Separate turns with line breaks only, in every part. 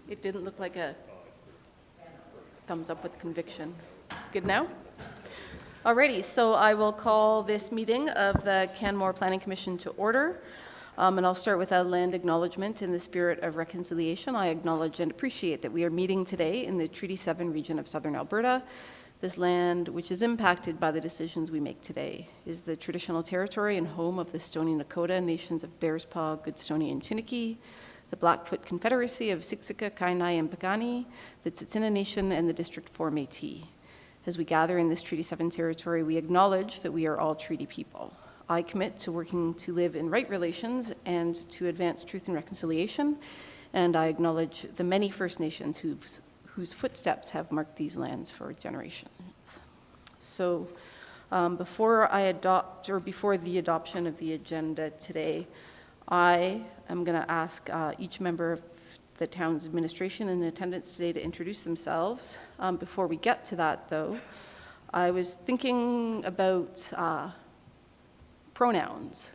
It didn't look like a thumbs up with conviction. Good now? Alrighty, so I will call this meeting of the Canmore Planning Commission to order. And I'll start with a land acknowledgement in the spirit of reconciliation. I acknowledge and appreciate that we are meeting today in the Treaty 7 region of Southern Alberta. This land, which is impacted by the decisions we make today, is the traditional territory and home of the Stoney Nakoda nations of Bearspaw, Goodstoney, and Chiniki, the Blackfoot Confederacy of Siksika, Kainai, and Piikani, the Tsuut'ina Nation, and the District 4 Métis. As we gather in this Treaty 7 territory, we acknowledge that we are all treaty people. I commit to working to live in right relations and to advance truth and reconciliation, and I acknowledge the many First Nations whose footsteps have marked these lands for generations. So before the adoption of the agenda today, I am going to ask each member of the town's administration in attendance today to introduce themselves. Before we get to that, though, I was thinking about pronouns,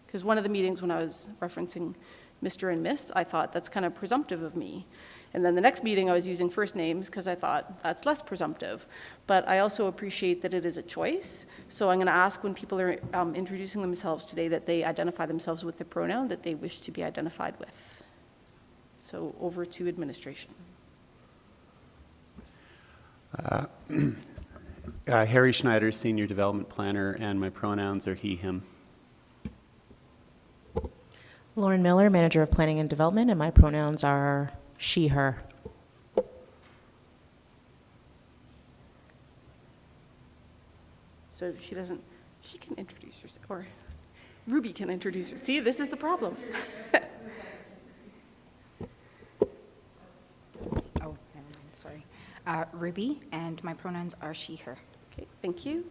because one of the meetings when I was referencing Mr. and Miss, I thought that's kind of presumptive of me. And then the next meeting I was using first names because I thought that's less presumptive. But I also appreciate that it is a choice. So I'm going to ask when people are introducing themselves today that they identify themselves with the pronoun that they wish to be identified with. So over to administration.
Harry Schneider, Senior Development Planner, and my pronouns are he, him.
Lauren Miller, Manager of Planning and Development, and my pronouns are she, her.
So she can introduce herself, or Ruby can introduce herself. See, this is the problem.
Oh, never mind, sorry. Ruby, and my pronouns are she, her.
Okay, thank you.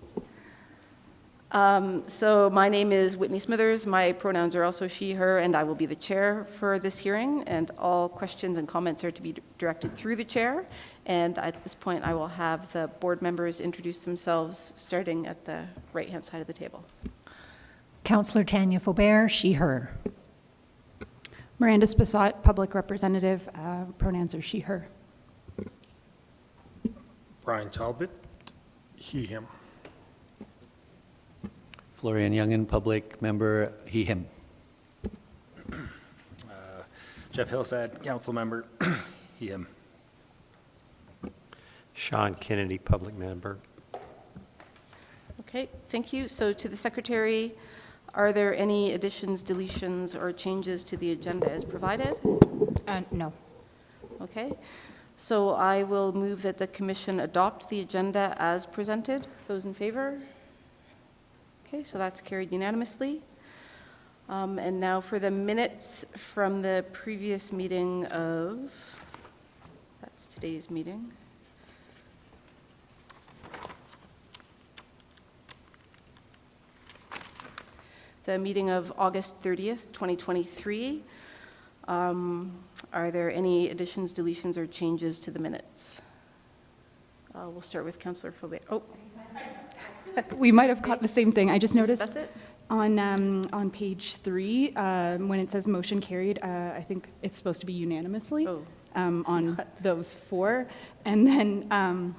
So my name is Whitney Smithers. My pronouns are also she, her, and I will be the chair for this hearing, and all questions and comments are to be directed through the chair. And at this point, I will have the board members introduce themselves, starting at the right-hand side of the table.
Councillor Tanya Faubert, she, her.
Miranda Spessot, Public Representative, pronouns are she, her.
Brian Talbot, he, him.
Florian Youngin, Public Member, he, him.
Jeff Hillside, Council Member, he, him.
Sean Kennedy, Public Member.
Okay, thank you. So to the Secretary, are there any additions, deletions, or changes to the agenda as provided?
No.
Okay, so I will move that the Commission adopt the agenda as presented. Those in favor? Okay, so that's carried unanimously. And now for the minutes from the previous meeting of, that's today's meeting. The meeting of August 30th, 2023. Are there any additions, deletions, or changes to the minutes? We'll start with Councillor Faubert. Oh.
We might have caught the same thing. I just noticed
Discuss it.
on page 3, when it says motion carried, I think it's supposed to be unanimously on those 4. And then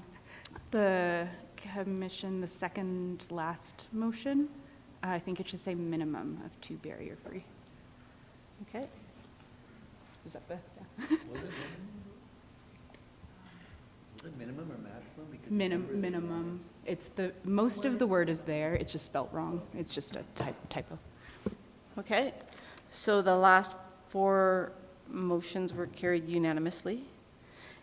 the commission, the second last motion, I think it should say minimum of 2 barrier-free.
Okay.
Is that the?
Was it minimum or maximum? Because
Minimum. It's most of the word is there. It's just spelt wrong. It's just a typo.
Okay. So the last 4 motions were carried unanimously.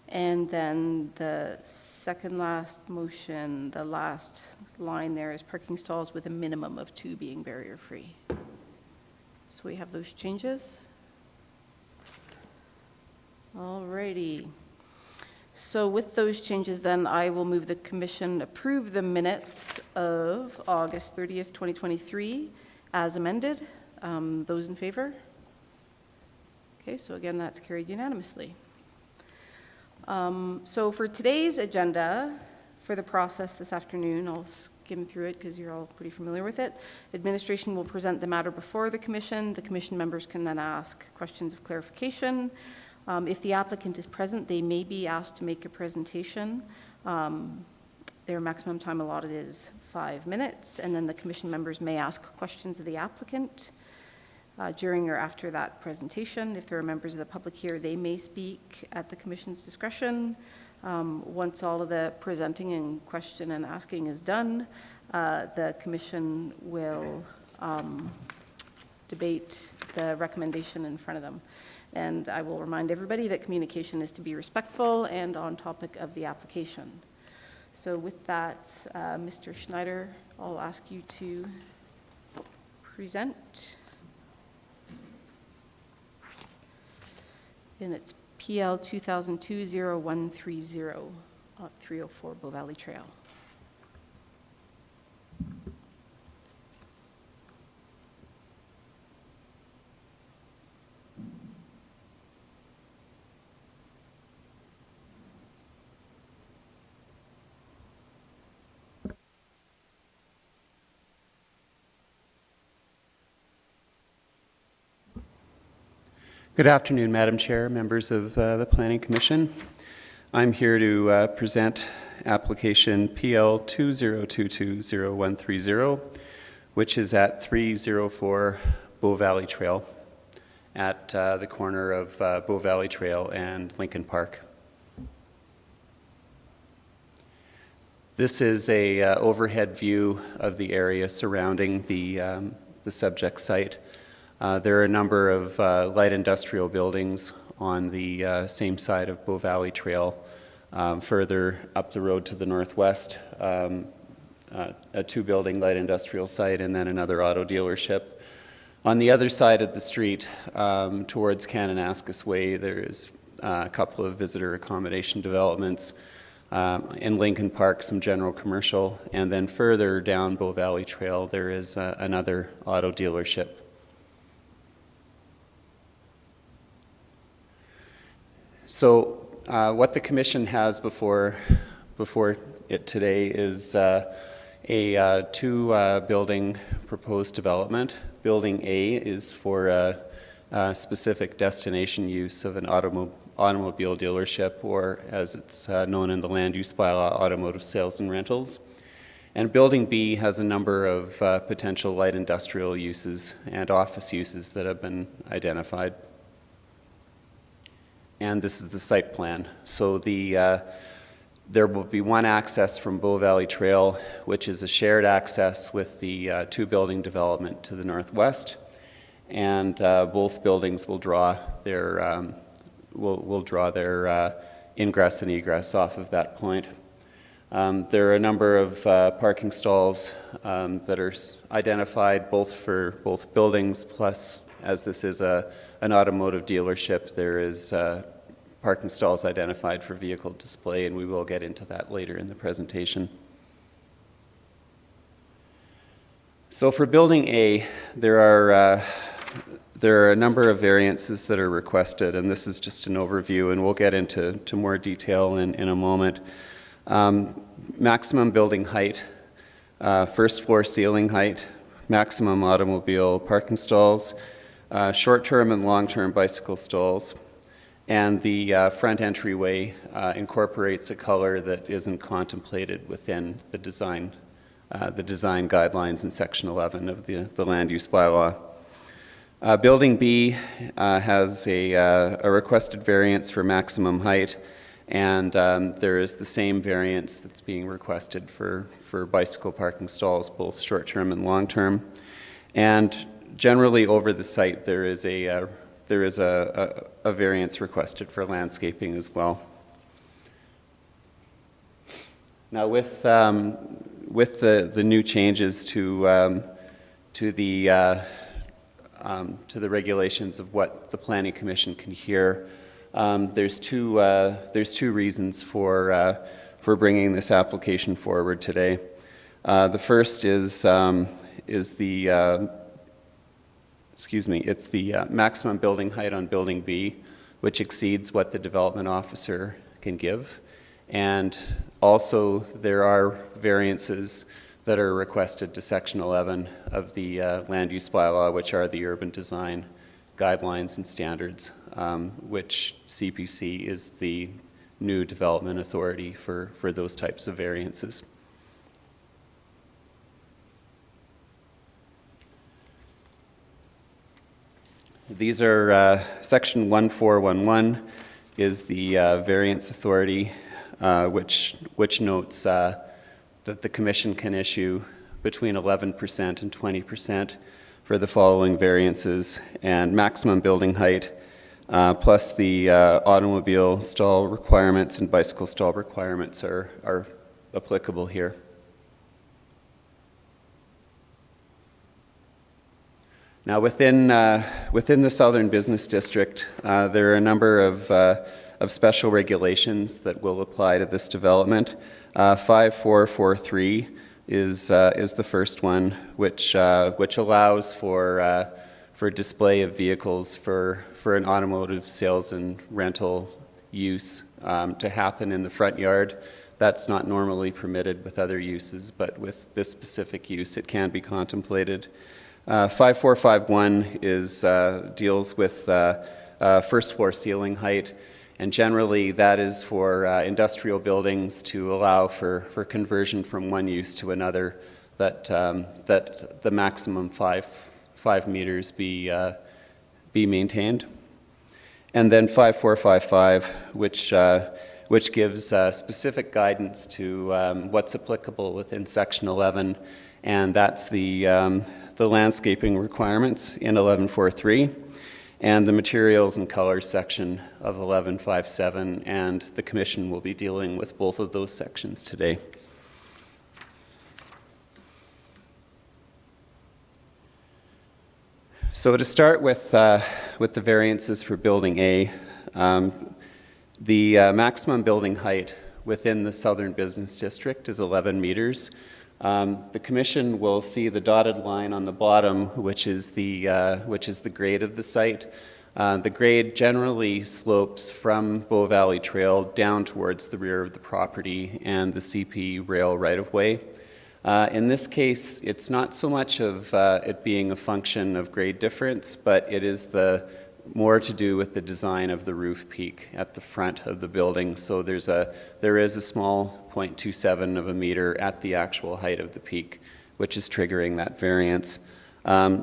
And then the second last motion, the last line there is parking stalls with a minimum of 2 being barrier-free. So we have those changes. All righty. So with those changes, then, I will move the Commission approve the minutes of August 30th, 2023 as amended. Those in favor? Okay, so again, that's carried unanimously. So for today's agenda, for the process this afternoon, I'll skim through it because you're all pretty familiar with it. Administration will present the matter before the Commission. The Commission members can then ask questions of clarification. If the applicant is present, they may be asked to make a presentation. Their maximum time allotted is 5 minutes, and then the commission members may ask questions of the applicant during or after that presentation. If there are members of the public here, they may speak at the commission's discretion. Once all of the presenting and question and asking is done, the commission will debate the recommendation in front of them. And I will remind everybody that communication is to be respectful and on topic of the application. So with that, Mr. Schneider, I'll ask you to present. And it's PL 2002-0130, 304 Bow Valley Trail.
Good afternoon, Madam Chair, members of the Planning Commission. I'm here to present application PL 2022-0130, which is at 304 Bow Valley Trail at the corner of Bow Valley Trail and Lincoln Park. This is a overhead view of the area surrounding the subject site. There are a number of light industrial buildings on the same side of Bow Valley Trail. Further up the road to the northwest, a two-building light industrial site and then another auto dealership. On the other side of the street, towards Kananaskis Way, there is a couple of visitor accommodation developments. In Lincoln Park, some general commercial, and then further down Bow Valley Trail, there is another auto dealership. So what the Commission has before it today is a two-building proposed development. Building A is for a specific destination use of an automobile dealership, or as it's known in the land use bylaw, automotive sales and rentals. And Building B has a number of potential light industrial uses and office uses that have been identified. And this is the site plan. So there will be one access from Bow Valley Trail, which is a shared access with the two-building development to the northwest, and both buildings will draw their ingress and egress off of that point. There are a number of parking stalls that are identified both for both buildings, plus, as this is an automotive dealership, there is parking stalls identified for vehicle display, and we will get into that later in the presentation. So for Building A, there are a number of variances that are requested, and this is just an overview, and we'll get into more detail in a moment. Maximum building height, first floor ceiling height, maximum automobile parking stalls, short-term and long-term bicycle stalls, and the front entryway incorporates a color that isn't contemplated within the design guidelines in Section 11 of the land use bylaw. Building B has a requested variance for maximum height, and there is the same variance that's being requested for bicycle parking stalls, both short-term and long-term. And generally over the site, there is a variance requested for landscaping as well. Now, with the new changes to the regulations of what the Planning Commission can hear, there's two reasons for bringing this application forward today. The first is it's the maximum building height on Building B, which exceeds what the development officer can give. And also there are variances that are requested to Section 11 of the land use bylaw, which are the urban design guidelines and standards, which CPC is the new development authority for those types of variances. These are section 1411 is the variance authority, which notes that the commission can issue between 11% and 20% for the following variances, and maximum building height plus the automobile stall requirements and bicycle stall requirements are applicable here. Now, within the Southern Business District, there are a number of special regulations that will apply to this development. 5443 is the first one, which allows for display of vehicles for an automotive sales and rental use to happen in the front yard. That's not normally permitted with other uses, but with this specific use, it can be contemplated. 5451 deals with first floor ceiling height, and generally that is for industrial buildings to allow for conversion from one use to another, that the maximum 5 meters be maintained. And then 5455, which gives specific guidance to what's applicable within Section 11, and that's the landscaping requirements in 1143 and the materials and colors section of 1157, and the Commission will be dealing with both of those sections today. So to start with the variances for Building A, the maximum building height within the Southern Business District is 11 meters. The Commission will see the dotted line on the bottom, which is the grade of the site. The grade generally slopes from Bow Valley Trail down towards the rear of the property and the CP rail right-of-way. In this case, it's not so much of it being a function of grade difference, but it is more to do with the design of the roof peak at the front of the building. So there is a small 0.27 of a meter at the actual height of the peak, which is triggering that variance.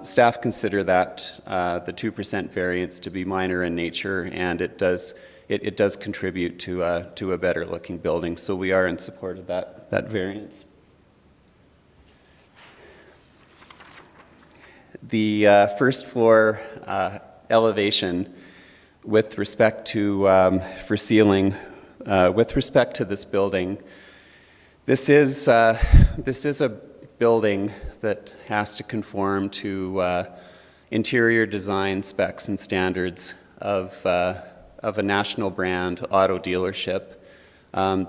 Staff consider that the 2% variance to be minor in nature, and it does contribute to a better looking building. So we are in support of that variance. The first floor elevation with respect to for ceiling with respect to this building, this is a building that has to conform to interior design specs and standards of a national brand auto dealership.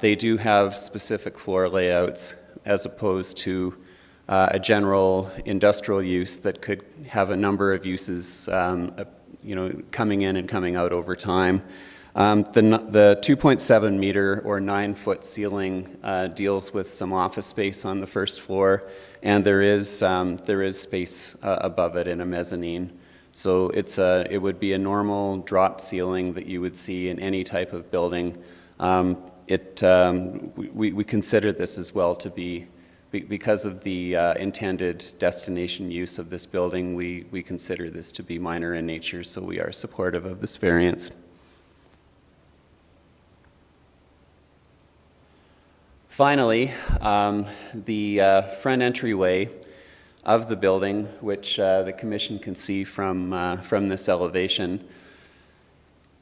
They do have specific floor layouts as opposed to a general industrial use that could have a number of uses, coming in and coming out over time. The 2.7 meter or 9 foot ceiling deals with some office space on the first floor, and there is space above it in a mezzanine. So it would be a normal drop ceiling that you would see in any type of building. We consider this as well to be, because of the intended destination use of this building, we consider this to be minor in nature, so we are supportive of this variance. Finally, the front entryway of the building, which the Commission can see from this elevation,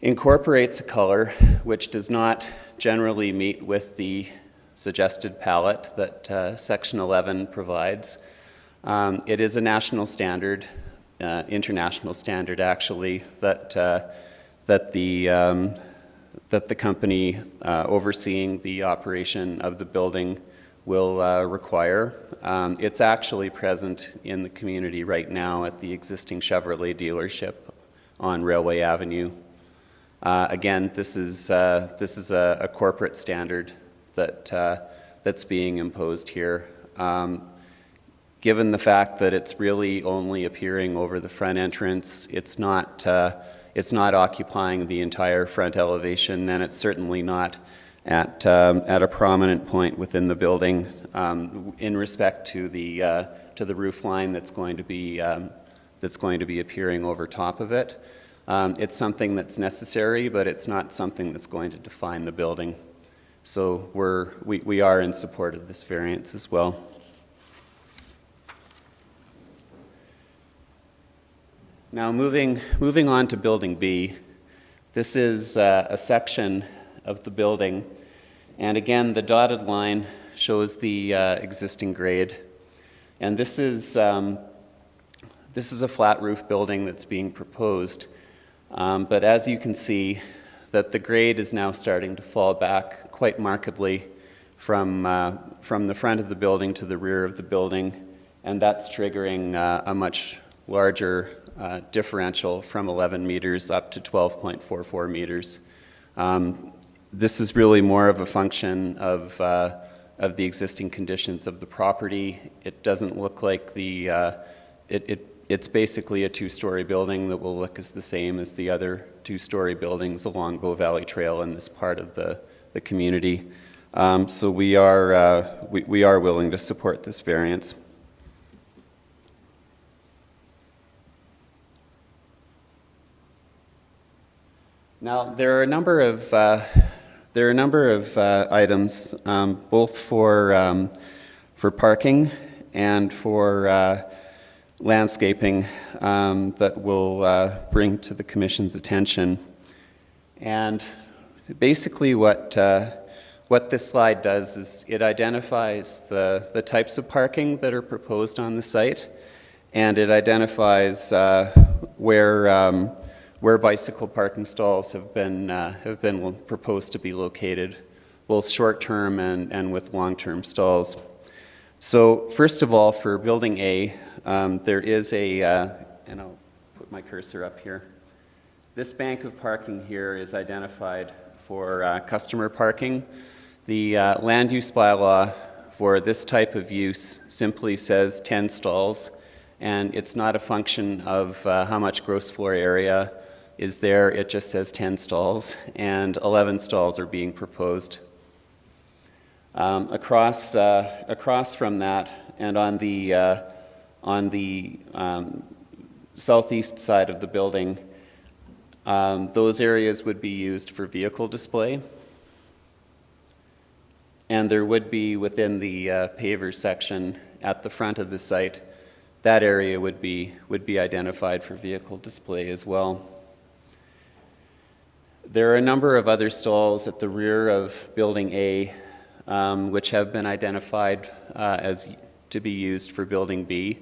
incorporates a color which does not generally meet with the suggested palette that Section 11 provides. It is a national standard, international standard actually, that the company overseeing the operation of the building will require. It's actually present in the community right now at the existing Chevrolet dealership on Railway Avenue. Again, this is a corporate standard that's being imposed here. given the fact that it's really only appearing over the front entrance, it's not occupying the entire front elevation, and it's certainly not at a prominent point within the building in respect to the roof line that's going to be appearing over top of it. It's something that's necessary, but it's not something that's going to define the building. So we are in support of this variance as well. Now moving on to Building B, this is a section of the building, and again the dotted line shows the existing grade, and this is a flat roof building that's being proposed, but as you can see that the grade is now starting to fall back quite markedly from the front of the building to the rear of the building, and that's triggering a much larger differential from 11 meters up to 12.44 meters. This is really more of a function of the existing conditions of the property. It doesn't look like it's basically a two-story building that will look as the same as the other two-story buildings along Bow Valley Trail in this part of the community. So we are willing to support this variance. Now, there are a number of items, both for parking and for landscaping, that we'll bring to the Commission's attention. And basically, what this slide does is it identifies the types of parking that are proposed on the site, and it identifies where bicycle parking stalls have been proposed to be located, both short-term and with long-term stalls. So first of all, for Building A, there is and I'll put my cursor up here. This bank of parking here is identified for customer parking. The land use bylaw for this type of use simply says 10 stalls, and it's not a function of how much gross floor area is there. It just says 10 stalls, and 11 stalls are being proposed. Across from that, and on the southeast side of the building, those areas would be used for vehicle display, and there would be within the paver section at the front of the site, that area would be identified for vehicle display as well. There are a number of other stalls at the rear of Building A, which have been identified as to be used for Building B,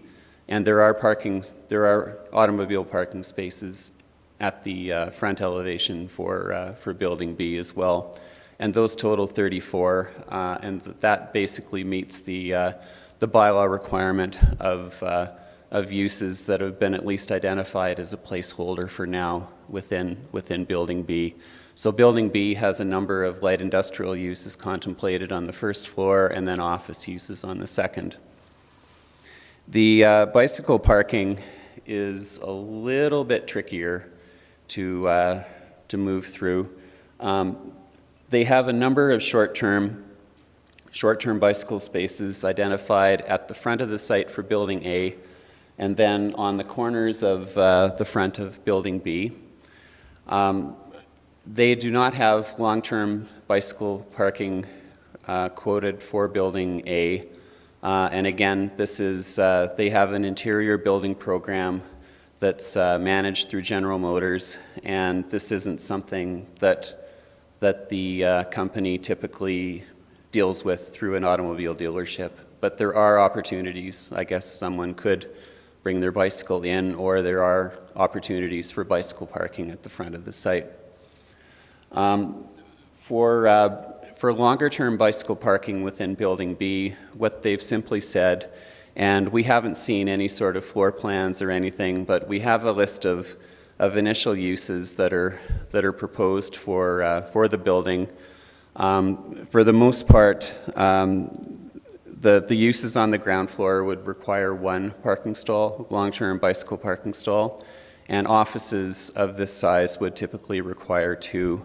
and there are automobile parking spaces at the front elevation for Building B as well, and those total 34, and that basically meets the bylaw requirement of uses that have been at least identified as a placeholder for now within Building B. So Building B has a number of light industrial uses contemplated on the first floor and then office uses on the second. The bicycle parking is a little bit trickier to move through. They have a number of short-term bicycle spaces identified at the front of the site for Building A, and then on the corners of the front of Building B. They do not have long-term bicycle parking quoted for Building A. And again, this is, they have an interior building program that's managed through General Motors, and this isn't something that the company typically deals with through an automobile dealership. But there are opportunities. I guess someone could bring their bicycle in, or there are opportunities for bicycle parking at the front of the site. For longer-term bicycle parking within Building B, what they've simply said, and we haven't seen any sort of floor plans or anything, but we have a list of initial uses that are proposed for the building. For the most part, the uses on the ground floor would require one parking stall, long-term bicycle parking stall, and offices of this size would typically require two.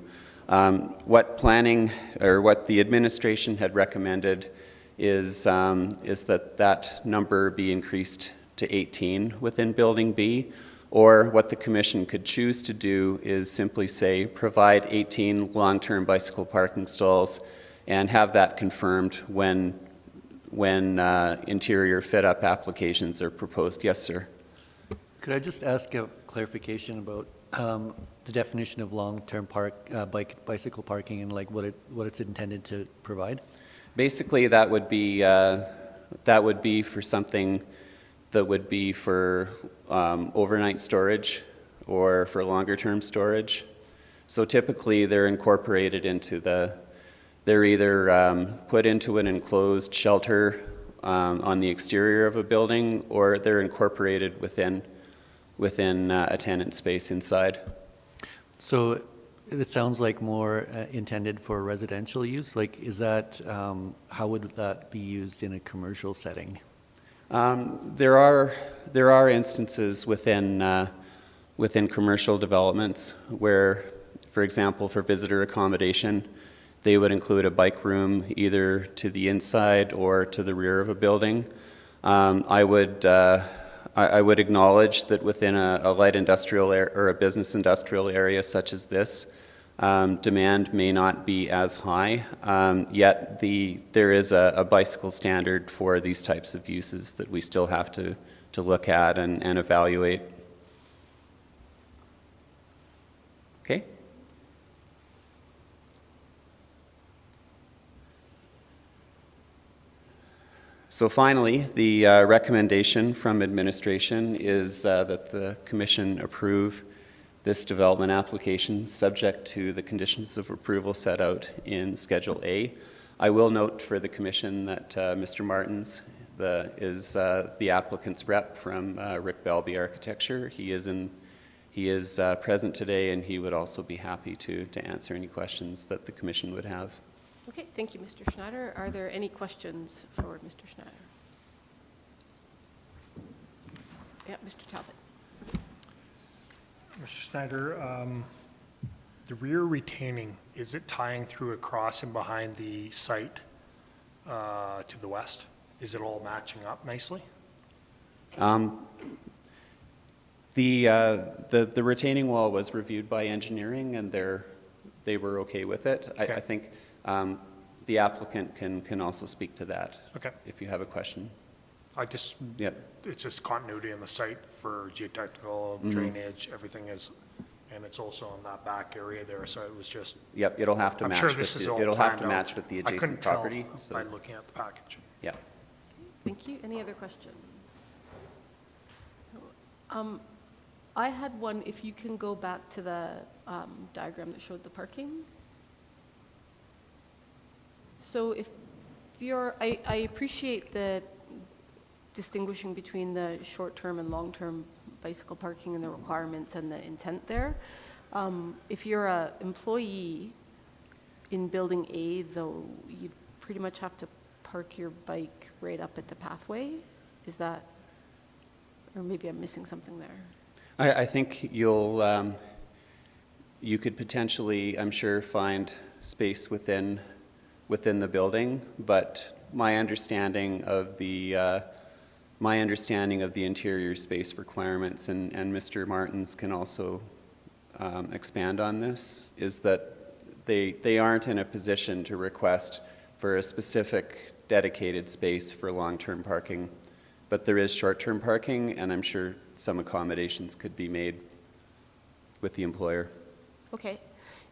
What planning, or what the administration had recommended is that number be increased to 18 within Building B, or what the commission could choose to do is simply say provide 18 long-term bicycle parking stalls and have that confirmed when interior fit-up applications are proposed. Yes, sir.
Could I just ask a clarification about the definition of long-term bicycle parking and like what it's intended to provide?
Basically, that would be for something that would be for overnight storage or for longer-term storage. So typically, they're incorporated into they're either put into an enclosed shelter on the exterior of a building, or they're incorporated within a tenant space inside.
So it sounds like more intended for residential use. Like, is that, how would that be used in a commercial setting?
There are instances within commercial developments where, for example, for visitor accommodation, they would include a bike room either to the inside or to the rear of a building. I would acknowledge that within a light industrial or a business industrial area such as this, demand may not be as high, yet there is a bicycle standard for these types of uses that we still have to look at and evaluate. Okay? So finally, the recommendation from administration is that the commission approve this development application subject to the conditions of approval set out in Schedule A. I will note for the commission that Mr. Martins is the applicant's rep from Rick Belby Architecture. He is present today, and he would also be happy to answer any questions that the commission would have.
Okay, thank you, Mr. Schneider. Are there any questions for Mr. Schneider? Yeah, Mr. Talbot.
Mr. Schneider, the rear retaining, is it tying through across and behind the site to the west? Is it all matching up nicely?
The retaining wall was reviewed by engineering, and they were okay with it.
Okay.
I think the applicant can also speak to that.
Okay.
If you have a question.
Yep. It's just continuity in the site for geotechnical, drainage, everything is, and it's also in that back area there, so it was just.
Yep, it'll have to
I'm
match.
sure this is all
It'll have to
planned out.
match with the adjacent property.
I couldn't tell by looking at the package.
Yeah.
Thank you. Any other questions? I had one, if you can go back to the diagram that showed the parking. So if I appreciate the distinguishing between the short-term and long-term bicycle parking and the requirements and the intent there. If you're an employee in Building A, though, you pretty much have to park your bike right up at the pathway. Is that, or maybe I'm missing something there?
I think you could potentially, I'm sure, find space within the building, but my understanding of the interior space requirements, and Mr. Martins can also expand on this, is that they aren't in a position to request for a specific dedicated space for long-term parking, but there is short-term parking, and I'm sure some accommodations could be made with the employer.
Okay.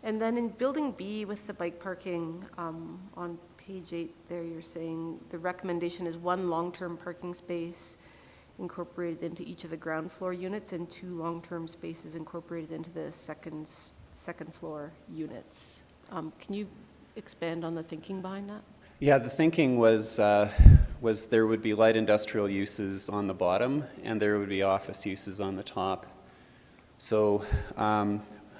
And then in Building B with the bike parking, on page 8 there, you're saying the recommendation is one long-term parking space incorporated into each of the ground floor units and 2 long-term spaces incorporated into the second floor units. Can you expand on the thinking behind that?
Yeah, the thinking was there would be light industrial uses on the bottom, and there would be office uses on the top. So,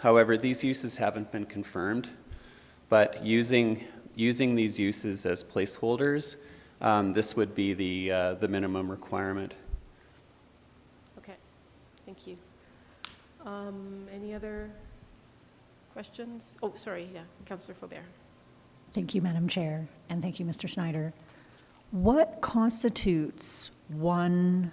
however, these uses haven't been confirmed, but using these uses as placeholders, This would be the minimum requirement.
Okay, thank you. Any other questions? Oh, sorry, yeah, Councillor Faubert.
Thank you, Madam Chair, and thank you, Mr. Snyder. What constitutes one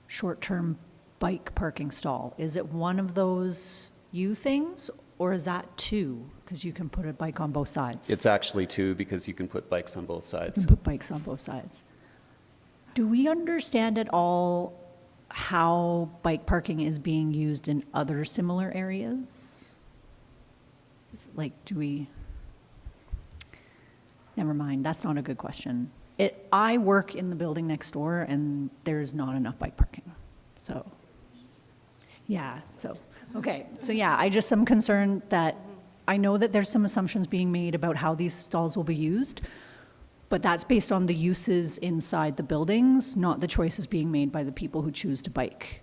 short-term bike parking stall? Is it one of those U things, or is that two? Because you can put a bike on both sides.
It's actually two, because you can put bikes on both
You
sides.
can put bikes on both sides. Do we understand at all how bike parking is being used in other similar areas? Is it like, do we? Never mind, that's not a good question. I work in the building next door, and there's not enough bike parking. So, yeah, so, okay. So yeah, I just am concerned that, I know that there's some assumptions being made about how these stalls will be used, but that's based on the uses inside the buildings, not the choices being made by the people who choose to bike.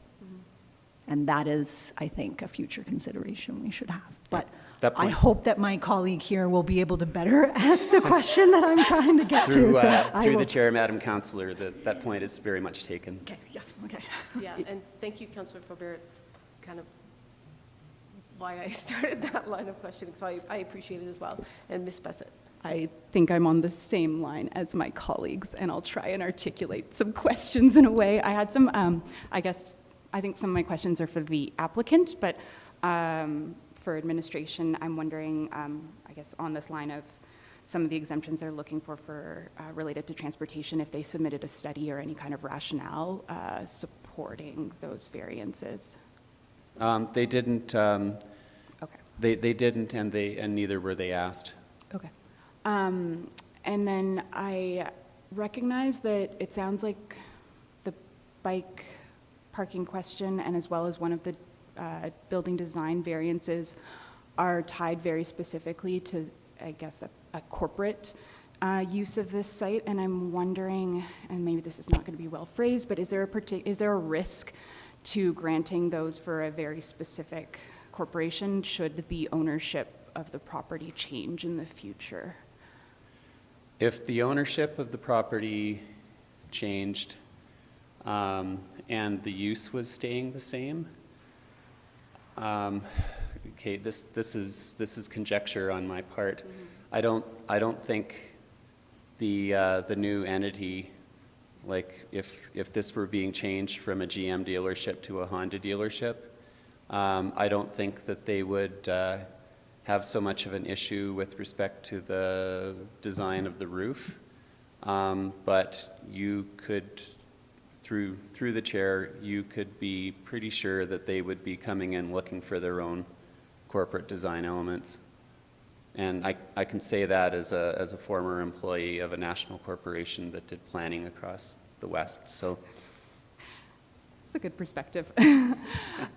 And that is, I think, a future consideration we should have. But
That
I
point's-
hope that my colleague here will be able to better ask the question that I'm trying to get
Through,
to. So I
through
will-
the chair, Madam Councillor, that point is very much taken.
Okay, yeah, okay.
Yeah, and thank you, Councillor Faubert. It's kind of why I started that line of questioning, so I appreciate it as well. And Ms. Bessett.
I think I'm on the same line as my colleagues, and I'll try and articulate some questions in a way. I had some, I think some of my questions are for the applicant, but for administration, I'm wondering, I guess on this line of some of the exemptions they're looking for related to transportation, if they submitted a study or any kind of rationale supporting those variances.
They didn't.
Okay.
They didn't, and neither were they asked.
Okay. And then I recognize that it sounds like the bike parking question, and as well as one of the building design variances, are tied very specifically to, I guess, a corporate use of this site. And I'm wondering, and maybe this is not going to be well phrased, but is there a risk to granting those for a very specific corporation should the ownership of the property change in the future?
If the ownership of the property changed and the use was staying the same, okay, this is conjecture on my part.
Mm-hmm.
I don't think the new entity, like if this were being changed from a GM dealership to a Honda dealership, I don't think that they would have so much of an issue with respect to the design of the roof. But you could, through the chair, you could be pretty sure that they would be coming in looking for their own corporate design elements. And I can say that as a former employee of a national corporation that did planning across the West. So
That's a good perspective.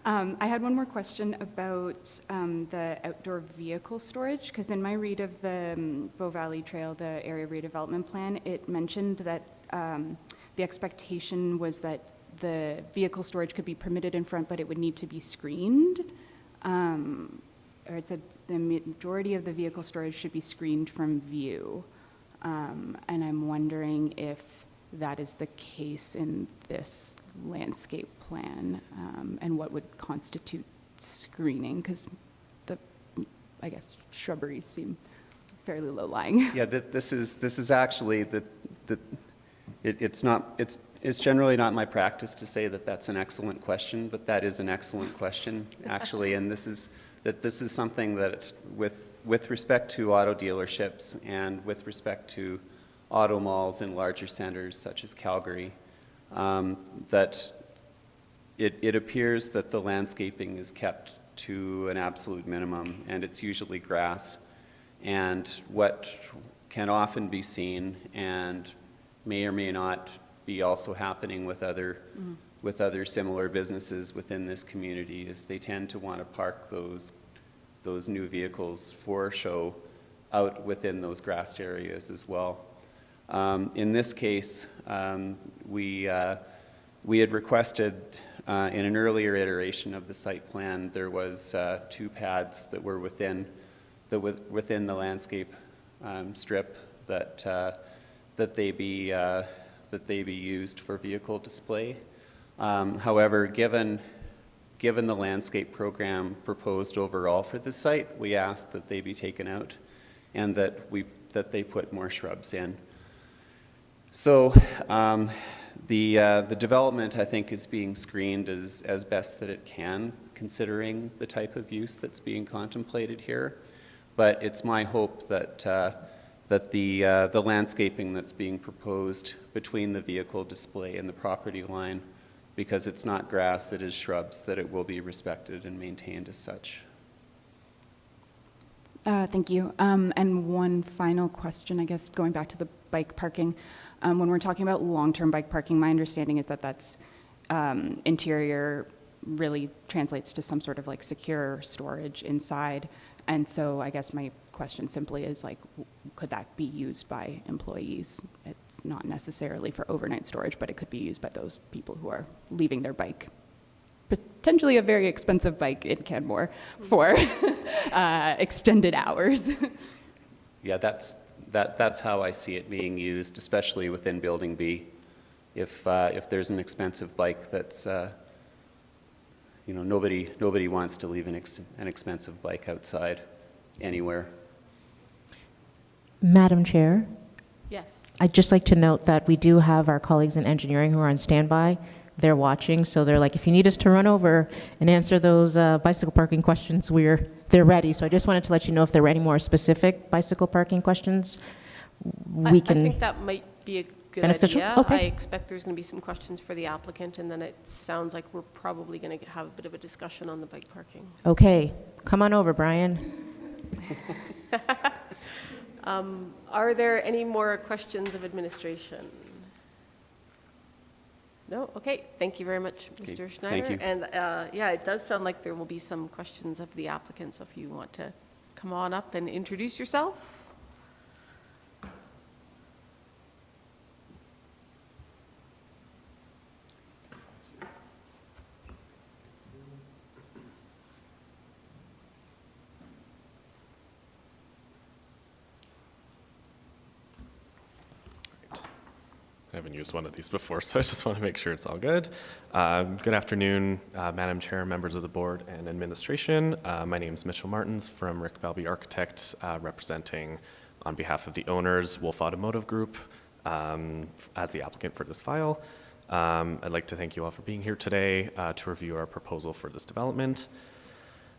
I had one more question about the outdoor vehicle storage, because in my read of the Bow Valley Trail, the area redevelopment plan, it mentioned that the expectation was that the vehicle storage could be permitted in front, but it would need to be screened. Or it said the majority of the vehicle storage should be screened from view. And I'm wondering if that is the case in this landscape plan, and what would constitute screening, because I guess shrubberies seem fairly low-lying.
yeah, this is actually it's generally not my practice to say that that's an excellent question, but that is an excellent question actually, and this is something that with respect to auto dealerships and with respect to auto malls in larger centers such as Calgary, that it appears that the landscaping is kept to an absolute minimum, and it's usually grass. And what can often be seen, and may or may not be also happening with other similar businesses within this community, is they tend to want to park those new vehicles for show out within those grassed areas as well. In this case, we had requested in an earlier iteration of the site plan, there was 2 pads that were within the landscape strip that that they be used for vehicle display. However, given the landscape program proposed overall for the site, we asked that they be taken out and that they put more shrubs in. So the development, I think, is being screened as best that it can, considering the type of use that's being contemplated here. But it's my hope that the landscaping that's being proposed between the vehicle display and the property line, because it's not grass, it is shrubs, that it will be respected and maintained as such.
Thank you. And one final question, I guess, going back to the bike parking. When we're talking about long-term bike parking, my understanding is that that's interior really translates to some sort of like secure storage inside. And so I guess my question simply is like, could that be used by employees? It's not necessarily for overnight storage, but it could be used by those people who are leaving their bike, potentially a very expensive bike in Canmore, for extended hours.
Yeah, that's how I see it being used, especially within Building B. If there's an expensive bike that's, nobody wants to leave an expensive bike outside anywhere.
Madam Chair,
Yes.
I'd just like to note that we do have our colleagues in engineering who are on standby. They're watching, so they're like, if you need us to run over and answer those bicycle parking questions, they're ready. So I just wanted to let you know if there were any more specific bicycle parking questions, I
I think that might be a good
Beneficial?
idea.
Okay.
I expect there's going to be some questions for the applicant, and then it sounds like we're probably going to have a bit of a discussion on the bike parking.
Okay, come on over, Brian.
Are there any more questions of administration? No? Okay, thank you very much,
Okay,
Mr. Schneider.
thank you.
And yeah, it does sound like there will be some questions of the applicant, so if you want to come on up and introduce yourself.
I haven't used one of these before, so I just want to make sure it's all good. Good afternoon, Madam Chair, members of the board and administration. My name is Mitchell Martins from Rick Balby Architect, representing on behalf of the owners, Wolf Automotive Group, as the applicant for this file. I'd like to thank you all for being here today to review our proposal for this development.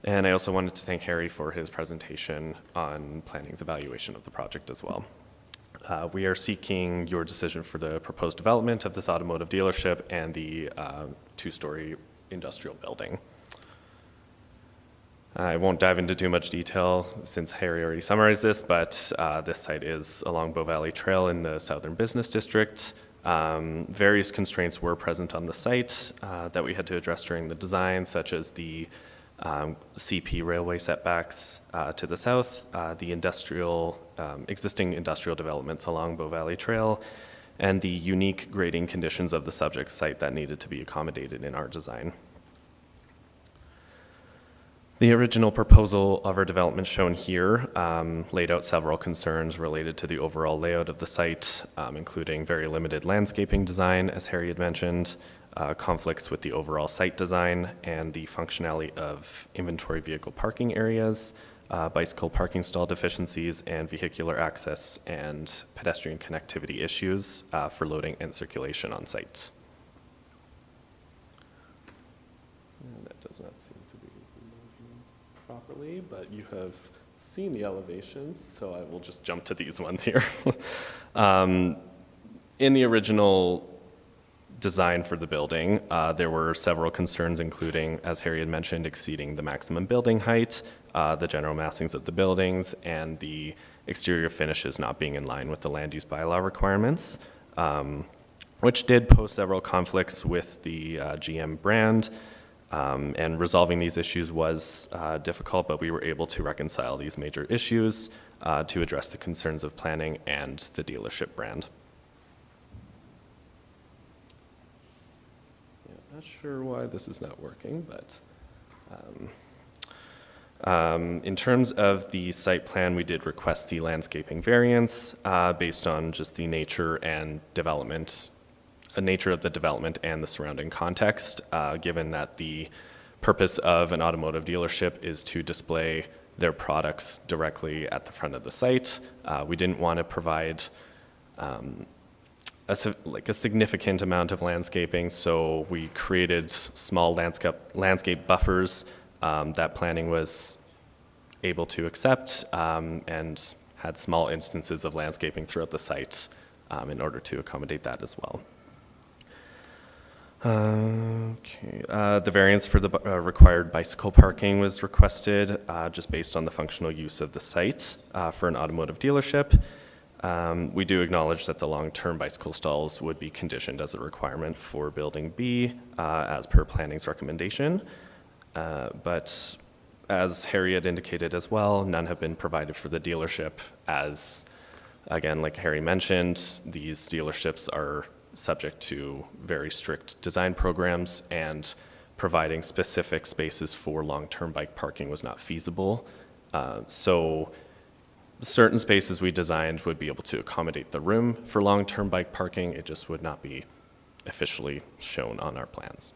And I also wanted to thank Harry for his presentation on planning's evaluation of the project as well. We are seeking your decision for the proposed development of this automotive dealership and the two-story industrial building. I won't dive into too much detail since Harry already summarized this, but this site is along Bow Valley Trail in the Southern Business District. Various constraints were present on the site that we had to address during the design, such as the CP railway setbacks to the south, the existing industrial developments along Bow Valley Trail, and the unique grading conditions of the subject site that needed to be accommodated in our design. The original proposal of our development shown here laid out several concerns related to the overall layout of the site, including very limited landscaping design, as Harry had mentioned, conflicts with the overall site design and the functionality of inventory vehicle parking areas, bicycle parking stall deficiencies, and vehicular access and pedestrian connectivity issues for loading and circulation on site. And that does not seem to be emerging properly, but you have seen the elevations, so I will just jump to these ones here. In the original design for the building, there were several concerns, including, as Harry had mentioned, exceeding the maximum building height, the general massings of the buildings, and the exterior finishes not being in line with the land use bylaw requirements, which did pose several conflicts with the GM brand. And resolving these issues was difficult, but we were able to reconcile these major issues to address the concerns of planning and the dealership brand. Not sure why this is not working, but In terms of the site plan, we did request the landscaping variance based on just the nature and development, nature of the development and the surrounding context, given that the purpose of an automotive dealership is to display their products directly at the front of the site. We didn't want to provide a significant amount of landscaping, so we created small landscape buffers that planning was able to accept, and had small instances of landscaping throughout the site in order to accommodate that as well. Okay. The variance for the required bicycle parking was requested just based on the functional use of the site for an automotive dealership. We do acknowledge that the long-term bicycle stalls would be conditioned as a requirement for Building B as per planning's recommendation. But as Harry had indicated as well, none have been provided for the dealership as, again, like Harry mentioned, these dealerships are subject to very strict design programs, and providing specific spaces for long-term bike parking was not feasible. So certain spaces we designed would be able to accommodate the room for long-term bike parking. It just would not be officially shown on our plans.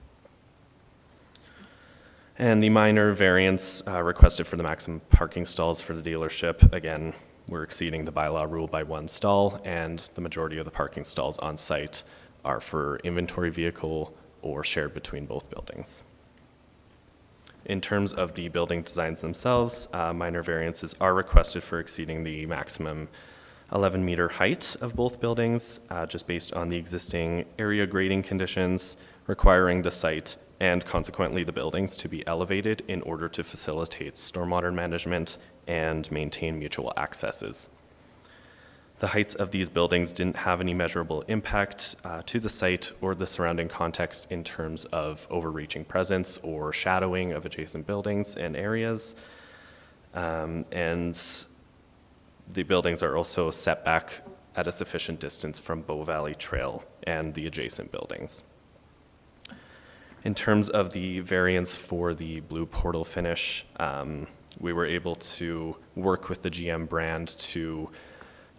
And the minor variance requested for the maximum parking stalls for the dealership, again, we're exceeding the bylaw rule by 1 stall, and the majority of the parking stalls on site are for inventory vehicle or shared between both buildings. In terms of the building designs themselves, minor variances are requested for exceeding the maximum 11-meter height of both buildings, just based on the existing area grading conditions requiring the site and consequently the buildings to be elevated in order to facilitate stormwater management and maintain mutual accesses. The heights of these buildings didn't have any measurable impact to the site or the surrounding context in terms of overreaching presence or shadowing of adjacent buildings and areas. And the buildings are also set back at a sufficient distance from Bow Valley Trail and the adjacent buildings. In terms of the variance for the blue portal finish, we were able to work with the GM brand to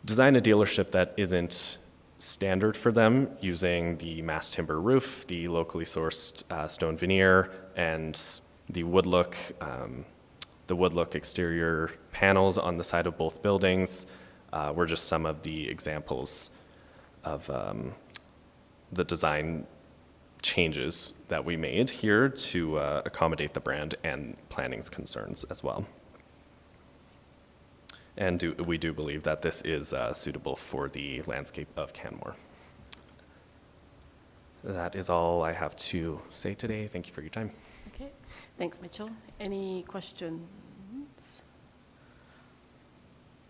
design a dealership that isn't standard for them, using the mass timber roof, the locally sourced stone veneer, and the wood look exterior panels on the side of both buildings were just some of the examples of the design changes that we made here to accommodate the brand and planning's concerns as well. And we do believe that this is suitable for the landscape of Canmore. That is all I have to say today. Thank you for your time.
Okay, thanks, Mitchell. Any questions?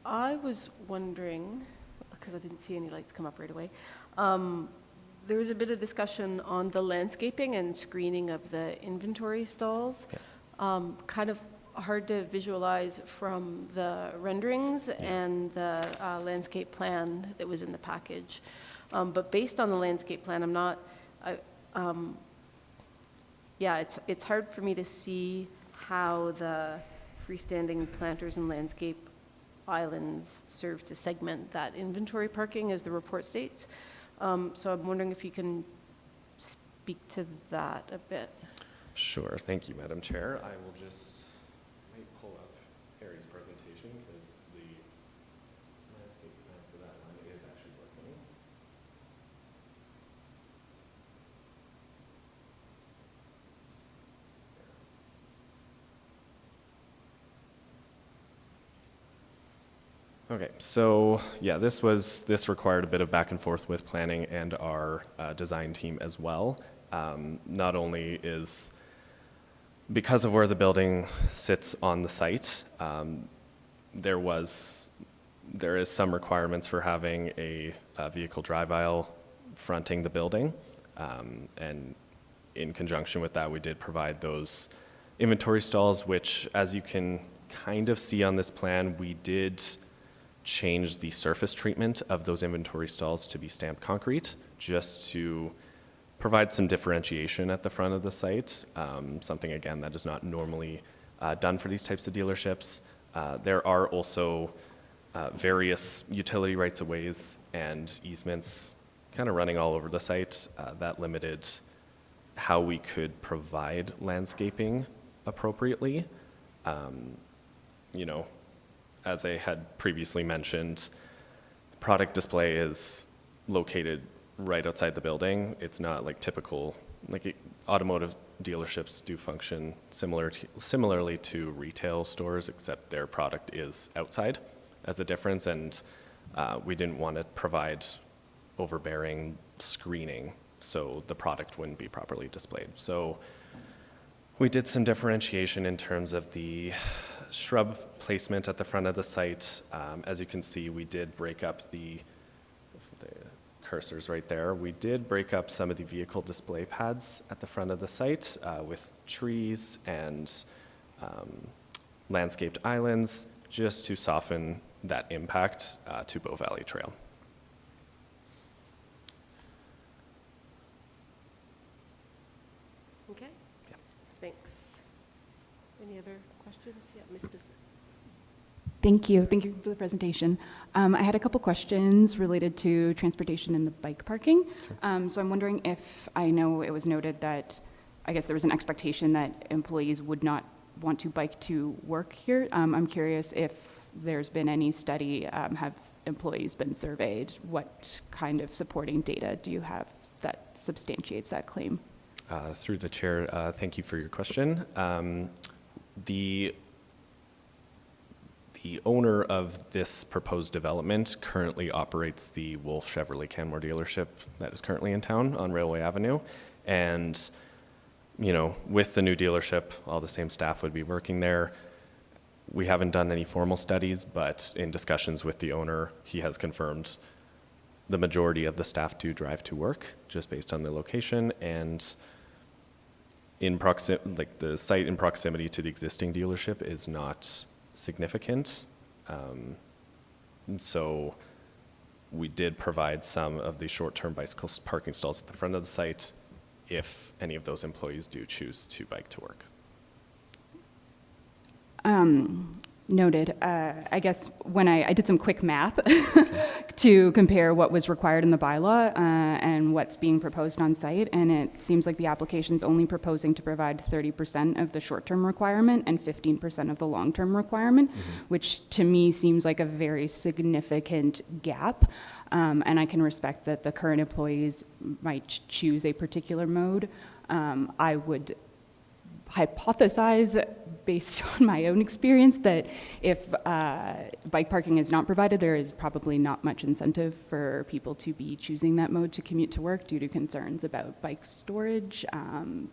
I was wondering, because I didn't see any lights come up right away, there was a bit of discussion on the landscaping and screening of the inventory stalls.
Yes.
Kind of hard to visualize from the renderings and the landscape plan that was in the package. But based on the landscape plan, I'm not, yeah, it's hard for me to see how the freestanding planters and landscape islands serve to segment that inventory parking as the report states. So I'm wondering if you can speak to that a bit.
Sure. Thank you, Madam Chair. I will just pull up Harry's presentation because the landscape plan for that one is actually working. Okay, so yeah, this required a bit of back and forth with planning and our design team as well. Not only is, because of where the building sits on the site, there is some requirements for having a vehicle drive aisle fronting the building. And in conjunction with that, we did provide those inventory stalls, which, as you can kind of see on this plan, we did change the surface treatment of those inventory stalls to be stamped concrete, just to provide some differentiation at the front of the site, something, again, that is not normally done for these types of dealerships. There are also various utility rights of ways and easements kind of running all over the site that limited how we could provide landscaping appropriately. You know, as I had previously mentioned, product display is located right outside the building. It's not like typical, like automotive dealerships do function similarly to retail stores, except their product is outside as a difference, and we didn't want to provide overbearing screening so the product wouldn't be properly displayed. So we did some differentiation in terms of the shrub placement at the front of the site. As you can see, we did break up the cursors right there. We did break up some of the vehicle display pads at the front of the site with trees and landscaped islands just to soften that impact to Bow Valley Trail.
Okay.
Yeah.
Thanks. Any other questions? Yeah, Ms.
Thank you. Thank you for the presentation. I had a couple questions related to transportation and the bike parking. So I'm wondering if, I know it was noted that I guess there was an expectation that employees would not want to bike to work here. I'm curious if there's been any study, have employees been surveyed? What kind of supporting data do you have that substantiates that claim?
Through the chair, thank you for your question. The owner of this proposed development currently operates the Wolf Chevrolet Canmore dealership that is currently in town on Railway Avenue. And, you know, with the new dealership, all the same staff would be working there. We haven't done any formal studies, but in discussions with the owner, he has confirmed the majority of the staff do drive to work just based on the location, and like the site in proximity to the existing dealership is not significant. And so we did provide some of the short-term bicycle parking stalls at the front of the site if any of those employees do choose to bike to work.
Noted. I guess when I did some quick math to compare what was required in the bylaw and what's being proposed on site, and it seems like the application's only proposing to provide 30% of the short-term requirement and 15% of the long-term requirement, which to me seems like a very significant gap. And I can respect that the current employees might choose a particular mode. I would hypothesize, based on my own experience, that if bike parking is not provided, there is probably not much incentive for people to be choosing that mode to commute to work due to concerns about bike storage and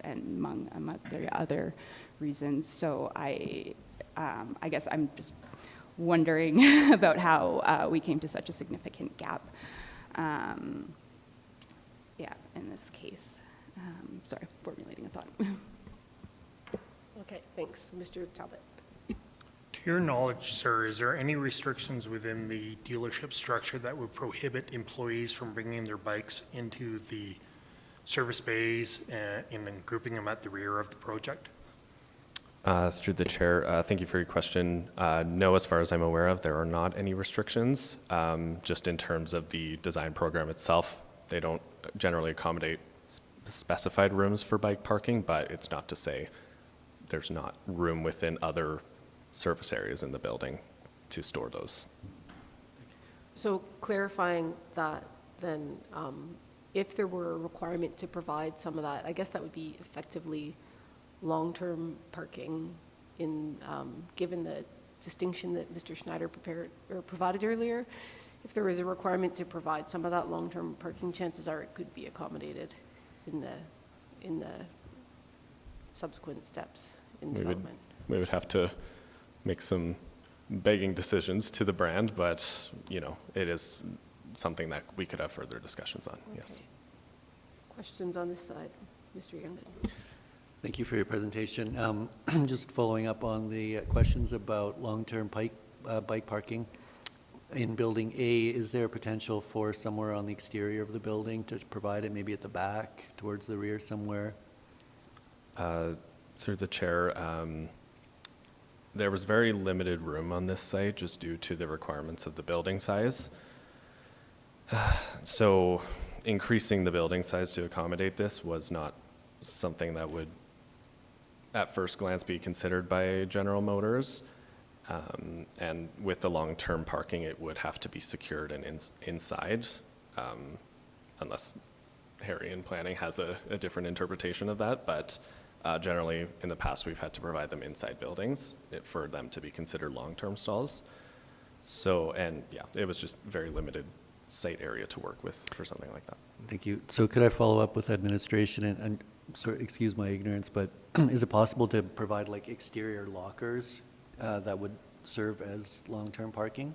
among other reasons. So I guess I'm just wondering about how we came to such a significant gap. Yeah, in this case. Sorry, formulating a thought.
Okay, thanks. Mr. Talbot.
To your knowledge, sir, is there any restrictions within the dealership structure that would prohibit employees from bringing their bikes into the service bays and then grouping them at the rear of the project?
Through the chair, thank you for your question. No, as far as I'm aware of, there are not any restrictions. Just in terms of the design program itself, they don't generally accommodate specified rooms for bike parking, but it's not to say there's not room within other service areas in the building to store those.
So clarifying that, then, if there were a requirement to provide some of that, I guess that would be effectively long-term parking in, given the distinction that Mr. Schneider provided earlier. If there was a requirement to provide some of that long-term parking, chances are it could be accommodated in the subsequent steps in development.
We would have to make some begging decisions to the brand, but you know, it is something that we could have further discussions on. Okay. Yes.
Questions on this side, Mr. Youngden?
Thank you for your presentation. Just following up on the questions about long-term bike parking. In Building A, is there potential for somewhere on the exterior of the building to provide it, maybe at the back, towards the rear somewhere?
Through the chair, there was very limited room on this site just due to the requirements of the building size. So increasing the building size to accommodate this was not something that would, at first glance, be considered by General Motors. And with the long-term parking, it would have to be secured and inside, unless Harry in planning has a different interpretation of that. But generally, in the past, we've had to provide them inside buildings for them to be considered long-term stalls. So, and yeah, it was just very limited site area to work with for something like that.
Thank you. So could I follow up with administration, and sorry, excuse my ignorance, but is it possible to provide like exterior lockers that would serve as long-term parking?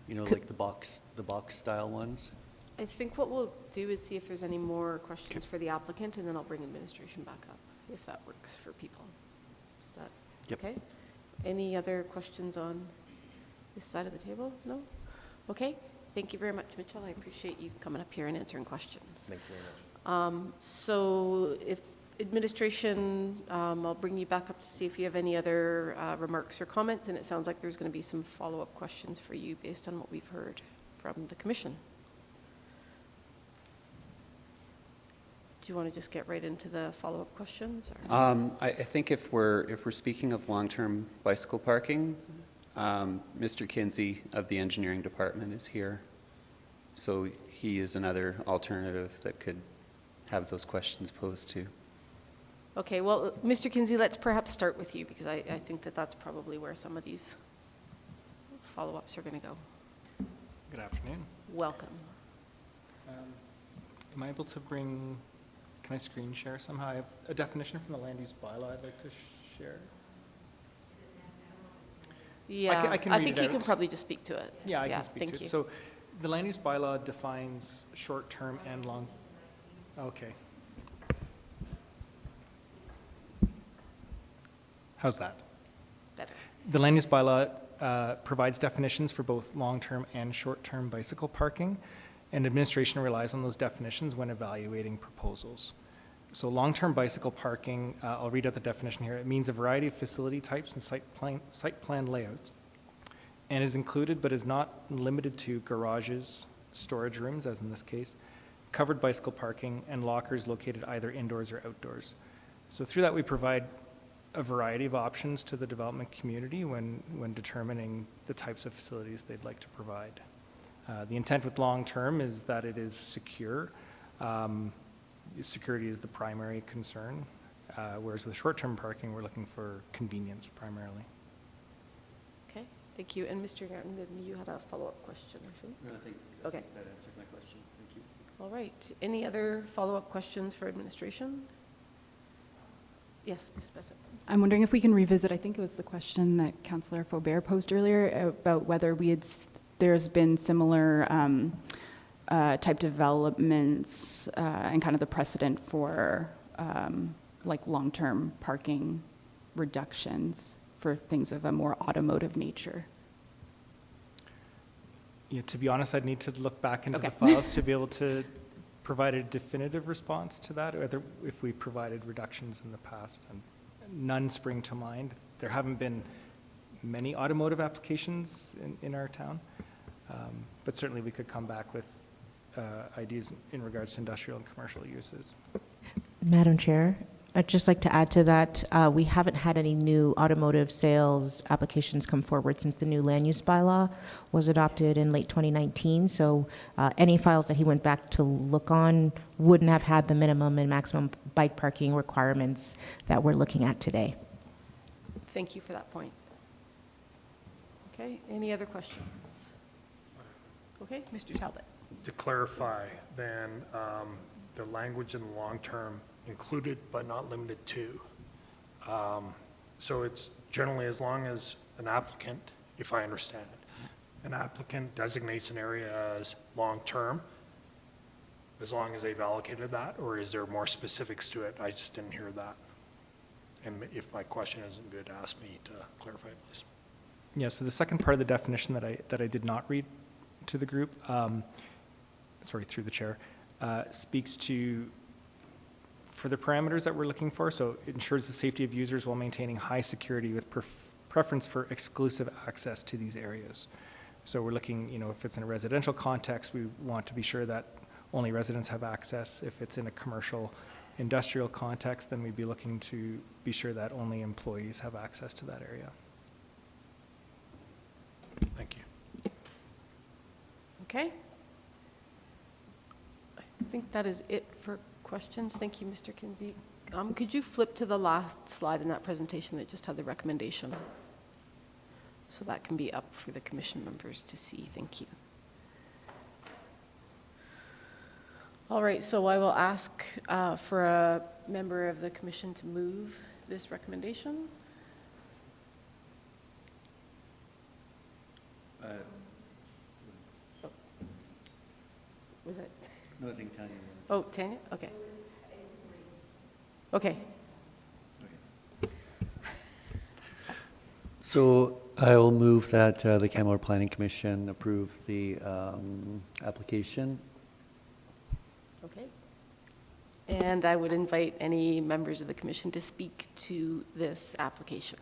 You know, like the box style ones?
I think what we'll do is see if there's any more questions for the applicant, and then I'll bring administration back up, if that works for people. Is that
Yep.
okay? Any other questions on this side of the table? No? Okay. Thank you very much, Mitchell. I appreciate you coming up here and answering questions.
Thank you very much.
So if administration, I'll bring you back up to see if you have any other remarks or comments, and it sounds like there's going to be some follow-up questions for you based on what we've heard from the commission. Do you want to just get right into the follow-up questions? Or?
I think if we're speaking of long-term bicycle parking, Mr. Kinsey of the engineering department is here. So he is another alternative that could have those questions posed to.
Okay, well, Mr. Kinsey, let's perhaps start with you, because I think that that's probably where some of these follow-ups are going to go.
Good afternoon.
Welcome.
Am I able to bring, can I screen share somehow? I have a definition from the land use bylaw I'd like to share.
Yeah,
I can
I
read
think
it
you can
out.
probably just speak to it.
Yeah, I can speak
thank
to
you.
it. So the land use bylaw defines short-term and long, okay. How's that?
Better.
The land use bylaw provides definitions for both long-term and short-term bicycle parking, and administration relies on those definitions when evaluating proposals. So long-term bicycle parking, I'll read out the definition here. It means a variety of facility types and site plan layouts, and is included but is not limited to garages, storage rooms, as in this case, covered bicycle parking, and lockers located either indoors or outdoors. So through that, we provide a variety of options to the development community when determining the types of facilities they'd like to provide. The intent with long-term is that it is secure. Security is the primary concern, whereas with short-term parking, we're looking for convenience primarily.
Okay, thank you. And Mr. Garton, you had a follow-up question, I think?
No, I think
Okay.
that answered my question. Thank you.
All right. Any other follow-up questions for administration? Yes, Ms. Bessett.
I'm wondering if we can revisit, I think it was the question that Councillor Faubert posed earlier about whether there's been similar type developments and kind of the precedent for like long-term parking reductions for things of a more automotive nature.
Yeah, to be honest, I'd need to look back into
Okay.
the files to be able to provide a definitive response to that, or if we provided reductions in the past. And none spring to mind. There haven't been many automotive applications in our town, but certainly we could come back with ideas in regards to industrial and commercial uses.
Madam Chair, I'd just like to add to that, we haven't had any new automotive sales applications come forward since the new land use bylaw was adopted in late 2019. So any files that he went back to look on wouldn't have had the minimum and maximum bike parking requirements that we're looking at today.
Thank you for that point. Okay, any other questions? Okay, Mr. Talbot.
To clarify, then, the language in the long term included but not limited to. So it's generally as long as an applicant, if I understand it, an applicant designates an area as long-term, as long as they've allocated that, or is there more specifics to it? I just didn't hear that. And if my question isn't good, ask me to clarify, please.
Yeah, so the second part of the definition that I did not read to the group, sorry, through the chair, speaks to, for the parameters that we're looking for, so it ensures the safety of users while maintaining high security with preference for exclusive access to these areas. So we're looking, if it's in a residential context, we want to be sure that only residents have access. If it's in a commercial, industrial context, then we'd be looking to be sure that only employees have access to that area.
Thank you.
Okay. I think that is it for questions. Thank you, Mr. Kinsey. Could you flip to the last slide in that presentation that just had the recommendation? So that can be up for the commission members to see. Thank you. All right, so I will ask for a member of the commission to move this recommendation. Was it?
No, I think Tanya.
Oh, Tanya? Okay. Okay.
So I will move that the Canmore Planning Commission approve the application.
Okay. And I would invite any members of the commission to speak to this application.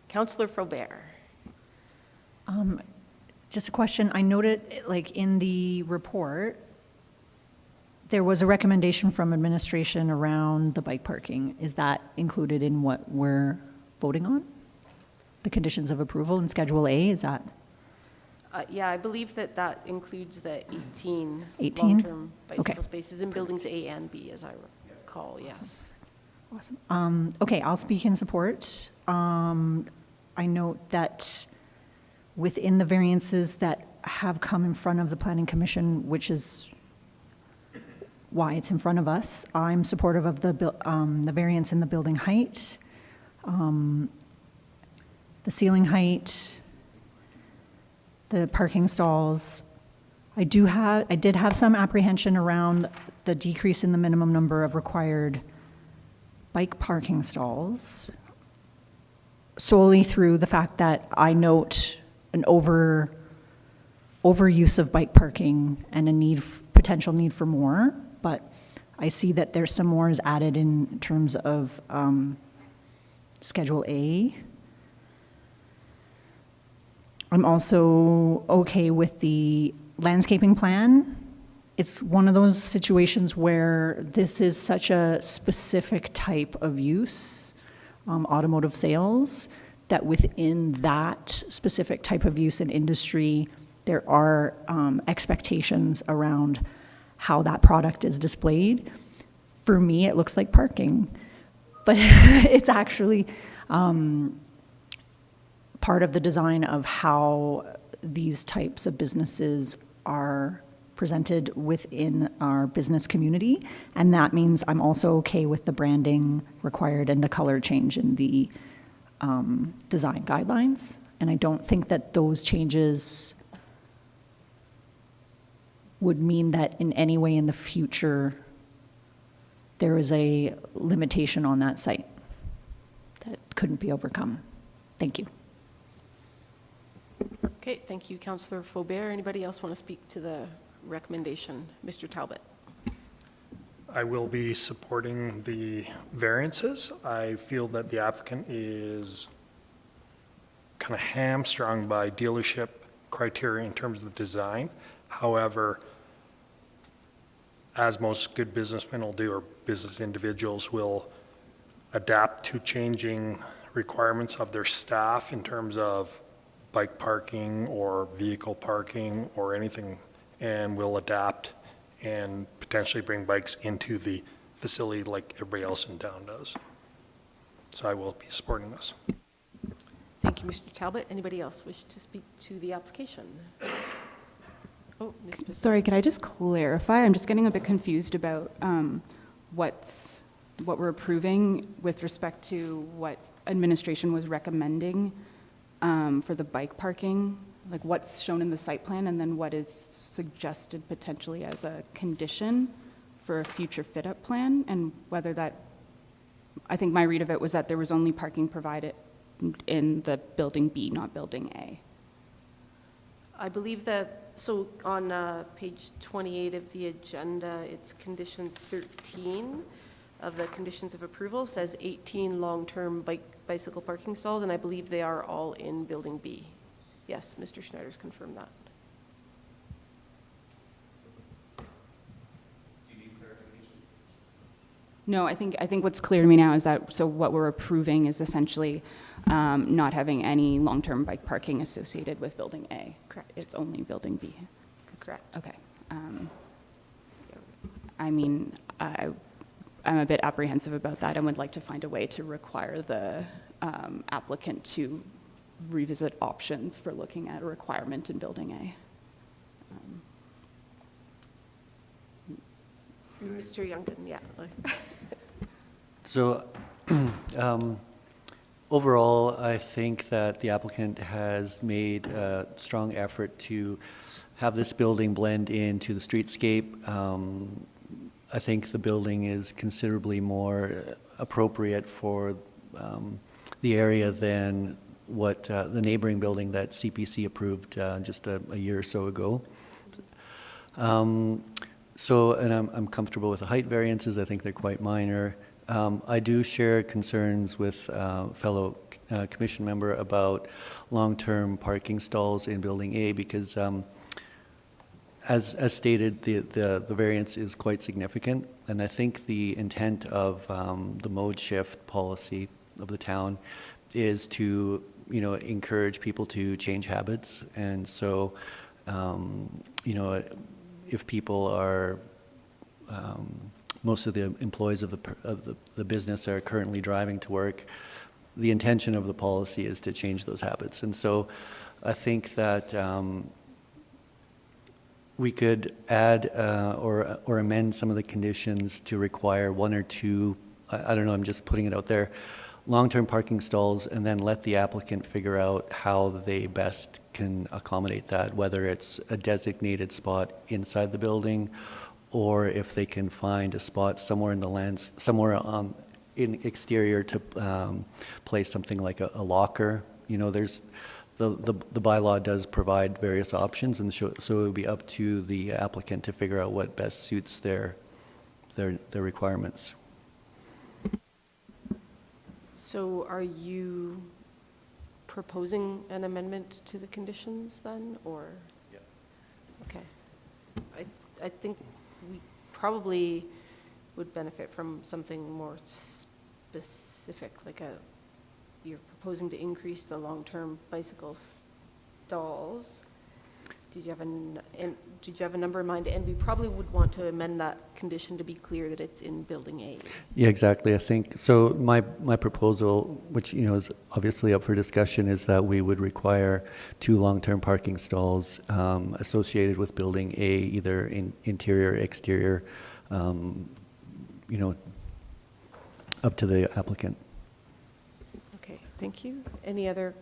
Councillor Frobert.
Just a question. I noted, like, in the report, there was a recommendation from administration around the bike parking. Is that included in what we're voting on? The conditions of approval in Schedule A, is that?
Yeah, I believe that includes the 18
18?
long-term bicycle
Okay.
spaces in buildings A and B, as I recall, yes.
Awesome. Okay, I'll speak in support. I note that within the variances that have come in front of the Planning Commission, which is why it's in front of us, I'm supportive of the variance in the building height, the ceiling height, the parking stalls. I did have some apprehension around the decrease in the minimum number of required bike parking stalls, solely through the fact that I note an overuse of bike parking and a potential need for more, but I see that there's some more is added in terms of Schedule A. I'm also okay with the landscaping plan. It's one of those situations where this is such a specific type of use, automotive sales, that within that specific type of use and industry, there are expectations around how that product is displayed. For me, it looks like parking, but it's actually part of the design of how these types of businesses are presented within our business community, and that means I'm also okay with the branding required and the color change in the design guidelines, and I don't think that those changes would mean that in any way in the future there is a limitation on that site that couldn't be overcome. Thank you.
Okay, thank you, Councillor Faubert. Anybody else want to speak to the recommendation? Mr. Talbot.
I will be supporting the variances. I feel that the applicant is kind of hamstrung by dealership criteria in terms of the design. However, as most good businessmen will do, or business individuals will adapt to changing requirements of their staff in terms of bike parking or vehicle parking or anything, and will adapt and potentially bring bikes into the facility like everybody else in town does. So I will be supporting this.
Thank you, Mr. Talbot. Anybody else wish to speak to the application? Oh, Ms. Smith.
Sorry, could I just clarify? I'm just getting a bit confused about what we're approving with respect to what administration was recommending for the bike parking, like what's shown in the site plan and then what is suggested potentially as a condition for a future fit-up plan, and whether that, I think my read of it was that there was only parking provided in the building B, not building A.
I believe that, so on page 28 of the agenda, it's condition 13 of the conditions of approval, says 18 long-term bike bicycle parking stalls, and I believe they are all in Building B. Yes, Mr. Schneider's confirmed that.
No, I think what's clear to me now is that, so what we're approving is essentially not having any long-term bike parking associated with Building A.
Correct.
It's only Building B.
Correct.
Okay. I mean, I'm a bit apprehensive about that and would like to find a way to require the applicant to revisit options for looking at a requirement in Building A.
Mr. Youngton, yeah.
So overall, I think that the applicant has made a strong effort to have this building blend into the streetscape. I think the building is considerably more appropriate for the area than what the neighboring building that CPC approved just a year or so ago. And I'm comfortable with the height variances. I think they're quite minor. I do share concerns with fellow commission member about long-term parking stalls in Building A because, as stated, the variance is quite significant, and I think the intent of the mode shift policy of the town is to, encourage people to change habits, and so, if people are most of the employees of the business are currently driving to work, the intention of the policy is to change those habits. And so I think that we could add or amend some of the conditions to require one or two, I don't know, I'm just putting it out there, long-term parking stalls, and then let the applicant figure out how they best can accommodate that, whether it's a designated spot inside the building, or if they can find a spot somewhere in the somewhere in exterior to place something like a locker. There's the bylaw does provide various options, and so it would be up to the applicant to figure out what best suits their requirements.
So are you proposing an amendment to the conditions then, or?
Yeah.
Okay. I think we probably would benefit from something more specific, like you're proposing to increase the long-term bicycle stalls. Did you have a number in mind? And we probably would want to amend that condition to be clear that it's in Building A.
Yeah, exactly. I think so. My proposal, which is obviously up for discussion, is that we would require 2 long-term parking stalls associated with Building A, either in interior or exterior, up to the applicant.
Okay, thank you. Any other?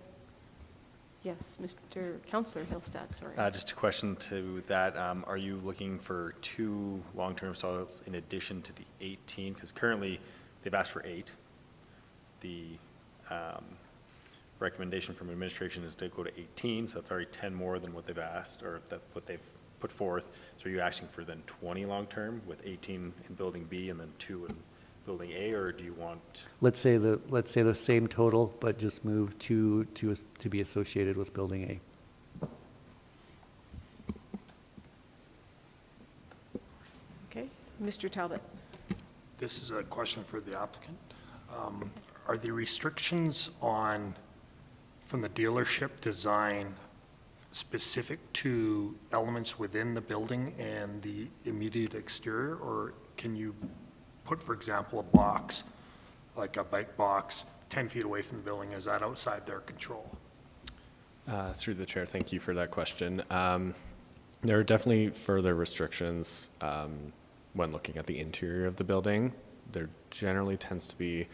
Yes, Mr. Councillor Hillstad, sorry.
Just a question to that. Are you looking for 2 long-term stalls in addition to the 18? Because currently they've asked for 8. The recommendation from administration is to go to 18, so it's already 10 more than what they've asked, or what they've put forth. So are you asking for then 20 long-term with 18 in Building B and then 2 in Building A, or do you want?
Let's say the same total, but just move 2 to be associated with Building A.
Okay, Mr. Talbot.
This is a question for the applicant. Are the restrictions from the dealership design specific to elements within the building and the immediate exterior, or can you put, for example, a box, like a bike box, 10 feet away from the building? Is that outside their control?
Through the chair, thank you for that question. There are definitely further restrictions when looking at the interior of the building. There generally tends to be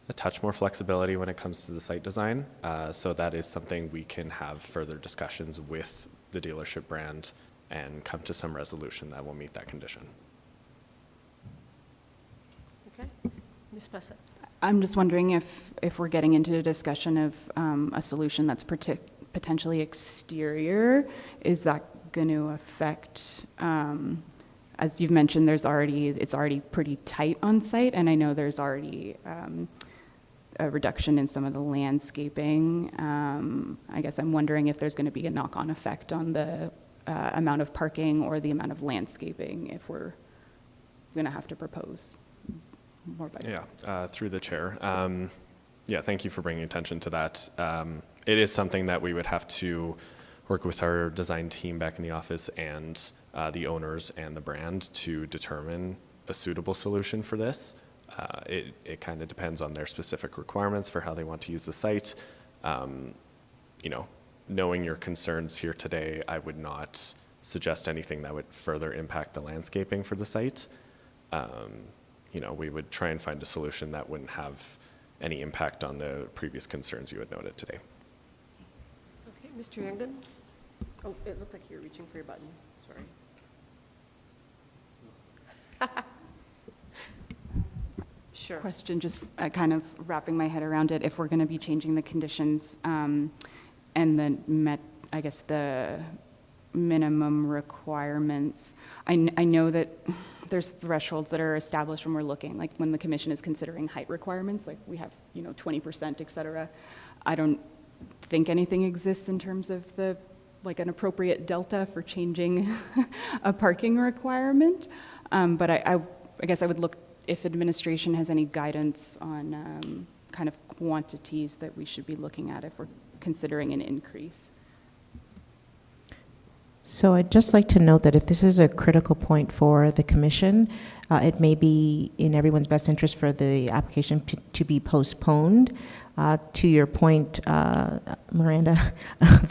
a touch more flexibility when it comes to the site design. So that is something we can have further discussions with the dealership brand and come to some resolution that will meet that condition.
Okay, Ms. Pessett.
I'm just wondering if we're getting into a discussion of a solution that's potentially exterior, is that going to affect, as you've mentioned, it's already pretty tight on site, and I know there's already a reduction in some of the landscaping. I guess I'm wondering if there's going to be a knock-on effect on the amount of parking or the amount of landscaping if we're going to have to propose more bike.
Yeah, through the chair. Yeah, thank you for bringing attention to that. It is something that we would have to work with our design team back in the office and the owners and the brand to determine a suitable solution for this. It kind of depends on their specific requirements for how they want to use the site. You know, knowing your concerns here today, I would not suggest anything that would further impact the landscaping for the site. You know, we would try and find a solution that wouldn't have any impact on the previous concerns you had noted today.
Okay, Mr. Youngden? Oh, it looked like you were reaching for your button. Sorry. Sure.
Question, just kind of wrapping my head around it. If we're going to be changing the conditions and then met, I guess, the minimum requirements, I know that there's thresholds that are established when we're looking, like when the commission is considering height requirements, like we have, 20%, et cetera. I don't think anything exists in terms of like an appropriate delta for changing a parking requirement. But I guess I would look if administration has any guidance on kind of quantities that we should be looking at if we're considering an increase.
So I'd just like to note that if this is a critical point for the commission, it may be in everyone's best interest for the application to be postponed. To your point, Miranda,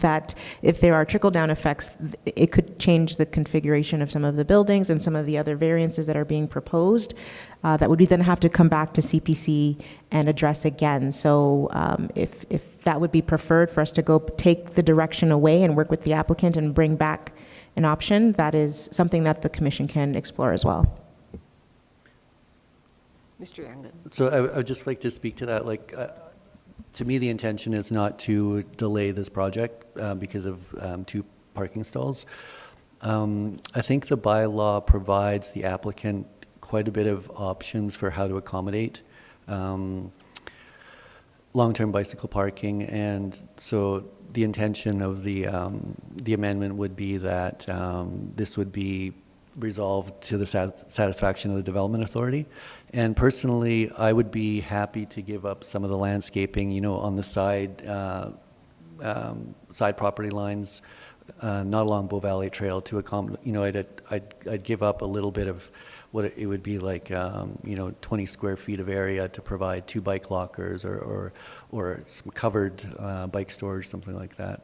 that if there are trickle-down effects, it could change the configuration of some of the buildings and some of the other variances that are being proposed that would then have to come back to CPC and address again. So if that would be preferred for us to go take the direction away and work with the applicant and bring back an option, that is something that the commission can explore as well.
Mr. Youngden.
So I would just like to speak to that. Like, to me, the intention is not to delay this project because of 2 parking stalls. I think the bylaw provides the applicant quite a bit of options for how to accommodate long-term bicycle parking, and so the intention of the amendment would be that this would be resolved to the satisfaction of the Development Authority. And personally, I would be happy to give up some of the landscaping, on the side property lines, not along Bow Valley Trail to accommodate. I'd give up a little bit of what it would be like, 20 square feet of area to provide 2 bike lockers or some covered bike storage, something like that.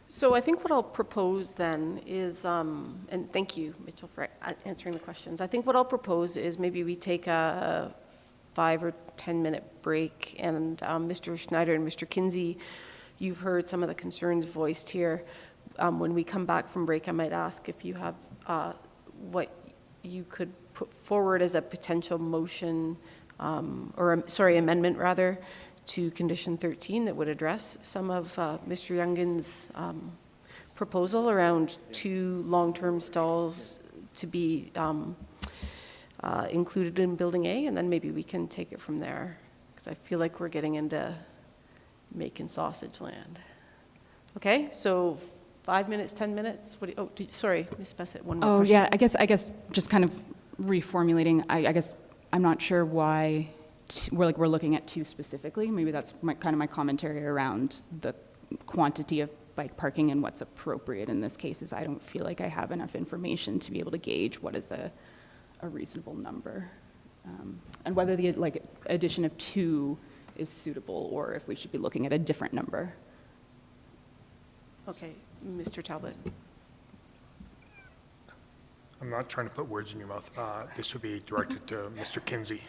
So I think what I'll propose then is, and thank you, Mitchell, for answering the questions. I think what I'll propose is maybe we take a 5 or 10-minute break, and Mr. Schneider and Mr. Kinsey, you've heard some of the concerns voiced here. When we come back from break, I might ask if you have what you could put forward as a potential motion, amendment rather, to condition 13 that would address some of Mr. Youngden's proposal around 2 long-term stalls to be included in Building A, and then maybe we can take it from there, because I feel like we're getting into making sausage land. Okay, so 5 minutes, 10 minutes? Sorry, Ms. Bessett, one more question.
Yeah, I guess just kind of reformulating, I guess I'm not sure why we're looking at 2 specifically. Maybe that's kind of my commentary around the quantity of bike parking and what's appropriate in this case is I don't feel like I have enough information to be able to gauge what is a reasonable number. And whether the addition of 2 is suitable or if we should be looking at a different number.
Okay, Mr. Talbot.
I'm not trying to put words in your mouth. This would be directed to Mr. Kinsey,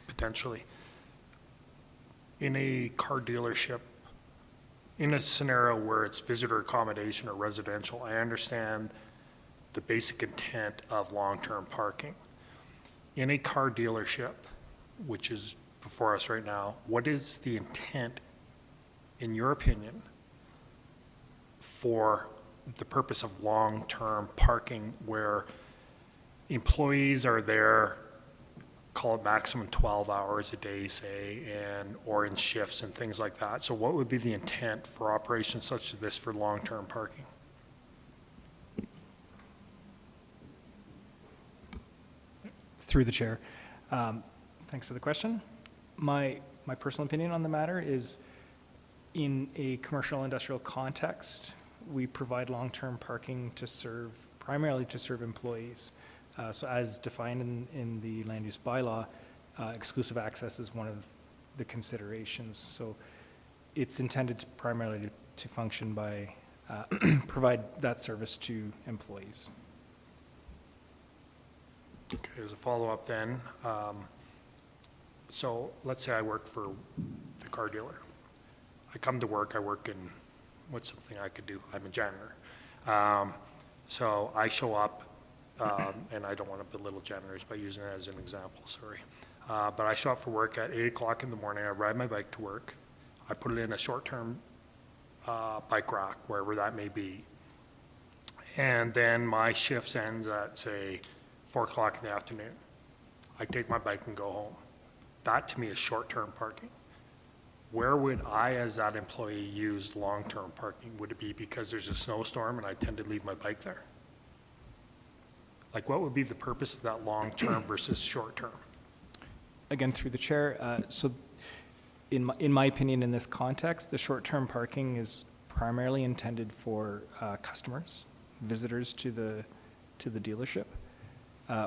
potentially. In a car dealership, in a scenario where it's visitor accommodation or residential, I understand the basic intent of long-term parking. In a car dealership, which is before us right now, what is the intent, in your opinion, for the purpose of long-term parking where employees are there call it maximum 12 hours a day, say, or in shifts and things like that. So what would be the intent for operations such as this for long-term parking?
Through the chair. Thanks for the question. My personal opinion on the matter is, in a commercial industrial context, we provide long-term parking to serve, primarily to serve employees. So as defined in the land use bylaw, exclusive access is one of the considerations. So it's intended to primarily to function by, provide that service to employees.
Okay, as a follow-up then, so let's say I work for the car dealer. I come to work, I work in, what's something I could do? I'm a janitor. So I show up, and I don't want to belittle janitors by using that as an example, sorry. But I show up for work at 8 o'clock in the morning, I ride my bike to work, I put it in a short-term bike rack, wherever that may be. And then my shift ends at, say, 4 o'clock in the afternoon. I take my bike and go home. That to me is short-term parking. Where would I, as that employee, use long-term parking? Would it be because there's a snowstorm and I tend to leave my bike there? Like, what would be the purpose of that long-term versus short-term?
Again, through the chair, so in my opinion, in this context, the short-term parking is primarily intended for customers, visitors to the dealership,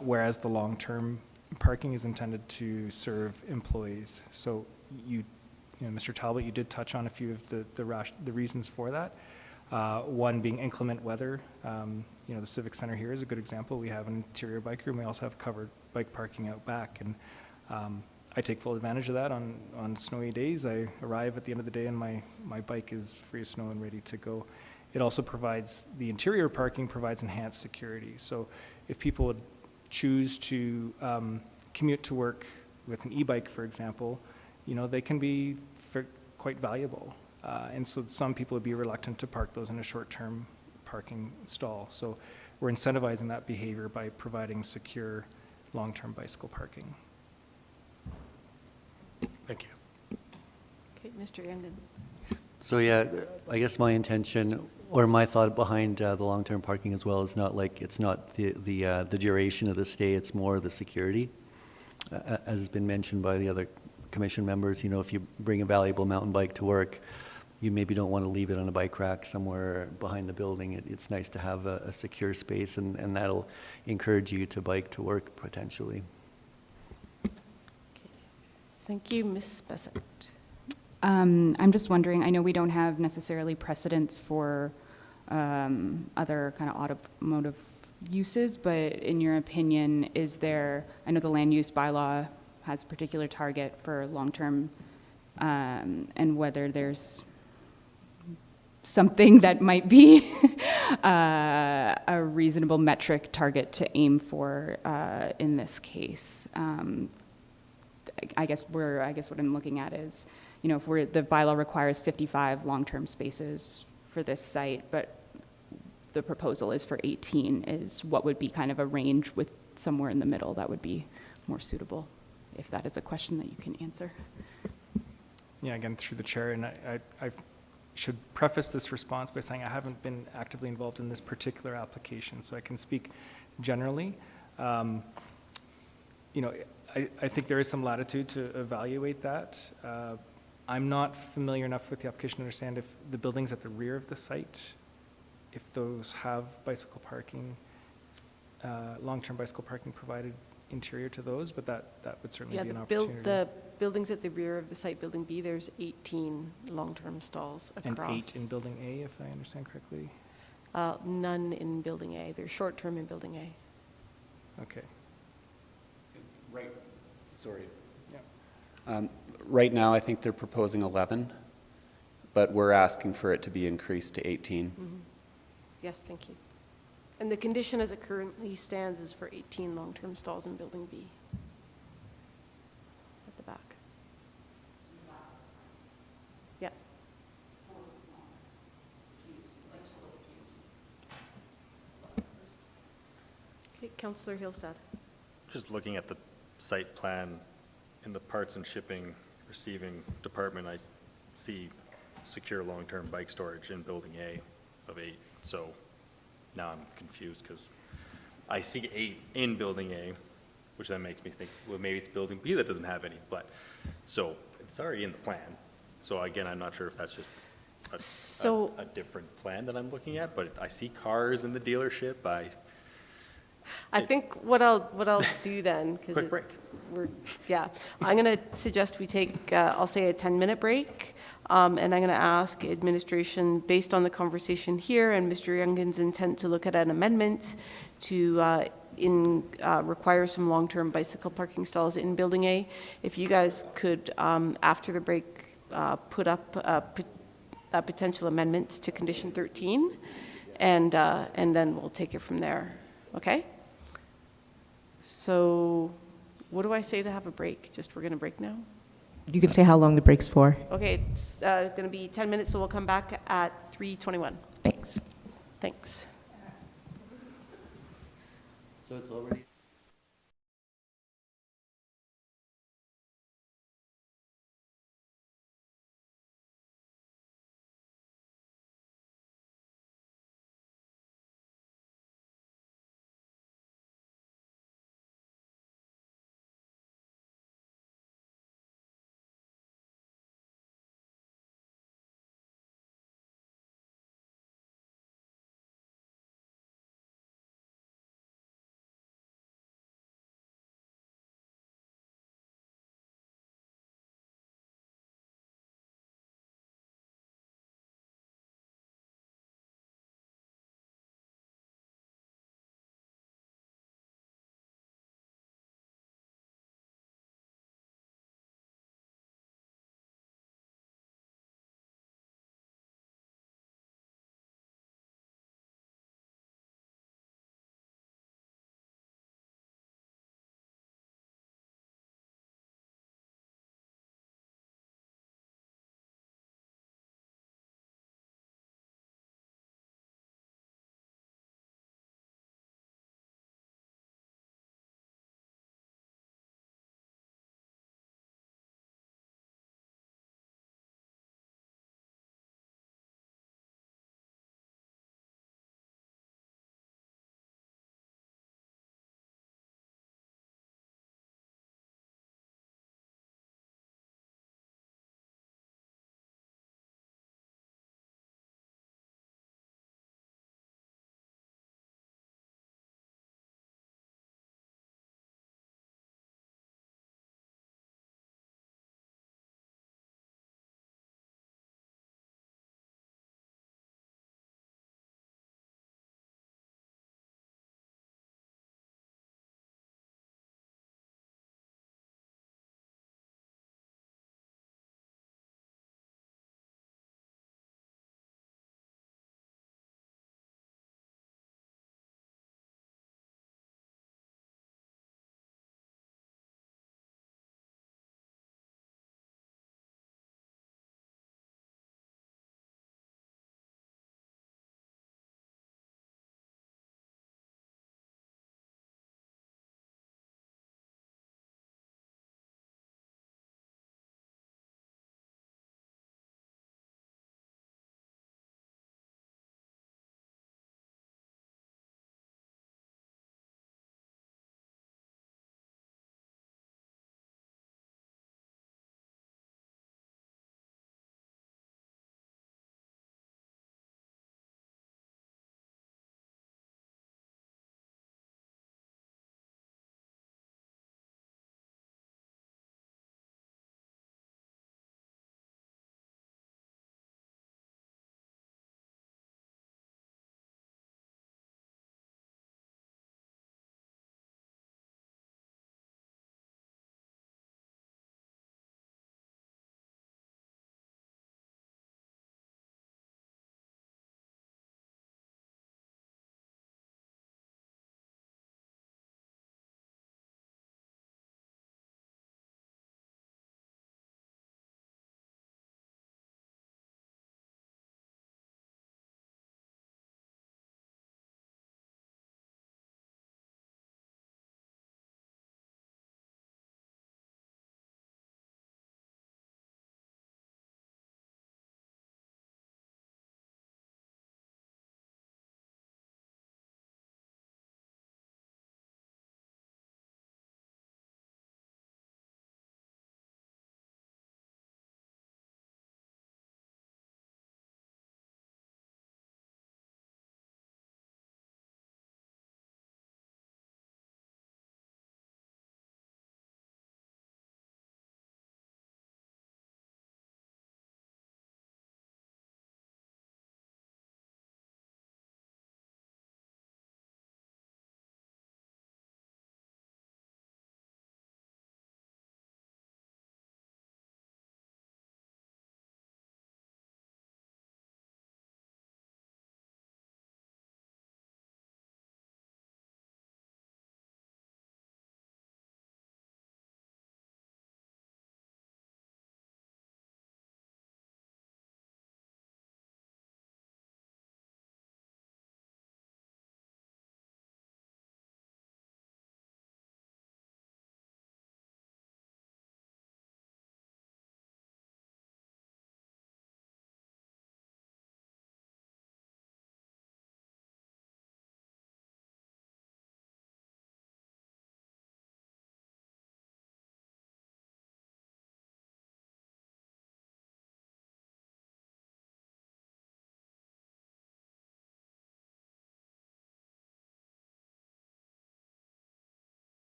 whereas the long-term parking is intended to serve employees. So you know, Mr. Talbot, you did touch on a few of the reasons for that. One being inclement weather. You know, the Civic Center here is a good example. We have an interior bike room. We also have covered bike parking out back. And I take full advantage of that on snowy days. I arrive at the end of the day and my bike is free of snow and ready to go. It also provides, the interior parking provides enhanced security. So if people would choose to commute to work with an e-bike, for example, you know, they can be quite valuable. And so some people would be reluctant to park those in a short-term parking stall. So we're incentivizing that behavior by providing secure long-term bicycle parking.
Thank you.
Okay, Mr. Gandon.
So yeah, I guess my intention or my thought behind the long-term parking as well is not like, it's not the duration of the stay, it's more the security. As has been mentioned by the other commission members, you know, if you bring a valuable mountain bike to work, you maybe don't want to leave it on a bike rack somewhere behind the building. It's nice to have a secure space, and that'll encourage you to bike to work potentially.
Okay. Thank you, Ms. Bessette.
I'm just wondering, I know we don't have necessarily precedents for other kind of automotive uses, but in your opinion, is there, I know the land use bylaw has a particular target for long-term, and whether there's something that might be a reasonable metric target to aim for in this case. I guess what I'm looking at is, you know, if the bylaw requires 55 long-term spaces for this site, but the proposal is for 18, is what would be kind of a range with somewhere in the middle that would be more suitable, if that is a question that you can answer.
Yeah, again, through the chair, and I should preface this response by saying I haven't been actively involved in this particular application, so I can speak generally. You know, I think there is some latitude to evaluate that. I'm not familiar enough with the application to understand if the buildings at the rear of the site, if those have bicycle parking, long-term bicycle parking provided interior to those, but that would certainly be an opportunity.
The buildings at the rear of the site, Building B, there's 18 long-term stalls across.
And 8 in Building A, if I understand correctly?
None in Building A. There's short-term in Building A.
Okay.
Right. Sorry.
Yeah.
Right now, I think they're proposing 11, but we're asking for it to be increased to 18.
Mm-hmm. Yes, thank you. And the condition as it currently stands is for 18 long-term stalls in Building B. At the back. Yeah. Okay, Councillor Hillstad.
Just looking at the site plan, in the parts and shipping receiving department, I see secure long-term bike storage in building A of 8. So now I'm confused because I see 8 in building A, which then makes me think, well, maybe it's building B that doesn't have any, but, so it's already in the plan. So again, I'm not sure if that's just a different plan that I'm looking at, but I see cars in the dealership.
I think what I'll do then, because
Quick break.
I'm going to suggest we take, I'll say a 10-minute break, and I'm going to ask administration, based on the conversation here and Mr. Youngin's intent to look at an amendment to require some long-term bicycle parking stalls in Building A, if you guys could, after the break, put up a potential amendment to Condition 13, and then we'll take it from there. Okay? So what do I say to have a break? Just we're going to break now?
You can say how long the break's for.
Okay, it's going to be 10 minutes, so we'll come back at 3:21.
Thanks.
Thanks.
So it's already.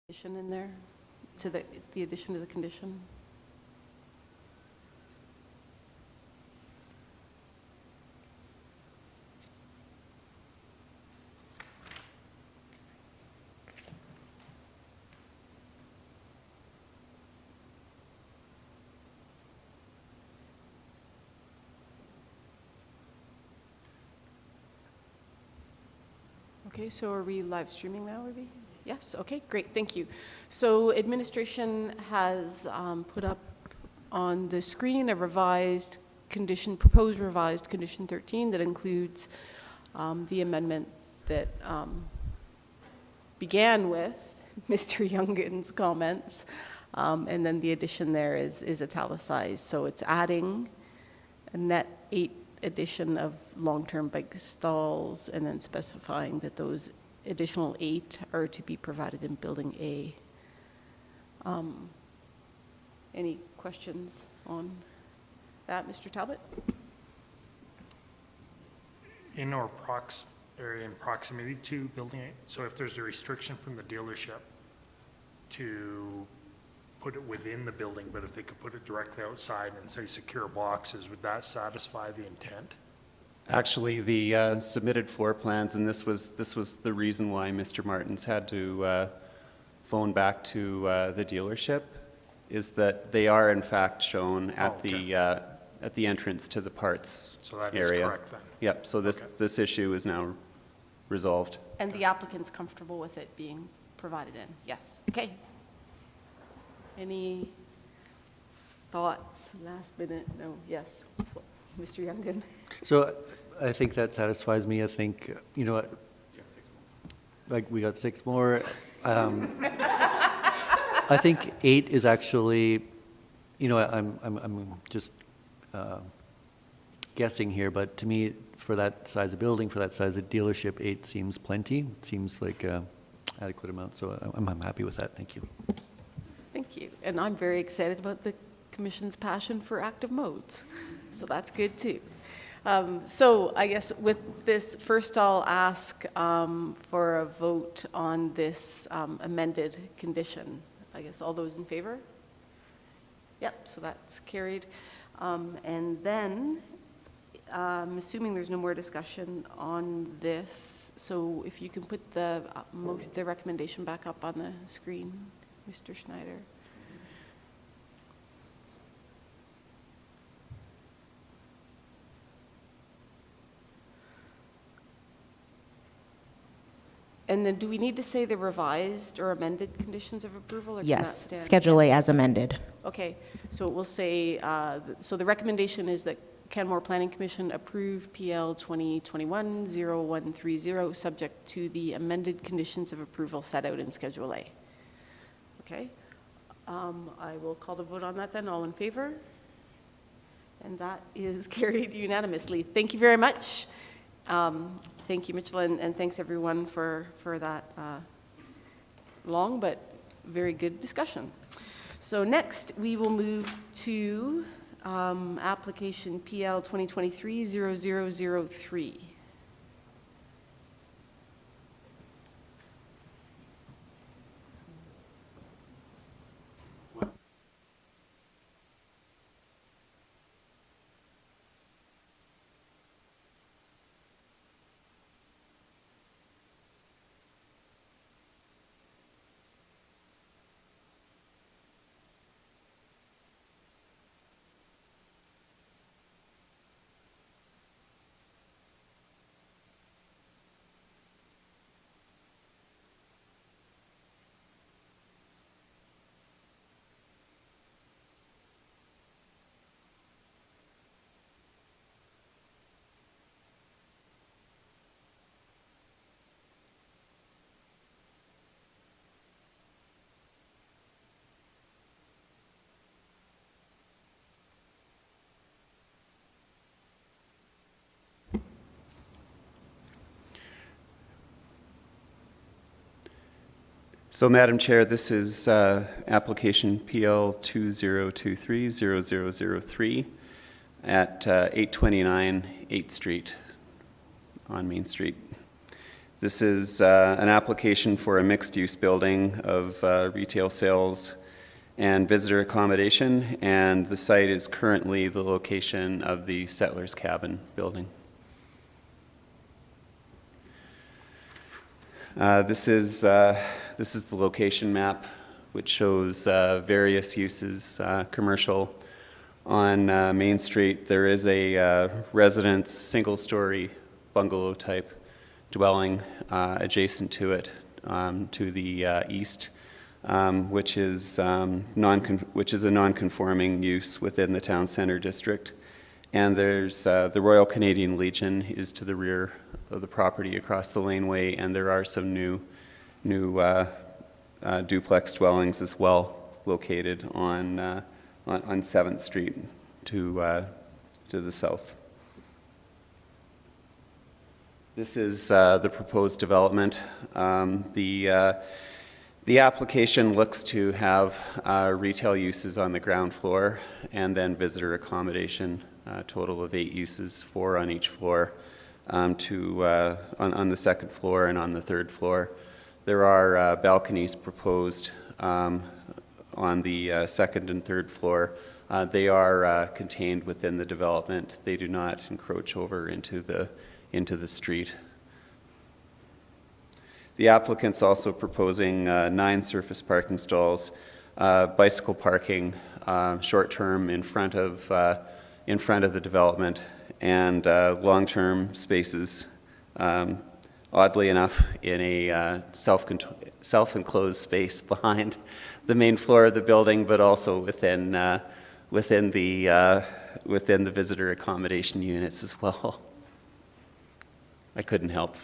Addition in there, to the addition to the condition. Okay, so are we live streaming now, Ruby? Yes, okay, great, thank you. So administration has put up on the screen a revised condition, proposed revised condition 13 that includes the amendment that began with Mr. Youngin's comments, and then the addition there is italicized. So it's adding a net 8 addition of long-term bike stalls, and then specifying that those additional 8 are to be provided in Building A. Any questions on that, Mr. Talbot?
In or in proximity to Building A, so if there's a restriction from the dealership to put it within the building, but if they could put it directly outside and say secure boxes, would that satisfy the intent?
Actually, the submitted floor plans, and this was the reason why Mr. Martins had to phone back to the dealership, is that they are in fact shown at the entrance to the parts area.
So that is correct then?
Yep, so this issue is now resolved.
And the applicant's comfortable with it being provided in? Yes, okay. Any thoughts, last minute? No, yes, Mr. Youngin.
So I think that satisfies me. I think, you know what, like we got 6 more. I think 8 is actually, you know, I'm just guessing here, but to me, for that size of building, for that size of dealership, 8 seems plenty. It seems like an adequate amount, so I'm happy with that. Thank you.
Thank you. And I'm very excited about the Commission's passion for active modes. So that's good too. So I guess with this, first I'll ask for a vote on this amended condition. I guess all those in favor? Yep, so that's carried. And then, assuming there's no more discussion on this, so if you can put the recommendation back up on the screen, Mr. Schneider. And then do we need to say the revised or amended conditions of approval? Or can that
Yes,
stand?
Schedule A
Yes.
as amended.
Okay, so we'll say, so the recommendation is that Canmore Planning Commission approve PL 2021-0130, subject to the amended conditions of approval set out in Schedule A. Okay, I will call the vote on that then. All in favor? And that is carried unanimously. Thank you very much. Thank you, Mitchell, and thanks everyone for that long but very good discussion. So next, we will move to application PL 2023-0003.
So, Madam Chair, this is application PL 2023-0003 at 829 8th Street on Main Street. This is an application for a mixed-use building of retail sales and visitor accommodation, and the site is currently the location of the Settlers Cabin building. This is the location map, which shows various uses, commercial. On Main Street, there is a residence, single-story bungalow-type dwelling adjacent to it, to the east, which is a non-conforming use within the town center district. And there's the Royal Canadian Legion is to the rear of the property across the laneway, and there are some new duplex dwellings as well located on 7th Street to the south. This is the proposed development. The application looks to have retail uses on the ground floor and then visitor accommodation, a total of 8 uses, 4 on each floor, on the second floor and on the third floor. There are balconies proposed on the second and third floor. They are contained within the development. They do not encroach over into the street. The applicant's also proposing 9 surface parking stalls, bicycle parking, short-term in front of the development, and long-term spaces, oddly enough, in a self-enclosed space behind the main floor of the building, but also within the visitor accommodation units as well. I couldn't help.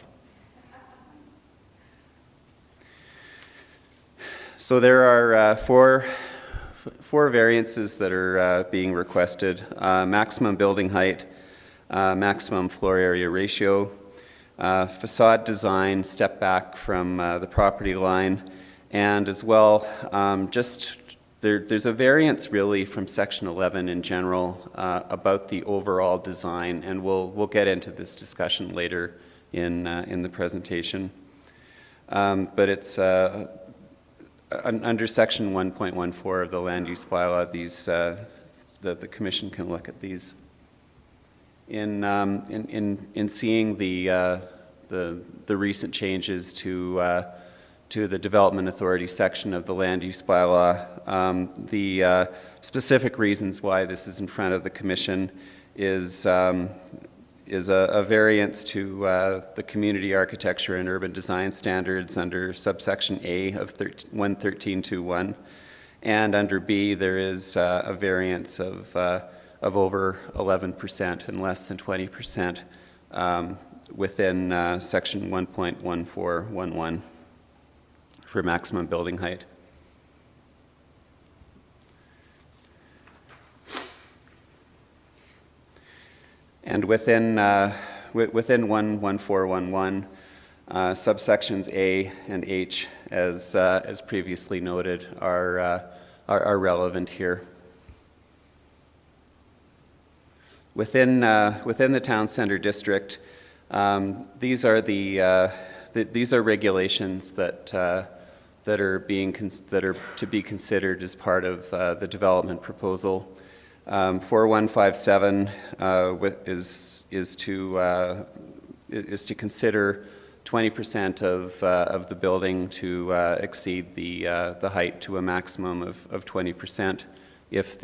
So there are four variances that are being requested: maximum building height, maximum floor area ratio, facade design, step back from the property line, and as well, there's a variance really from Section 11 in general about the overall design, and we'll get into this discussion later in the presentation. But it's under Section 1.14 of the Land Use Bylaw. These the Commission can look at these. In seeing the recent changes to the Development Authority section of the Land Use Bylaw, the specific reasons why this is in front of the Commission is a variance to the Community Architecture and Urban Design Standards under subsection A of 113.2.1, and under B there is a variance of over 11% and less than 20% within section 1.1411 for maximum building height. And within 1.1411, subsections A and H, as previously noted, are relevant here. Within the town center district, these are regulations that are to be considered as part of the development proposal. 4157 is to consider 20% of the building to exceed the height to a maximum of 20% if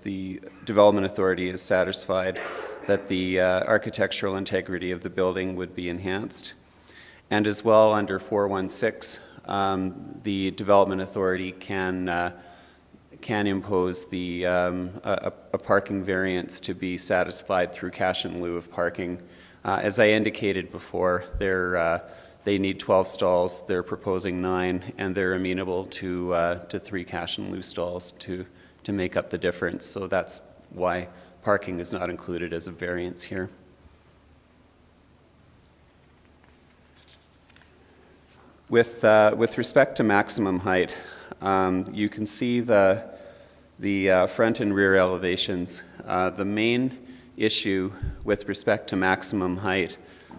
the Development Authority is satisfied that the architectural integrity of the building would be enhanced. And as well, under 416, the Development Authority can impose a parking variance to be satisfied through cash in lieu of parking. As I indicated before, they need 12 stalls. They're proposing 9, and they're amenable to 3 cash in lieu stalls to make up the difference. So that's why parking is not included as a variance here. With respect to maximum height, you can see the front and rear elevations. The main issue with respect to maximum height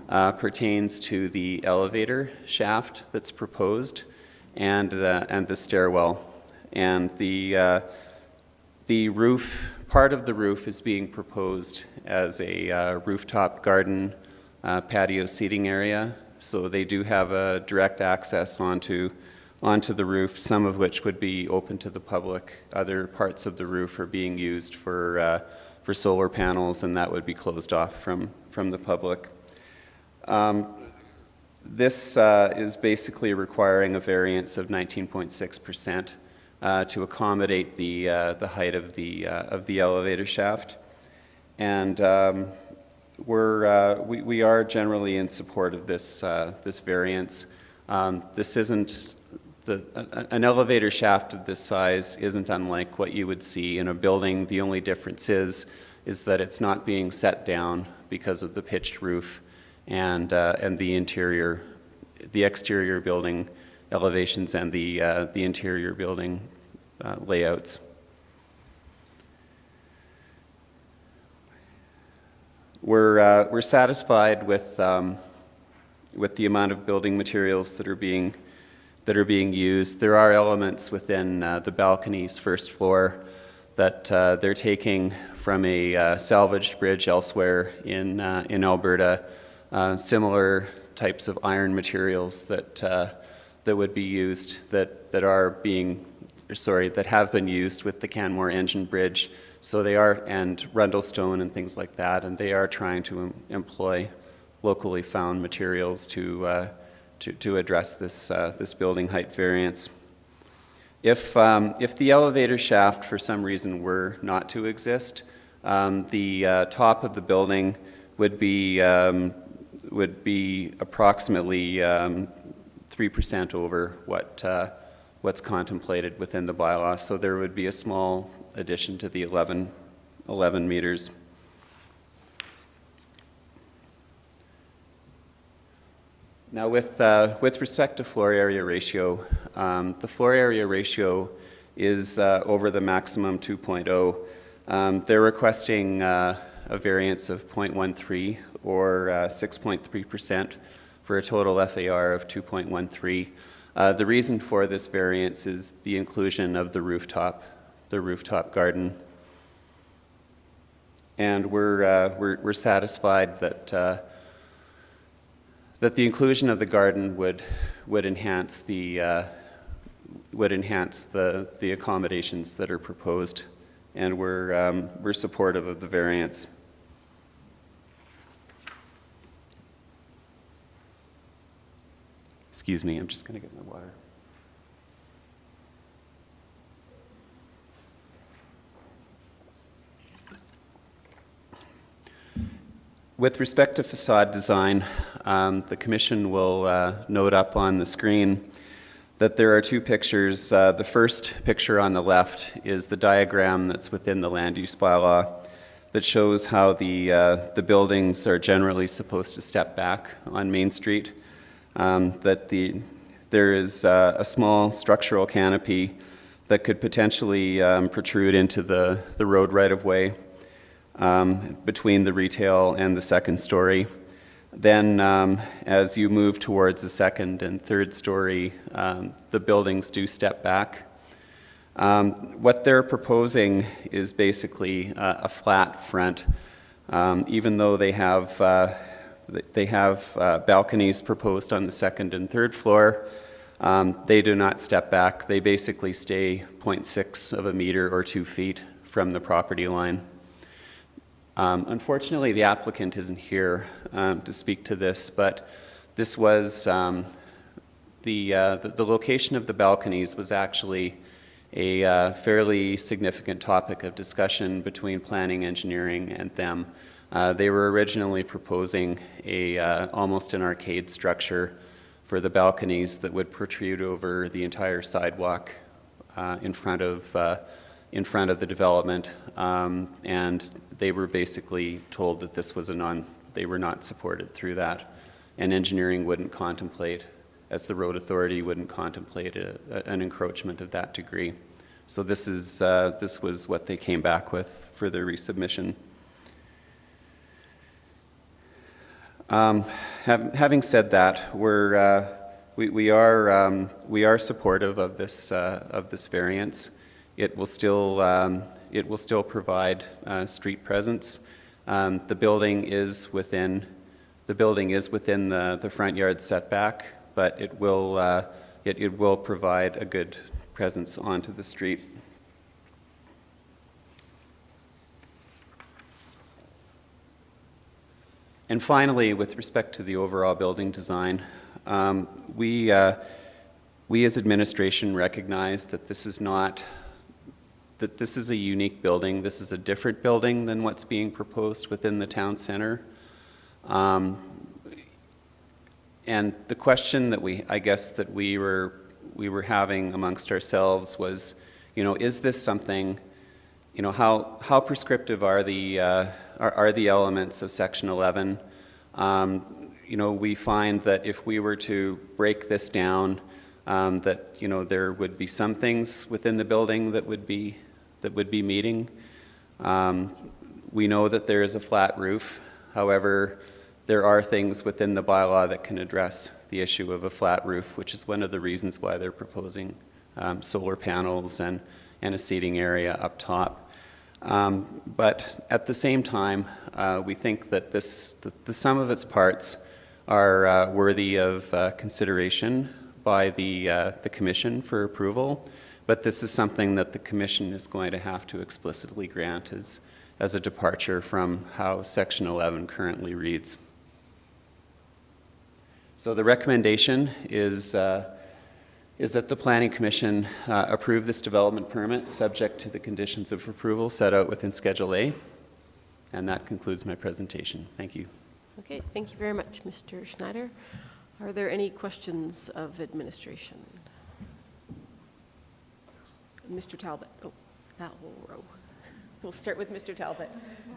pertains to the elevator shaft that's proposed and the stairwell. And the roof, part of the roof is being proposed as a rooftop garden patio seating area. So they do have a direct access onto the roof, some of which would be open to the public. Other parts of the roof are being used for solar panels, and that would be closed off from the public. This is basically requiring a variance of 19.6% to accommodate the height of the elevator shaft, and we are generally in support of this variance. This isn't an elevator shaft of this size isn't unlike what you would see in a building. The only difference is that it's not being set down because of the pitched roof and the exterior building elevations and the interior building layouts. We're satisfied with the amount of building materials that are being used. There are elements within the balcony's first floor that they're taking from a salvaged bridge elsewhere in Alberta. Similar types of iron materials that would be used that have been used with the Canmore engine bridge. So they are, and Rundle stone and things like that, and they are trying to employ locally found materials to address this building height variance. If the elevator shaft for some reason were not to exist, the top of the building would be approximately 3% over what's contemplated within the bylaw. So there would be a small addition to the 11 meters. Now with respect to floor area ratio, the floor area ratio is over the maximum 2.0. They're requesting a variance of 0.13 or 6.3% for a total FAR of 2.13. The reason for this variance is the inclusion of the rooftop garden. And we're satisfied that the inclusion of the garden would enhance the accommodations that are proposed, and we're supportive of the variance. Excuse me, I'm just going to get my water. With respect to facade design, the Commission will note up on the screen that there are two pictures. The first picture on the left is the diagram that's within the land use bylaw that shows how the buildings are generally supposed to step back on Main Street. There is a small structural canopy that could potentially protrude into the road right-of-way between the retail and the second story. Then as you move towards the second and third story, the buildings do step back. What they're proposing is basically a flat front, even though they have balconies proposed on the second and third floor. They do not step back. They basically stay 0.6 of a meter or 2 feet from the property line. Unfortunately, the applicant isn't here to speak to this, but this was the location of the balconies was actually a fairly significant topic of discussion between planning, engineering, and them. They were originally proposing almost an arcade structure for the balconies that would protrude over the entire sidewalk in front of the development, and they were basically told that this was they were not supported through that, and engineering wouldn't contemplate, as the road authority wouldn't contemplate an encroachment of that degree. So this was what they came back with for their resubmission. Having said that, we are supportive of this variance. It will still provide street presence. The building is within the front yard setback, but it will provide a good presence onto the street. And finally, with respect to the overall building design, we as administration recognize that this is a unique building. This is a different building than what's being proposed within the town center. And the question that we were having amongst ourselves was, is this something, how prescriptive are the elements of Section 11? We find that if we were to break this down, that there would be some things within the building that would be meeting. We know that there is a flat roof. However, there are things within the bylaw that can address the issue of a flat roof, which is one of the reasons why they're proposing solar panels and a seating area up top. But at the same time, we think that the sum of its parts are worthy of consideration by the Commission for approval, but this is something that the Commission is going to have to explicitly grant as a departure from how Section 11 currently reads. So the recommendation is that the Planning Commission approve this development permit subject to the conditions of approval set out within Schedule A. And that concludes my presentation. Thank you.
Okay, thank you very much, Mr. Schneider. Are there any questions of administration? Mr. Talbot. Oh, that whole row. We'll start with Mr. Talbot.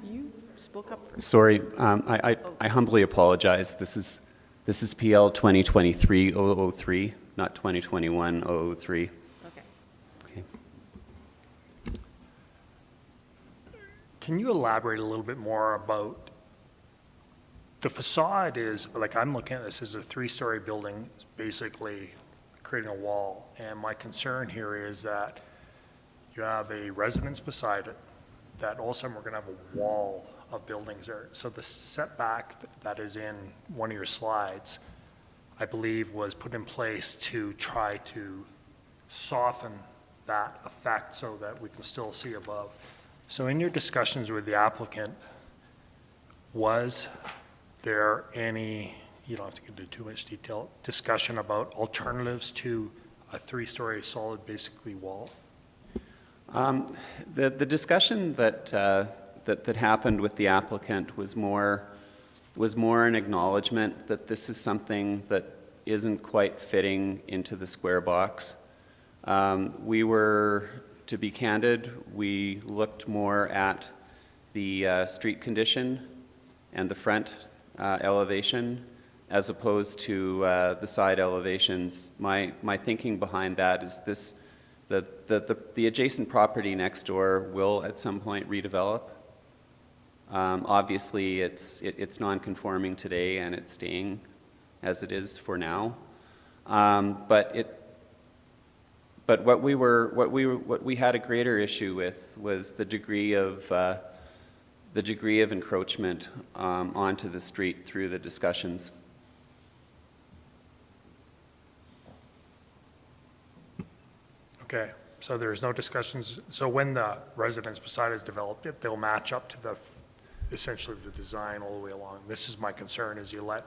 You spoke up first.
Sorry, I humbly apologize. This is PL 2023-003, not 2021-003.
Okay.
Can you elaborate a little bit more about the facade? Is, like, I'm looking at this as a 3-story building, basically creating a wall. And my concern here is that you have a residence beside it, that all of a sudden we're going to have a wall of buildings there. So the setback that is in one of your slides, I believe, was put in place to try to soften that effect so that we can still see above. So in your discussions with the applicant, was there any, you don't have to get into too much detail, discussion about alternatives to a 3-story solid, basically, wall?
The discussion that happened with the applicant was more an acknowledgement that this is something that isn't quite fitting into the square box. To be candid, we looked more at the street condition and the front elevation as opposed to the side elevations. My thinking behind that is this: the adjacent property next door will at some point redevelop. Obviously, it's non-conforming today, and it's staying as it is for now. But what we had a greater issue with was the degree of encroachment onto the street through the discussions.
Okay, so there's no discussions. So when the residence beside is developed, they'll match up to essentially the design all the way along. This is my concern, is you let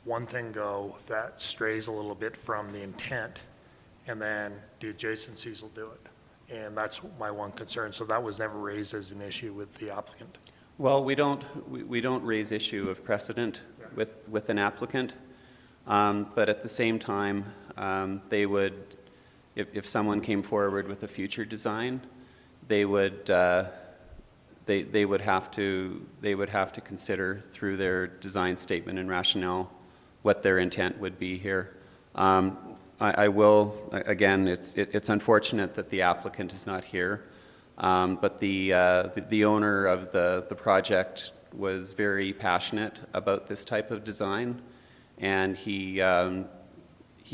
one thing go that strays a little bit from the intent, and then the adjacencies will do it. And that's my one concern. So that was never raised as an issue with the applicant.
Well, we don't raise issue of precedent with an applicant, but at the same time, they would, if someone came forward with a future design, they would have to consider through their design statement and rationale what their intent would be here. I will, again, it's unfortunate that the applicant is not here, but the owner of the project was very passionate about this type of design, and he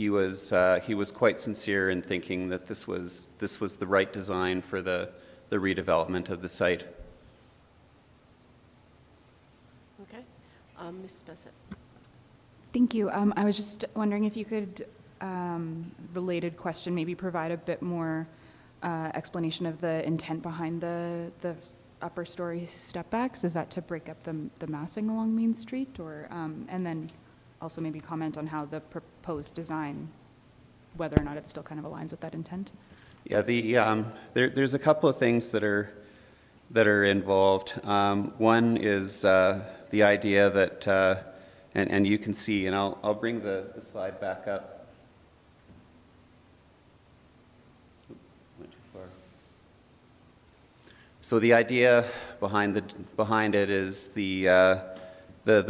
was quite sincere in thinking that this was the right design for the redevelopment of the site.
Okay. Ms. Bassett.
Thank you. I was just wondering if you could, related question, maybe provide a bit more explanation of the intent behind the upper story step backs. Is that to break up the massing along Main Street, or and then also maybe comment on how the proposed design, whether or not it still kind of aligns with that intent?
Yeah, there's a couple of things that are involved. One is the idea that, and you can see, and I'll bring the slide back up. Went too far. So the idea behind it is the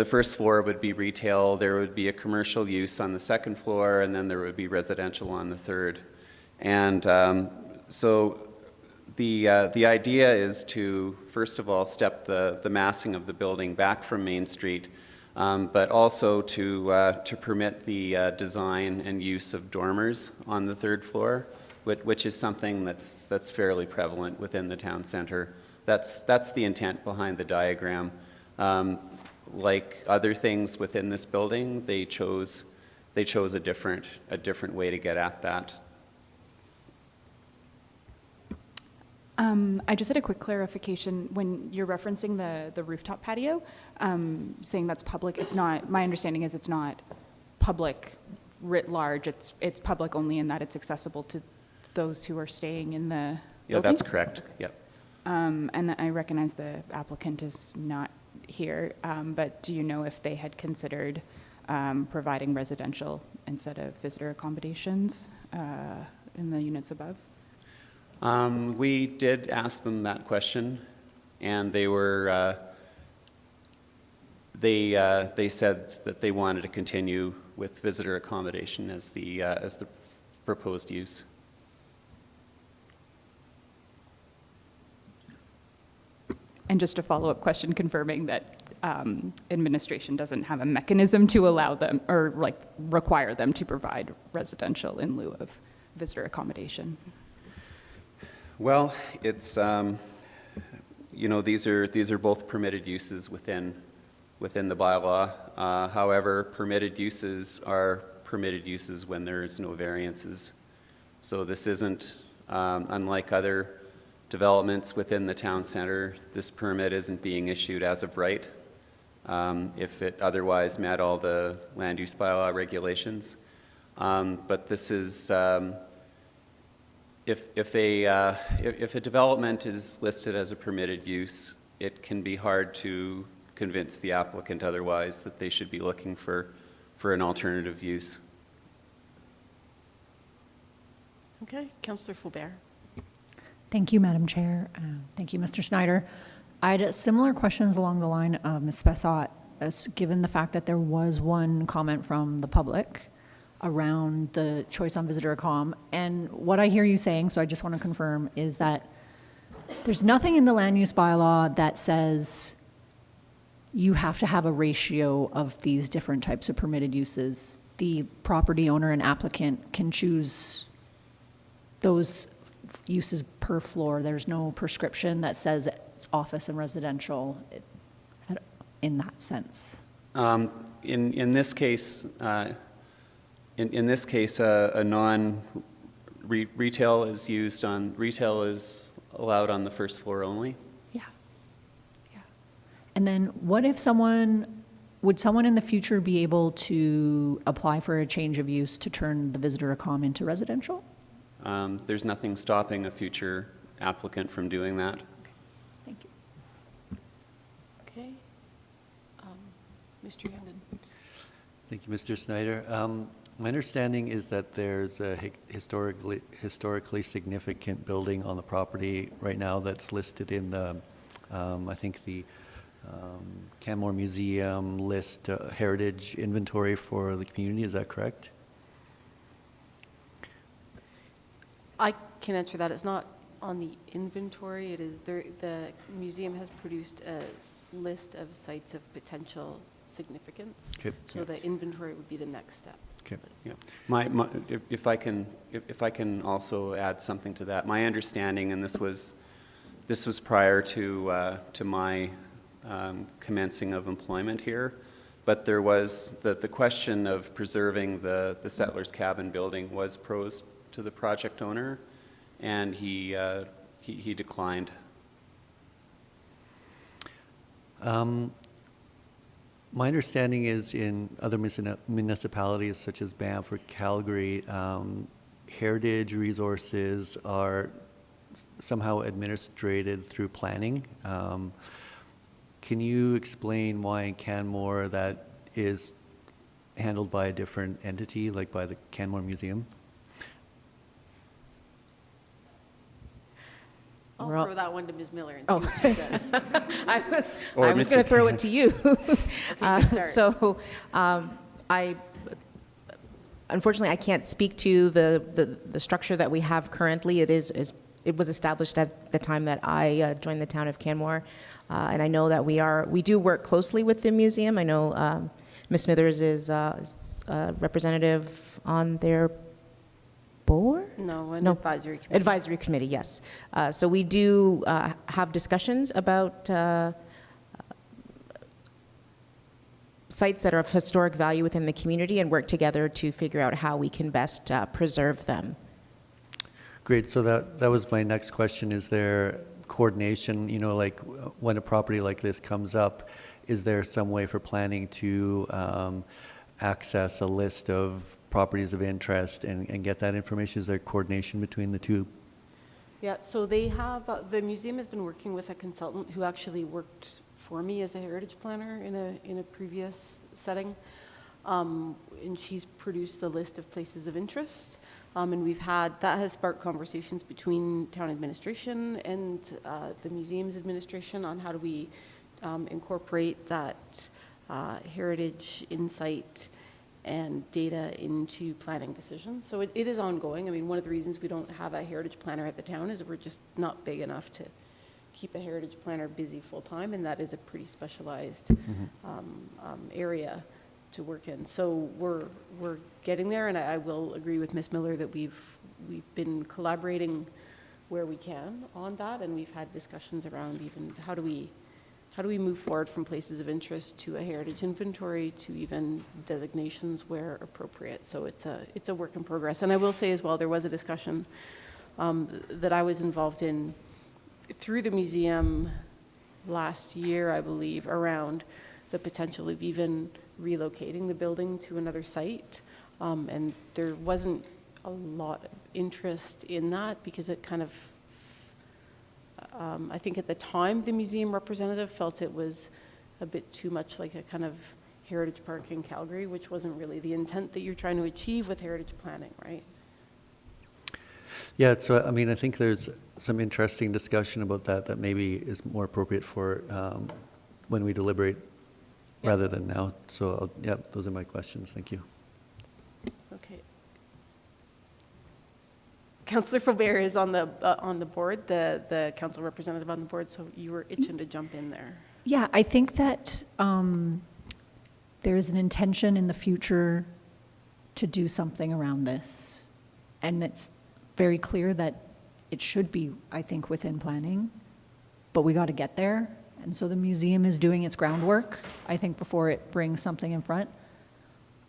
first floor would be retail, there would be a commercial use on the second floor, and then there would be residential on the third. And so the idea is to, first of all, step the massing of the building back from Main Street, but also to permit the design and use of dormers on the third floor, which is something that's fairly prevalent within the town center. That's the intent behind the diagram. Like other things within this building, they chose a different way to get at that.
I just had a quick clarification. When you're referencing the rooftop patio, saying that's public, it's not, my understanding is it's not public writ large. It's public only in that it's accessible to those who are staying in the
Yeah,
building?
that's correct. Yep.
And I recognize the applicant is not here, but do you know if they had considered providing residential instead of visitor accommodations in the units above?
We did ask them that question, and they were they said that they wanted to continue with visitor accommodation as the proposed use.
And just a follow-up question confirming that administration doesn't have a mechanism to allow them or like require them to provide residential in lieu of visitor accommodation.
Well, it's these are both permitted uses within the bylaw. However, permitted uses are permitted uses when there's no variances. So this isn't unlike other developments within the town center. This permit isn't being issued as of right if it otherwise met all the land use bylaw regulations. But this is if a development is listed as a permitted use, it can be hard to convince the applicant otherwise that they should be looking for an alternative use.
Okay, Councillor Faubert.
Thank you, Madam Chair. Thank you, Mr. Snyder. I had similar questions along the line of Ms. Bassett, given the fact that there was one comment from the public around the choice on visitor accom. And what I hear you saying, so I just want to confirm, is that there's nothing in the land use bylaw that says you have to have a ratio of these different types of permitted uses. The property owner and applicant can choose those uses per floor. There's no prescription that says it's office and residential in that sense.
In this case, in this case, a non-retail is used on, retail is allowed on the first floor only.
Yeah. Yeah. And then what if would someone in the future be able to apply for a change of use to turn the visitor accom into residential?
There's nothing stopping a future applicant from doing that.
Okay. Thank you.
Okay. Mr. Yandon.
Thank you, Mr. Snyder. My understanding is that there's a historically significant building on the property right now that's listed in the, I think the Canmore Museum list heritage inventory for the community. Is that correct?
I can answer that. It's not on the inventory. It is there. The museum has produced list of sites of potential significance.
Okay.
So the inventory would be the next step.
Okay. Yeah. If I can also add something to that, my understanding, and this was prior to my commencing of employment here, but there was the question of preserving the Settlers Cabin building was posed to the project owner, and he declined.
My understanding is in other municipalities such as Banff or Calgary, heritage resources are somehow administrated through planning. Can you explain why in Canmore that is handled by a different entity, like by the Canmore Museum?
I'll
We're all-
throw that one to Ms. Miller and see what she says.
I was going to throw it to you.
start.
Unfortunately, I can't speak to the structure that we have currently. It was established at the time that I joined the town of Canmore, and I know that we do work closely with the museum. I know Ms. Smithers is a representative on their board?
No, an advisory committee.
Advisory committee, yes. So we do have discussions about sites that are of historic value within the community and work together to figure out how we can best preserve them.
Great, so that was my next question. Is there coordination, like when a property like this comes up, is there some way for planning to access a list of properties of interest and get that information? Is there coordination between the two?
Yeah, so they have, the museum has been working with a consultant who actually worked for me as a heritage planner in a previous setting. And she's produced the list of places of interest. And that has sparked conversations between town administration and the museum's administration on how do we incorporate that heritage insight and data into planning decisions. So it is ongoing. I mean, one of the reasons we don't have a heritage planner at the town is we're just not big enough to keep a heritage planner busy full-time, and that is a pretty specialized area to work in. So we're getting there, and I will agree with Ms. Miller that we've been collaborating where we can on that, and we've had discussions around even how do we move forward from places of interest to a heritage inventory to even designations where appropriate. So it's a work in progress. And I will say as well, there was a discussion that I was involved in through the museum last year, I believe, around the potential of even relocating the building to another site. And there wasn't a lot of interest in that because it kind of, I think at the time the museum representative felt it was a bit too much like a kind of heritage park in Calgary, which wasn't really the intent that you're trying to achieve with heritage planning, right?
Yeah, so I mean, I think there's some interesting discussion about that maybe is more appropriate for when we deliberate rather than now. So, yeah, those are my questions. Thank you.
Okay. Councillor Faubert is on the board, the council representative on the board, so you were itching to jump in there.
Yeah, I think that there is an intention in the future to do something around this. And it's very clear that it should be, I think, within planning, but we got to get there. And so the museum is doing its groundwork, I think, before it brings something in front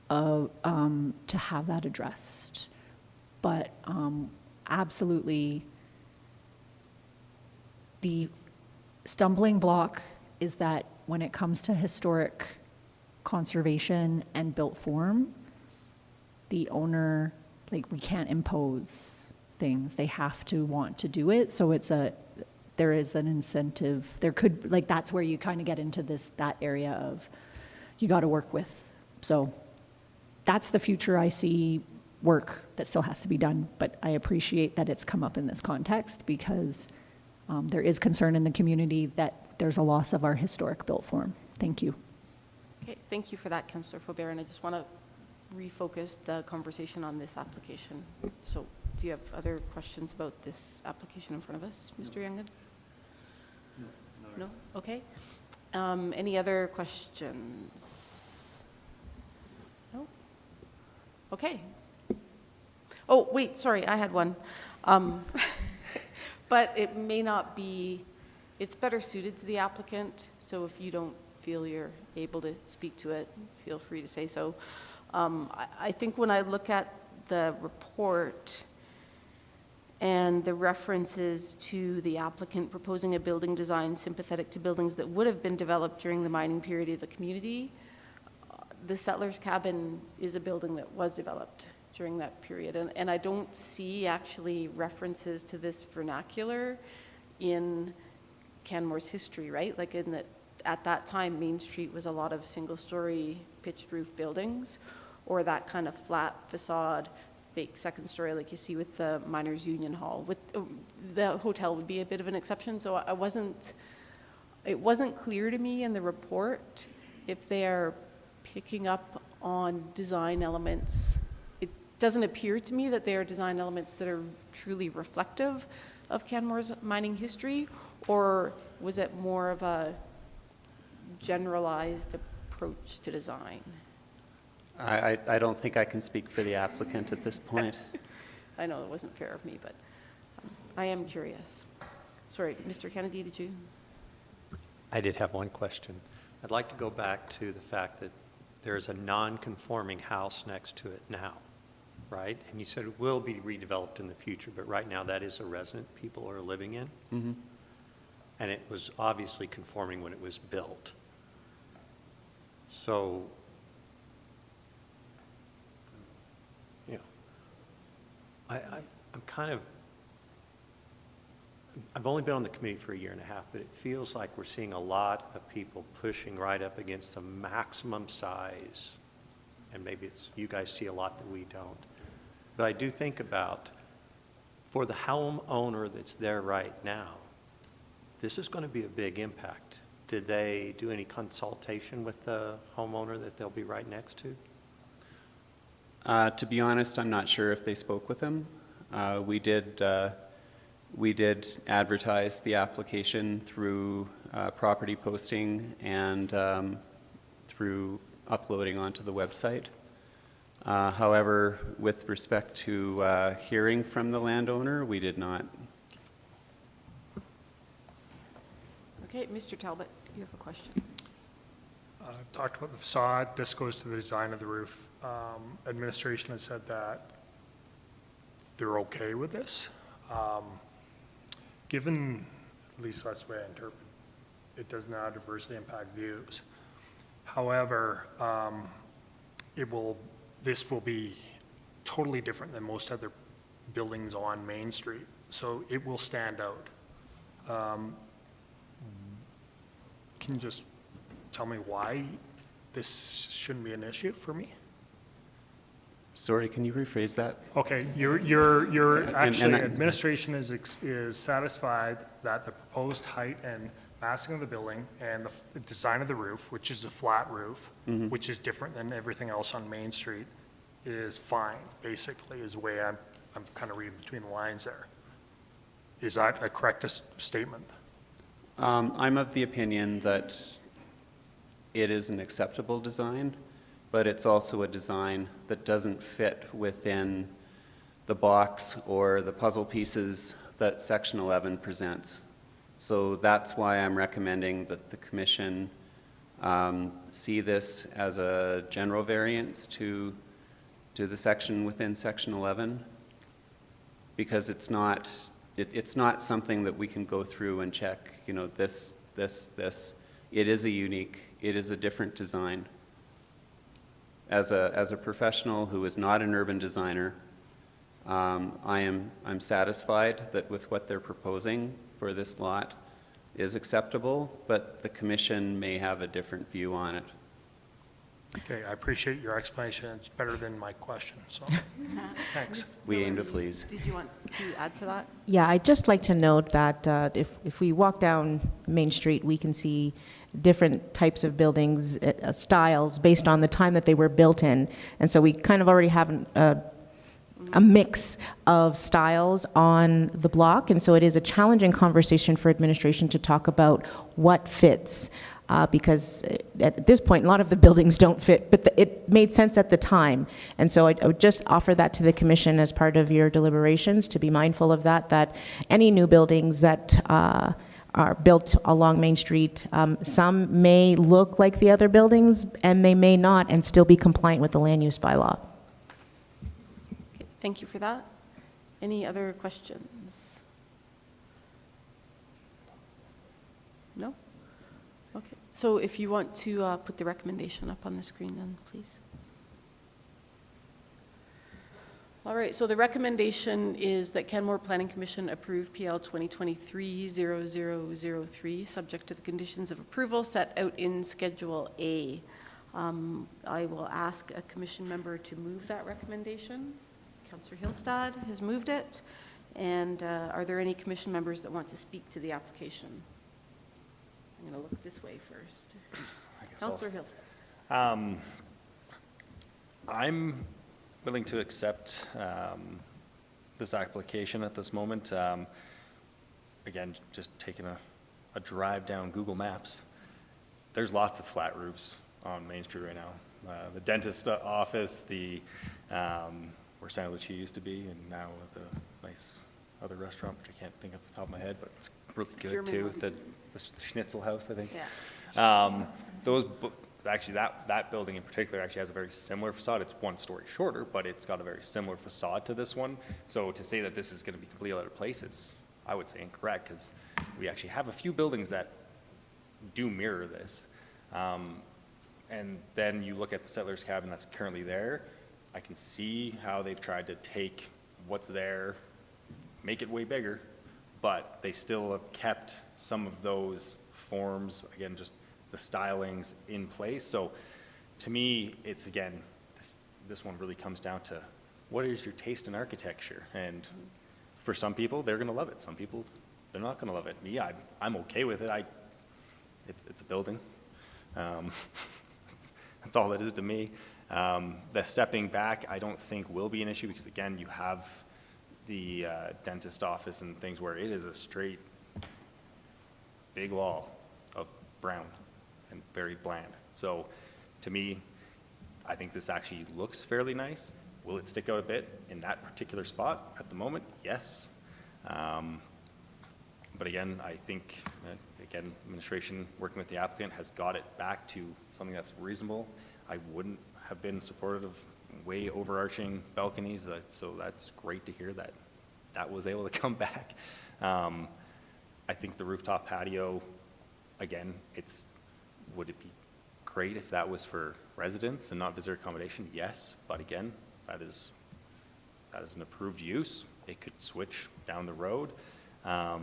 of, to have that addressed. But absolutely, the stumbling block is that when it comes to historic conservation and built form, the owner, like, we can't impose things. They have to want to do it. So there is an incentive. There could, like, that's where you kind of get into that area of you got to work with. So that's the future I see, work that still has to be done. But I appreciate that it's come up in this context because there is concern in the community that there's a loss of our historic built form. Thank you.
Okay, thank you for that, Councillor Faubert, and I just want to refocus the conversation on this application. So do you have other questions about this application in front of us, Mr. Youngin? No? Okay. Any other questions? No? Okay. Oh, wait, sorry, I had one. But it may not be, it's better suited to the applicant, so if you don't feel you're able to speak to it, feel free to say so. I think when I look at the report and the references to the applicant proposing a building design sympathetic to buildings that would have been developed during the mining period of the community, the settler's cabin is a building that was developed during that period. And I don't see actually references to this vernacular in Canmore's history, right? Like in that, at that time, Main Street was a lot of single-story pitched roof buildings, or that kind of flat facade, fake second story like you see with the Miners Union Hall. With the hotel would be a bit of an exception, so it wasn't clear to me in the report if they are picking up on design elements. It doesn't appear to me that they are design elements that are truly reflective of Canmore's mining history, or was it more of a generalized approach to design?
I don't think I can speak for the applicant at this point.
I know it wasn't fair of me, but I am curious. Sorry, Mr. Kennedy, did you?
I did have one question. I'd like to go back to the fact that there's a non-conforming house next to it now, right? And you said it will be redeveloped in the future, but right now that is a resident people are living in?
Mm-hmm.
And it was obviously conforming when it was built. So, you know, I'm kind of, I've only been on the committee for 1.5 years, but it feels like we're seeing a lot of people pushing right up against the maximum size. And maybe it's, you guys see a lot that we don't. But I do think about, for the homeowner that's there right now, this is going to be a big impact. Did they do any consultation with the homeowner that they'll be right next to?
To be honest, I'm not sure if they spoke with him. We did advertise the application through property posting and through uploading onto the website. However, with respect to hearing from the landowner, we did not.
Okay, Mr. Talbot, you have a question.
I've talked about the facade. This goes to the design of the roof. Administration has said that they're okay with this. Given, at least that's the way I interpret it, does not adversely impact views. However, this will be totally different than most other buildings on Main Street, so it will stand out. Can you just tell me why this shouldn't be an issue for me?
Sorry, can you rephrase that?
Okay, you're actually,
and
administration is satisfied that the proposed height and massing of the building and the design of the roof, which is a flat roof, which is different than everything else on Main Street, is fine, basically, is the way I'm kind of reading between the lines there. Is that a correct statement?
I'm of the opinion that it is an acceptable design, but it's also a design that doesn't fit within the box or the puzzle pieces that Section 11 presents. So that's why I'm recommending that the Commission see this as a general variance to the section within Section 11, because it's not something that we can go through and check, you know, this. It is a different design. As a professional who is not an urban designer, I'm satisfied that with what they're proposing for this lot is acceptable, but the Commission may have a different view on it.
Okay, I appreciate your explanation. It's better than my question, so thanks.
We aim to please.
Did you want to add to that?
Yeah, I'd just like to note that if we walk down Main Street, we can see different types of buildings, styles, based on the time that they were built in. And so we kind of already have a mix of styles on the block, and so it is a challenging conversation for administration to talk about what fits. because at this point, a lot of the buildings don't fit, but it made sense at the time. And so I would just offer that to the commission as part of your deliberations, to be mindful of that any new buildings that are built along Main Street, some may look like the other buildings, and they may not, and still be compliant with the land use bylaw.
Okay, thank you for that. Any other questions? No? Okay, so if you want to put the recommendation up on the screen then, please. All right, so the recommendation is that Canmore Planning Commission approve PL 2023-0003, subject to the conditions of approval set out in Schedule A. I will ask a commission member to move that recommendation. Councillor Hillstad has moved it. And are there any commission members that want to speak to the application? I'm going to look this way first. Councillor Hillstad.
I'm willing to accept this application at this moment. Again, just taking a drive down Google Maps, there's lots of flat roofs on Main Street right now. The dentist office, where Santa Lucia used to be, and now the nice other restaurant, which I can't think of off the top of my head, but it's really good too. The Schnitzel House, I think.
Yeah.
Actually, that building in particular actually has a very similar facade. It's one story shorter, but it's got a very similar facade to this one. So to say that this is going to be completely out of place is, I would say, incorrect, because we actually have a few buildings that do mirror this. And then you look at the settler's cabin that's currently there. I can see how they've tried to take what's there, make it way bigger, but they still have kept some of those forms, again, just the stylings in place. So to me, it's, again, this one really comes down to what is your taste in architecture? And for some people, they're going to love it. Some people, they're not going to love it. Me, I'm okay with it. It's a building. That's all it is to me. The stepping back, I don't think will be an issue because, again, you have the dentist office and things where it is a straight big wall of brown and very bland. So to me, I think this actually looks fairly nice. Will it stick out a bit in that particular spot at the moment? Yes. But again, I think, again, administration working with the applicant has got it back to something that's reasonable. I wouldn't have been supportive of way overarching balconies, so that's great to hear that that was able to come back. I think the rooftop patio, again, would it be great if that was for residents and not visitor accommodation? Yes, but again, that is an approved use. It could switch down the road. I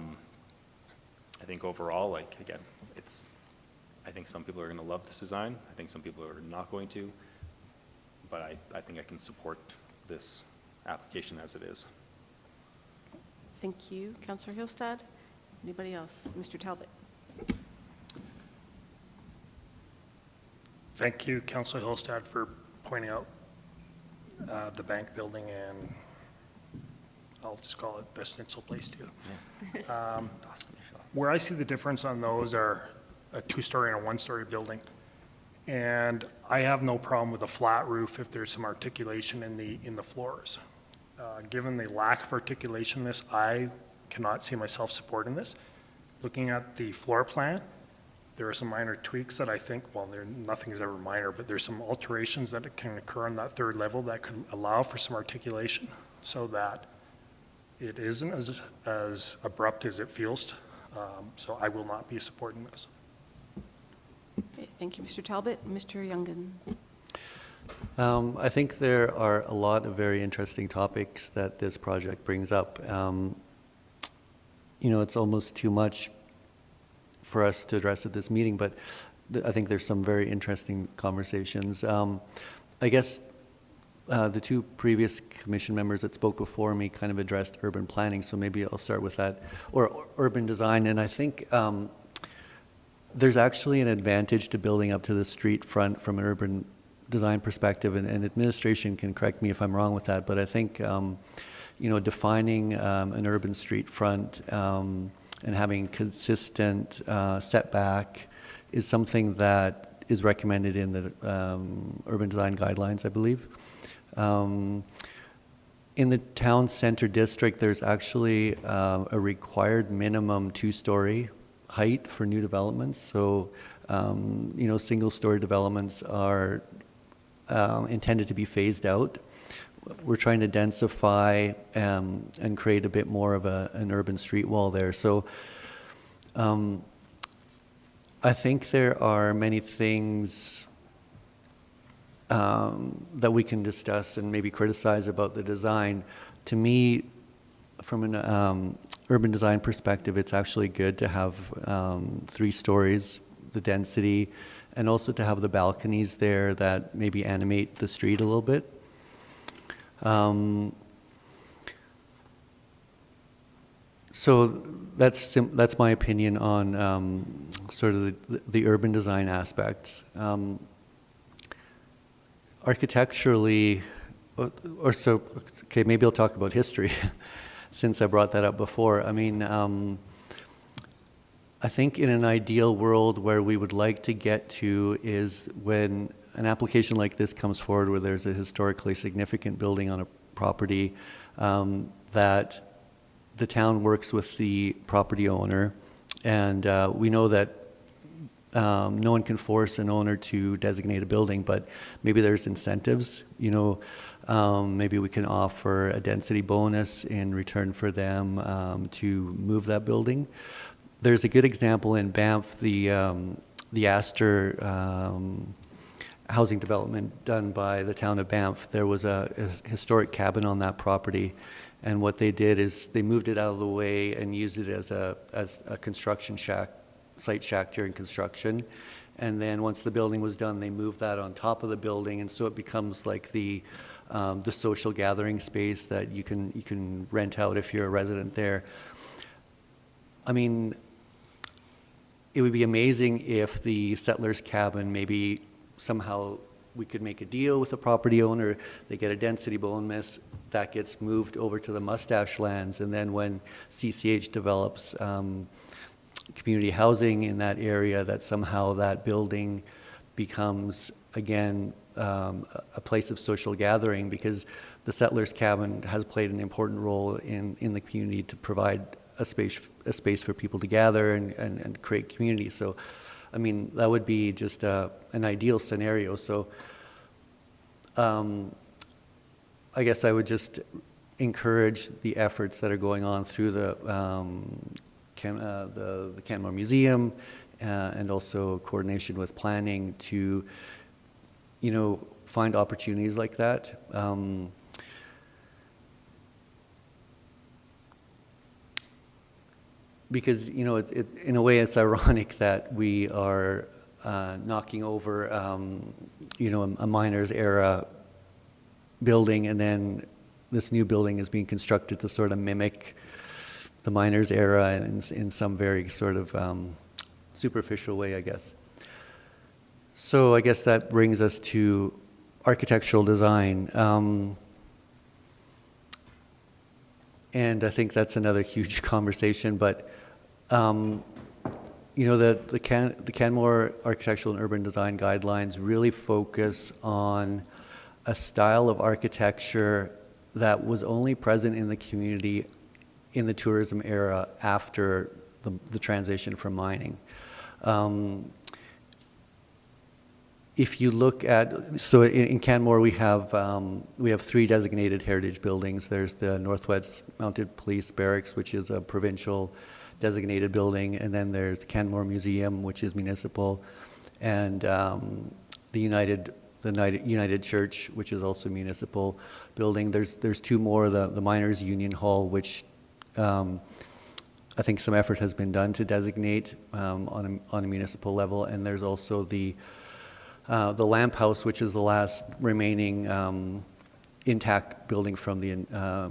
think overall, again, I think some people are going to love this design. I think some people are not going to, but I think I can support this application as it is.
Thank you, Councillor Hillstad. Anybody else? Mr. Talbot.
Thank you, Councillor Hillstad, for pointing out the bank building and I'll just call it the Schnitzel place too. Yeah. Where I see the difference on those are a two-story and a one-story building. And I have no problem with a flat roof if there's some articulation in the floors. Given the lack of articulation in this, I cannot see myself supporting this. Looking at the floor plan, there are some minor tweaks that I think, well, nothing is ever minor, but there's some alterations that can occur on that third level that could allow for some articulation so that it isn't as abrupt as it feels. So I will not be supporting this.
Okay, thank you, Mr. Talbot. Mr. Youngan.
I think there are a lot of very interesting topics that this project brings up. It's almost too much for us to address at this meeting, but I think there's some very interesting conversations. I guess the two previous commission members that spoke before me kind of addressed urban planning, so maybe I'll start with that, or urban design. And I think there's actually an advantage to building up to the street front from an urban design perspective, and administration can correct me if I'm wrong with that, but I think defining an urban street front and having consistent setback is something that is recommended in the urban design guidelines, I believe. In the town center district, there's actually a required minimum 2-story height for new developments. So, single-story developments are intended to be phased out. We're trying to densify and create a bit more of an urban street wall there. So, I think there are many things that we can discuss and maybe criticize about the design. To me, from an urban design perspective, it's actually good to have 3 stories, the density, and also to have the balconies there that maybe animate the street a little bit. So that's my opinion on sort of the urban design aspects. Architecturally, okay, maybe I'll talk about history since I brought that up before. I mean, I think in an ideal world where we would like to get to is when an application like this comes forward where there's a historically significant building on a property, that the town works with the property owner, and we know that no one can force an owner to designate a building, but maybe there's incentives. Maybe we can offer a density bonus in return for them to move that building. There's a good example in Banff, the Astor housing development done by the town of Banff. There was a historic cabin on that property, and what they did is they moved it out of the way and used it as a construction shack, site shack during construction. And then once the building was done, they moved that on top of the building, and so it becomes like the social gathering space that you can rent out if you're a resident there. I mean, it would be amazing if the settlers' cabin, maybe somehow we could make a deal with the property owner, they get a density bonus, that gets moved over to the Mustache lands, and then when CCH develops community housing in that area, that somehow that building becomes, again, a place of social gathering, because the settlers' cabin has played an important role in the community to provide a space for people to gather and create community. So, I mean, that would be just an ideal scenario. So, I guess I would just encourage the efforts that are going on through the Canmore Museum and also coordination with planning to, find opportunities like that. Because, in a way, it's ironic that we are knocking over, a miners era building, and then this new building is being constructed to sort of mimic the miners era in some very sort of superficial way, I guess. So I guess that brings us to architectural design. And I think that's another huge conversation, but the Canmore Architectural and Urban Design Guidelines really focus on a style of architecture that was only present in the community in the tourism era after the transition from mining. If you look at, so in Canmore we have 3 designated heritage buildings. There's the Northwest Mounted Police Barracks, which is a provincial designated building, and then there's the Canmore Museum, which is municipal, and the United Church, which is also a municipal building. There's 2 more, the Miners Union Hall, which I think some effort has been done to designate on a municipal level, and there's also the Lamp House, which is the last remaining intact building from the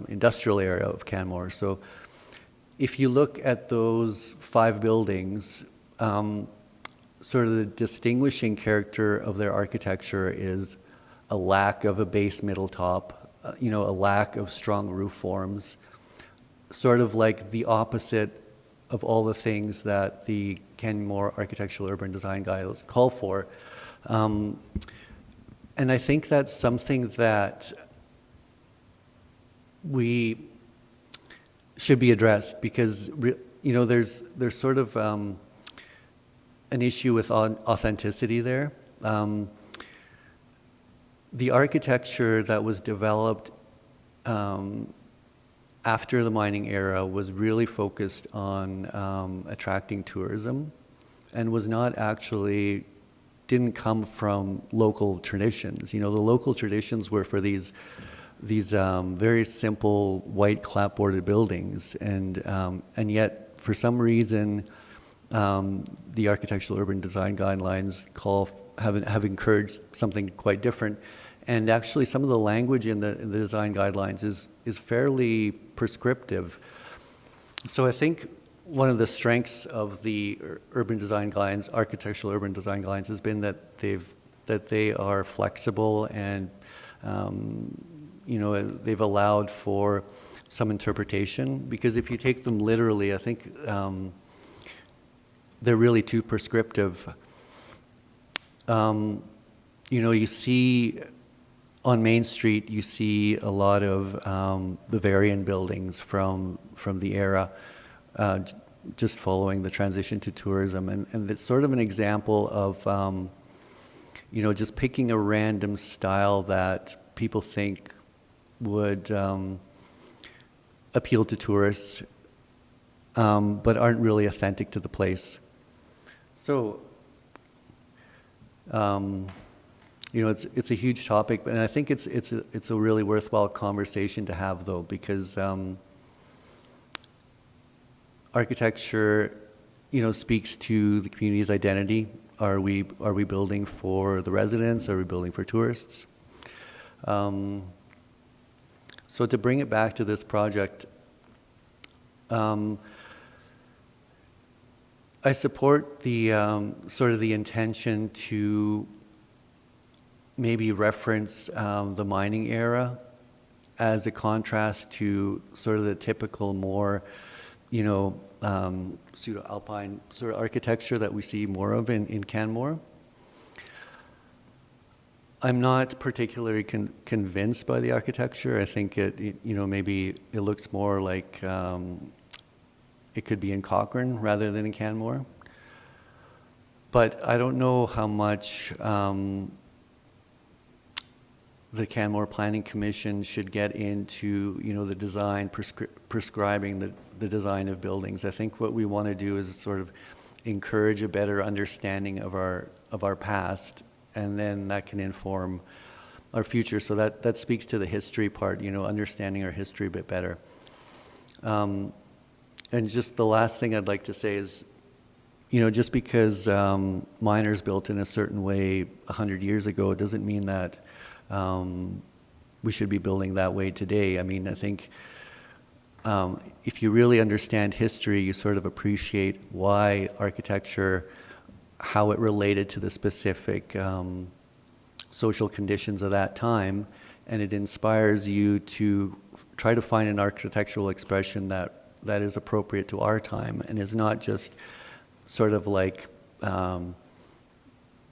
industrial area of Canmore. So if you look at those 5 buildings, sort of the distinguishing character of their architecture is a lack of a base middle top, a lack of strong roof forms, sort of like the opposite of all the things that the Canmore Architectural Urban Design Guidelines call for. And I think that's something that we should be addressed, because there's sort of an issue with authenticity there. The architecture that was developed after the mining era was really focused on attracting tourism, and was not actually, didn't come from local traditions. The local traditions were for these very simple white clapboarded buildings, and yet for some reason the Architectural Urban Design Guidelines have encouraged something quite different. And actually some of the language in the design guidelines is fairly prescriptive. So I think one of the strengths of the urban design guidelines, architectural urban design guidelines, has been that they are flexible, and they've allowed for some interpretation, because if you take them literally, I think they're really too prescriptive. You see on Main Street, you see a lot of Bavarian buildings from the era, just following the transition to tourism. And it's sort of an example of, just picking a random style that people think would appeal to tourists, but aren't really authentic to the place. So, it's a huge topic, and I think it's a really worthwhile conversation to have, though, because architecture, speaks to the community's identity. Are we building for the residents? Are we building for tourists? So to bring it back to this project, I support the sort of the intention to maybe reference the mining era as a contrast to sort of the typical more, pseudo-alpine sort of architecture that we see more of in Canmore. I'm not particularly convinced by the architecture. I think maybe it looks more like it could be in Cochrane rather than in Canmore. But I don't know how much the Canmore Planning Commission should get into, the design, prescribing the design of buildings. I think what we want to do is sort of encourage a better understanding of our past, and then that can inform our future. So that speaks to the history part, understanding our history a bit better. And just the last thing I'd like to say is, just because miners built in a certain way 100 years ago doesn't mean that we should be building that way today. I mean, I think if you really understand history, you sort of appreciate why architecture, how it related to the specific social conditions of that time, and it inspires you to try to find an architectural expression that is appropriate to our time, and is not just sort of like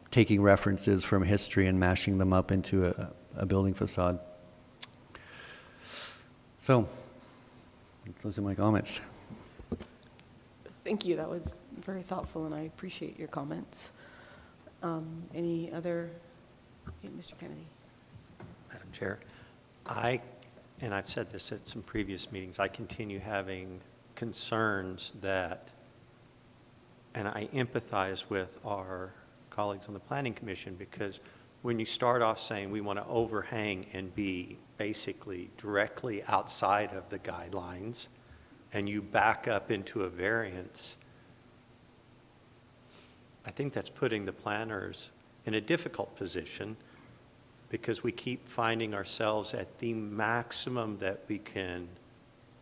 taking references from history and mashing them up into a building facade. So, those are my comments.
Thank you. That was very thoughtful, and I appreciate your comments. Any other? Yeah, Mr. Kennedy.
Madam Chair, and I've said this at some previous meetings, I continue having concerns that, and I empathize with our colleagues on the Planning Commission, because when you start off saying we want to overhang and be basically directly outside of the guidelines, and you back up into a variance, I think that's putting the planners in a difficult position, because we keep finding ourselves at the maximum that we can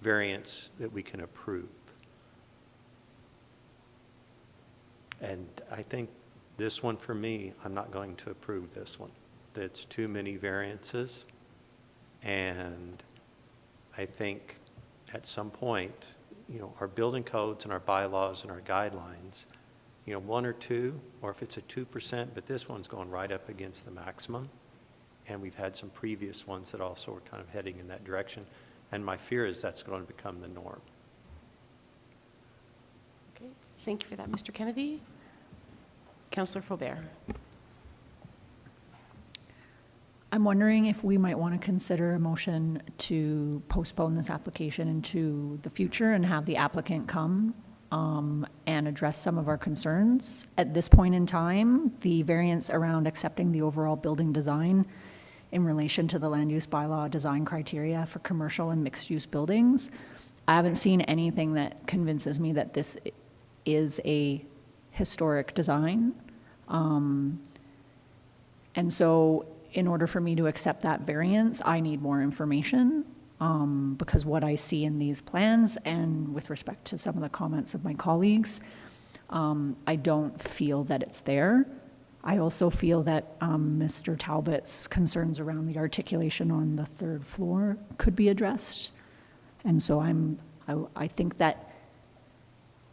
variance that we can approve. And I think this one, for me, I'm not going to approve this one. That's too many variances, and I think at some point, our building codes and our bylaws and our guidelines, one or two, or if it's a 2%, but this one's going right up against the maximum. And we've had some previous ones that also are kind of heading in that direction. And my fear is that's going to become the norm.
Okay, thank you for that, Mr. Kennedy. Councillor Faubert.
I'm wondering if we might want to consider a motion to postpone this application into the future and have the applicant come and address some of our concerns. At this point in time, the variance around accepting the overall building design in relation to the land use bylaw design criteria for commercial and mixed-use buildings, I haven't seen anything that convinces me that this is a historic design. And so in order for me to accept that variance, I need more information because what I see in these plans and with respect to some of the comments of my colleagues, I don't feel that it's there. I also feel that Mr. Talbot's concerns around the articulation on the third floor could be addressed. And so I think that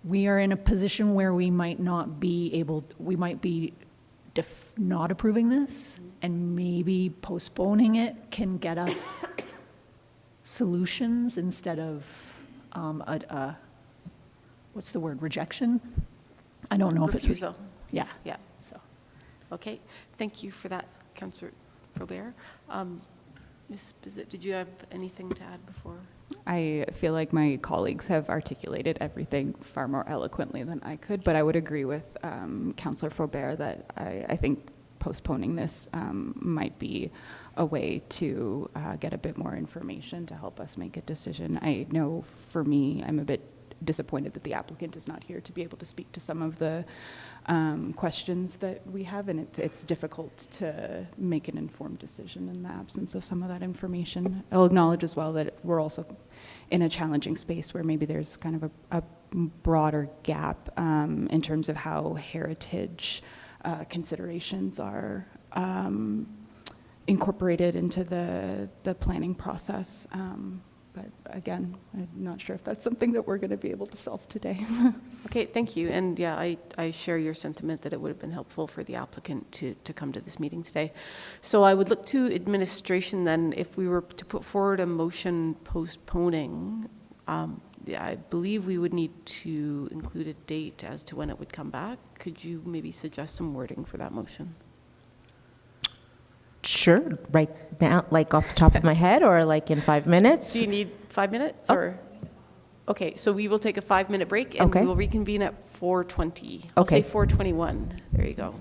we are in a position where we might not be able, we might be not approving this, and maybe postponing it can get us solutions instead of what's the word, rejection? I don't know if it's
refusal.
Yeah.
Yeah. So, okay. Thank you for that, Councillor Faubert. Ms. Bizet, did you have anything to add before?
I feel like my colleagues have articulated everything far more eloquently than I could, but I would agree with Councillor Faubert that I think postponing this might be a way to get a bit more information to help us make a decision. I know for me, I'm a bit disappointed that the applicant is not here to be able to speak to some of the questions that we have, and it's difficult to make an informed decision in the absence of some of that information. I'll acknowledge as well that we're also in a challenging space where maybe there's kind of a broader gap in terms of how heritage considerations are incorporated into the planning process. But again, I'm not sure if that's something that we're going to be able to solve today.
Okay, thank you. And yeah, I share your sentiment that it would have been helpful for the applicant to come to this meeting today. So I would look to administration then, if we were to put forward a motion postponing, I believe we would need to include a date as to when it would come back. Could you maybe suggest some wording for that motion?
Sure, right now, like off the top of my head, or like in 5 minutes?
Do you need 5 minutes or? Okay, so we will take a 5-minute break and
Okay.
we will reconvene at 4:20. I'll say 4:21. There you go.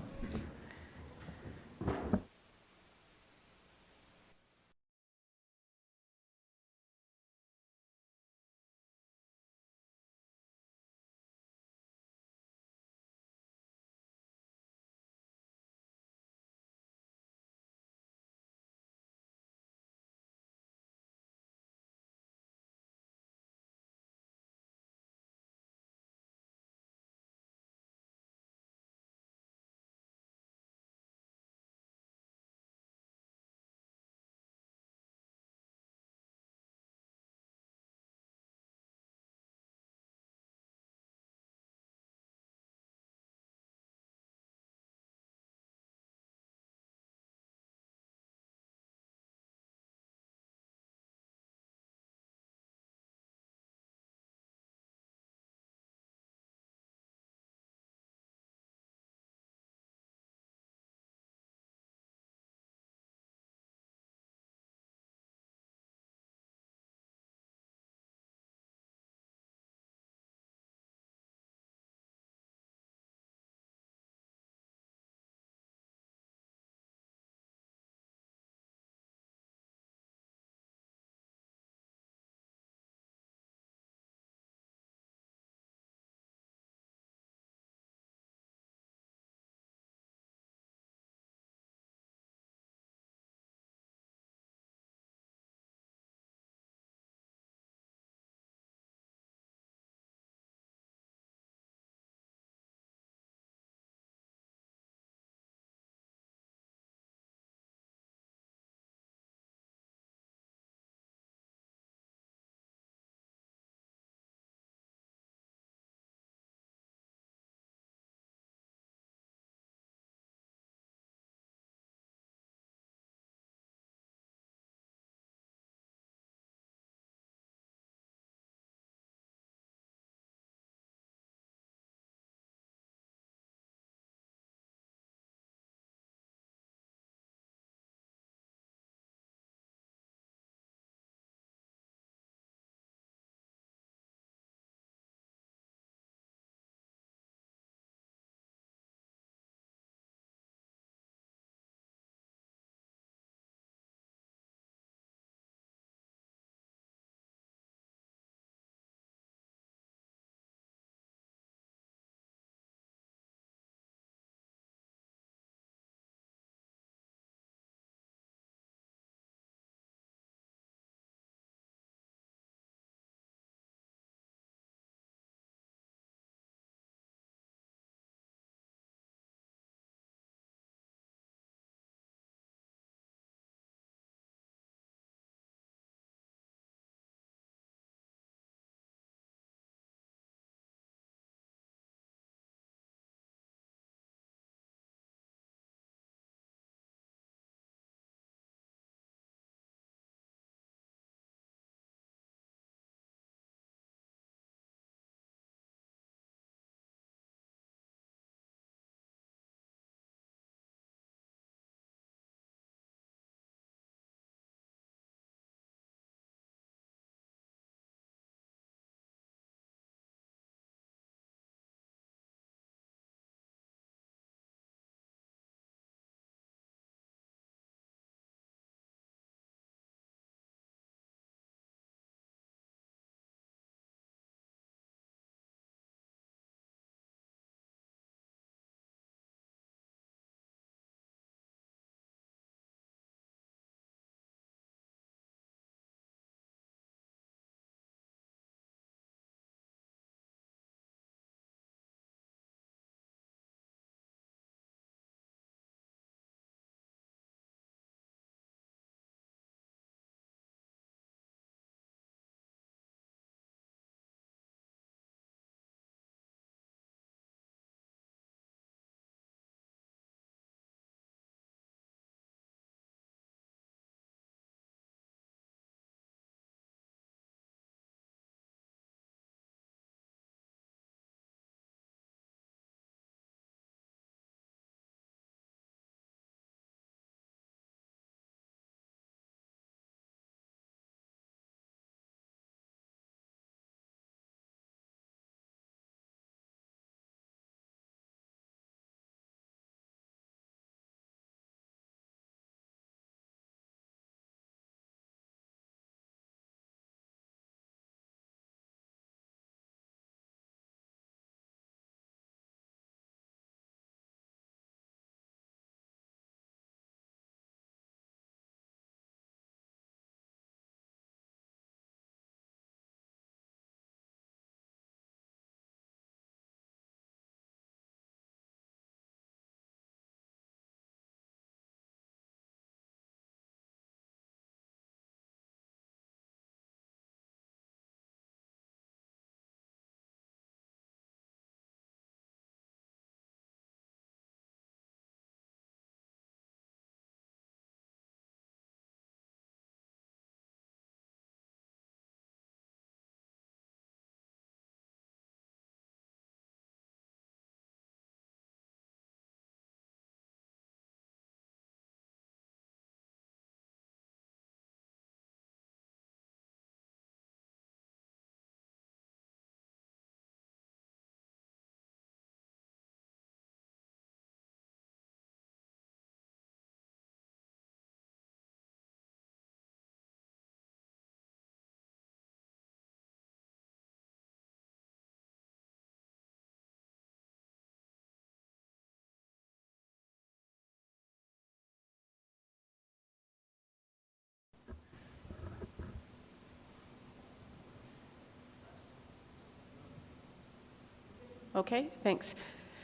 Okay, thanks.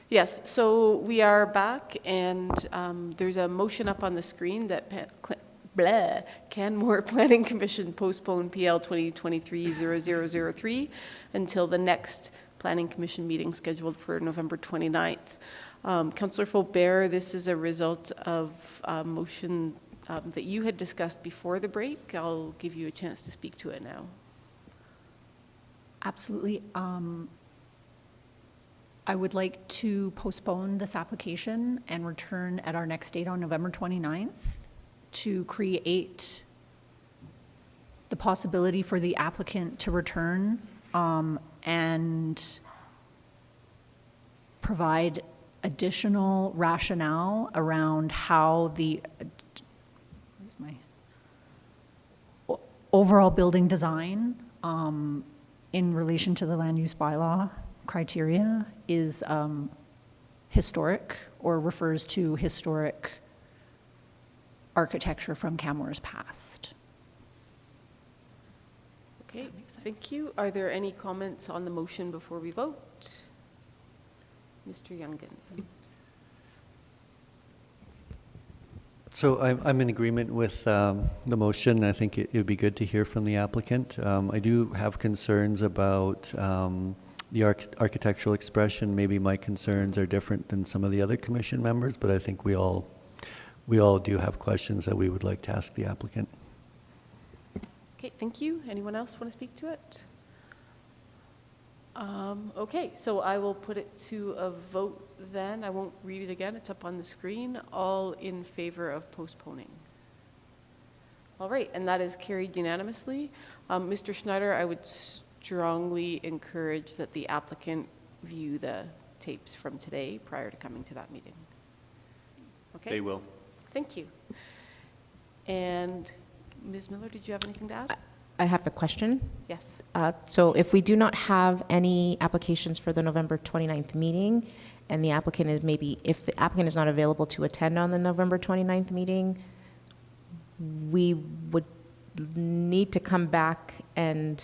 Yes, so we are back, and there's a motion up on the screen that Canmore Planning Commission postpone PL 2023-0003 until the next Planning Commission meeting scheduled for November 29th. Councillor Faubert, this is a result of a motion that you had discussed before the break. I'll give you a chance to speak to it now.
Absolutely. I would like to postpone this application and return at our next date on November 29th to create the possibility for the applicant to return and provide additional rationale around how the where's my overall building design in relation to the land use bylaw criteria is historic or refers to historic architecture from Canmore's past.
Okay, thank you. Are there any comments on the motion before we vote? Mr. Youngin.
So I'm in agreement with the motion. I think it would be good to hear from the applicant. I do have concerns about the architectural expression. Maybe my concerns are different than some of the other commission members, but I think we all do have questions that we would like to ask the applicant.
Okay, thank you. Anyone else want to speak to it? Okay, so I will put it to a vote then. I won't read it again. It's up on the screen. All in favor of postponing. All right, and that is carried unanimously. Mr. Schneider, I would strongly encourage that the applicant view the tapes from today prior to coming to that meeting. Okay?
They will.
Thank you. And Ms. Miller, did you have anything to add?
I have a question.
Yes.
So if we do not have any applications for the November 29th meeting, and the applicant is if the applicant is not available to attend on the November 29th meeting, we would need to come back and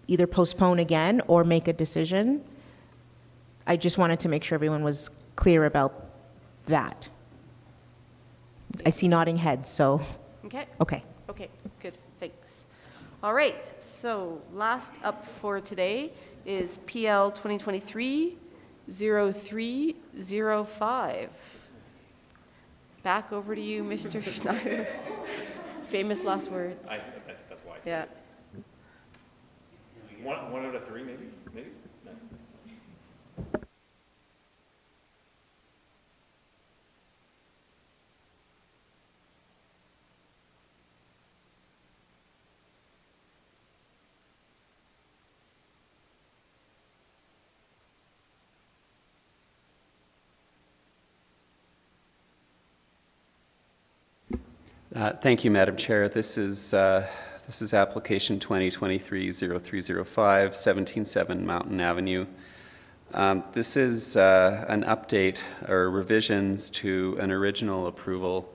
either postpone again or make a decision. I just wanted to make sure everyone was clear about that. I see nodding heads, so.
Okay.
Okay.
Okay, good, thanks. All right, so last up for today is PL 2023-0305. Back over to you, Mr. Schneider. Famous last words.
That's why I said
Yeah.
it. One out of three, maybe? Maybe? No.
Thank you, Madam Chair. This is application 2023-0305, 177 Mountain Avenue. This is an update or revisions to an original approval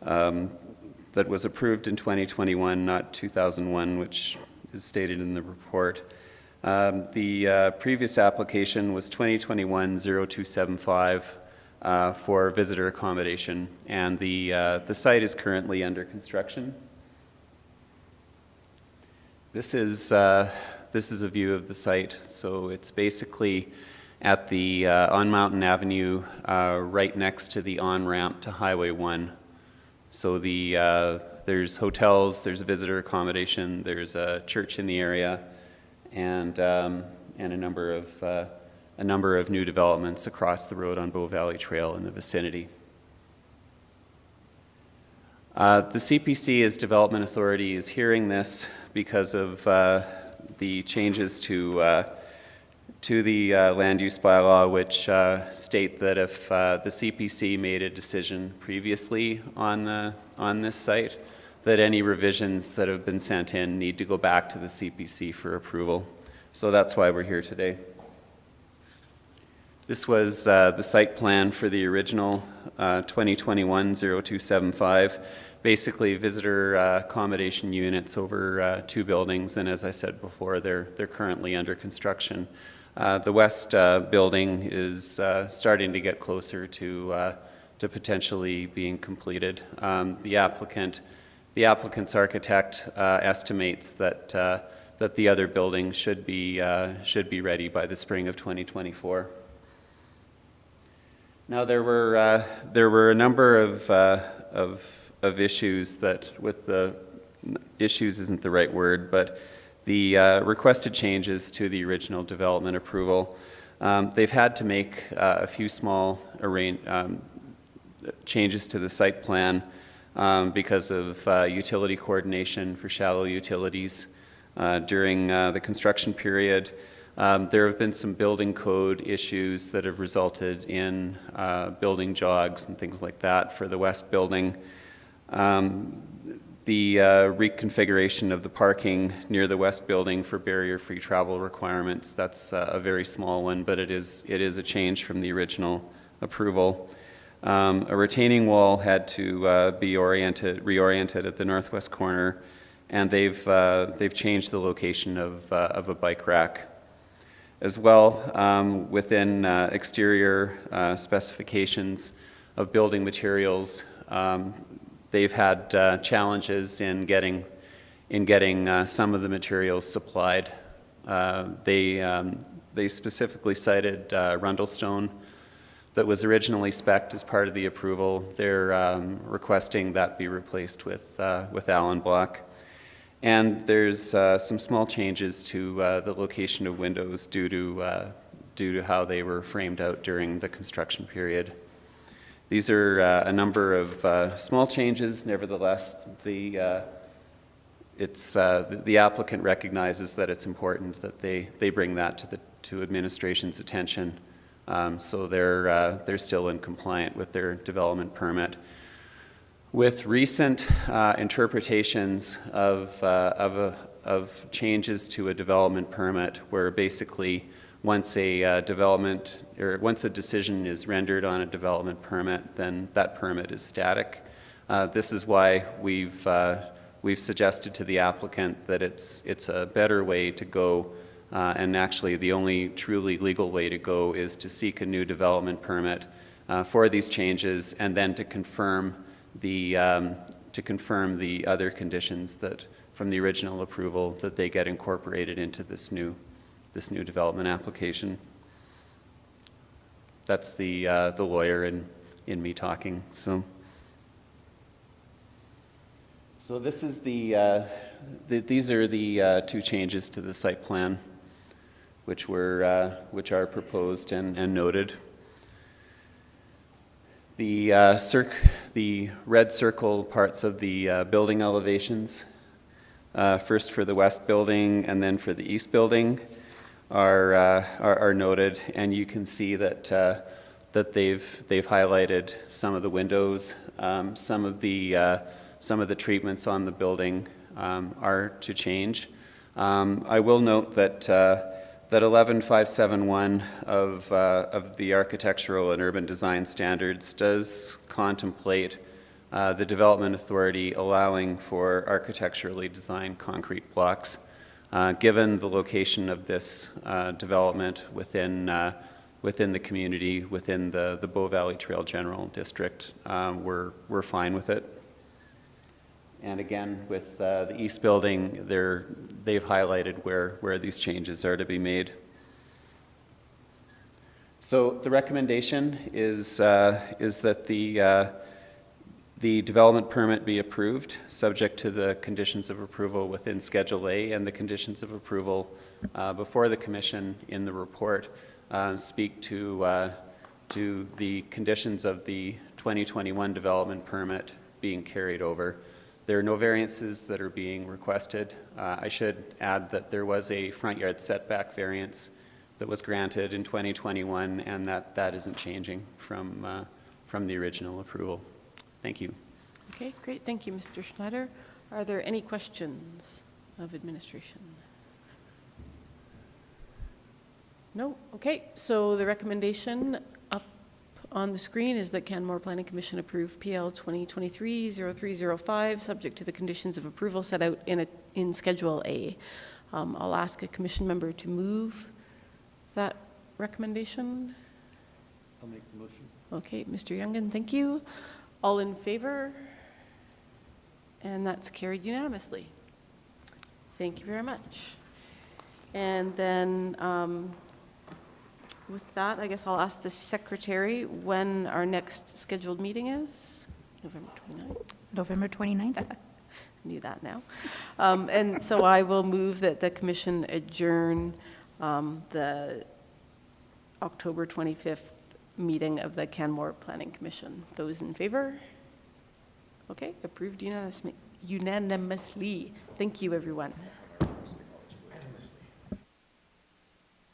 that was approved in 2021, not 2001, which is stated in the report. The previous application was 2021-0275 for visitor accommodation, and the site is currently under construction. This is a view of the site. So it's basically at the on Mountain Avenue, right next to the on-ramp to Highway 1. So there's hotels, there's visitor accommodation, there's a church in the area, and a number of new developments across the road on Bow Valley Trail in the vicinity. The CPC as Development Authority is hearing this because of the changes to the land use bylaw, which state that if the CPC made a decision previously on this site, that any revisions that have been sent in need to go back to the CPC for approval. So that's why we're here today. This was the site plan for the original 2021-0275, basically visitor accommodation units over 2 buildings, and as I said before, they're currently under construction. The west building is starting to get closer to potentially being completed. The applicant's architect estimates that the other building should be ready by the spring of 2024. Now there were a number of issues that, with the issues isn't the right word, but the requested changes to the original development approval. They've had to make a few small changes to the site plan because of utility coordination for shallow utilities during the construction period. There have been some building code issues that have resulted in building jogs and things like that for the west building. The reconfiguration of the parking near the west building for barrier-free travel requirements, that's a very small one, but it is a change from the original approval. A retaining wall had to be reoriented at the northwest corner, and they've changed the location of a bike rack. As well, within exterior specifications of building materials, they've had challenges in getting some of the materials supplied. They specifically cited Rundlestone that was originally spec'd as part of the approval. They're requesting that be replaced with Allen block. And there's some small changes to the location of windows due to how they were framed out during the construction period. These are a number of small changes. Nevertheless, the applicant recognizes that it's important that they bring that to administration's attention. So they're still in compliant with their development permit. With recent interpretations of changes to a development permit, where basically once a decision is rendered on a development permit, then that permit is static. This is why we've suggested to the applicant that it's a better way to go, and actually the only truly legal way to go is to seek a new development permit for these changes, and then to confirm the other conditions that from the original approval, that they get incorporated into this new development application. That's the lawyer in me talking. So this is these are the two changes to the site plan, which are proposed and noted. The red circle parts of the building elevations, first for the west building and then for the east building, are noted, and you can see that they've highlighted some of the windows, some of the treatments on the building are to change. I will note that 11571 of the Architectural and Urban Design Standards does contemplate the Development Authority allowing for architecturally designed concrete blocks. Given the location of this development within the community, within the Bow Valley Trail General District, we're fine with it. And again, with the east building, they've highlighted where these changes are to be made. So the recommendation is that the development permit be approved, subject to the conditions of approval within Schedule A, and the conditions of approval before the Commission in the report speak to the conditions of the 2021 development permit being carried over. There are no variances that are being requested. I should add that there was a front yard setback variance that was granted in 2021, and that isn't changing from the original approval. Thank you.
Okay, great. Thank you, Mr. Schneider. Are there any questions of administration? No? Okay, so the recommendation up on the screen is that Canmore Planning Commission approve PL 2023-0305, subject to the conditions of approval set out in Schedule A. I'll ask a commission member to move that recommendation?
I'll make the motion.
Okay, Mr. Youngin, thank you. All in favor? And that's carried unanimously. Thank you very much. And then with that, I guess I'll ask the secretary when our next scheduled meeting is. November 29th.
November 29th.
Knew that now. And so I will move that the commission adjourn the October 25th meeting of the Canmore Planning Commission. Those in favor? Okay, approved unanimously. Thank you, everyone.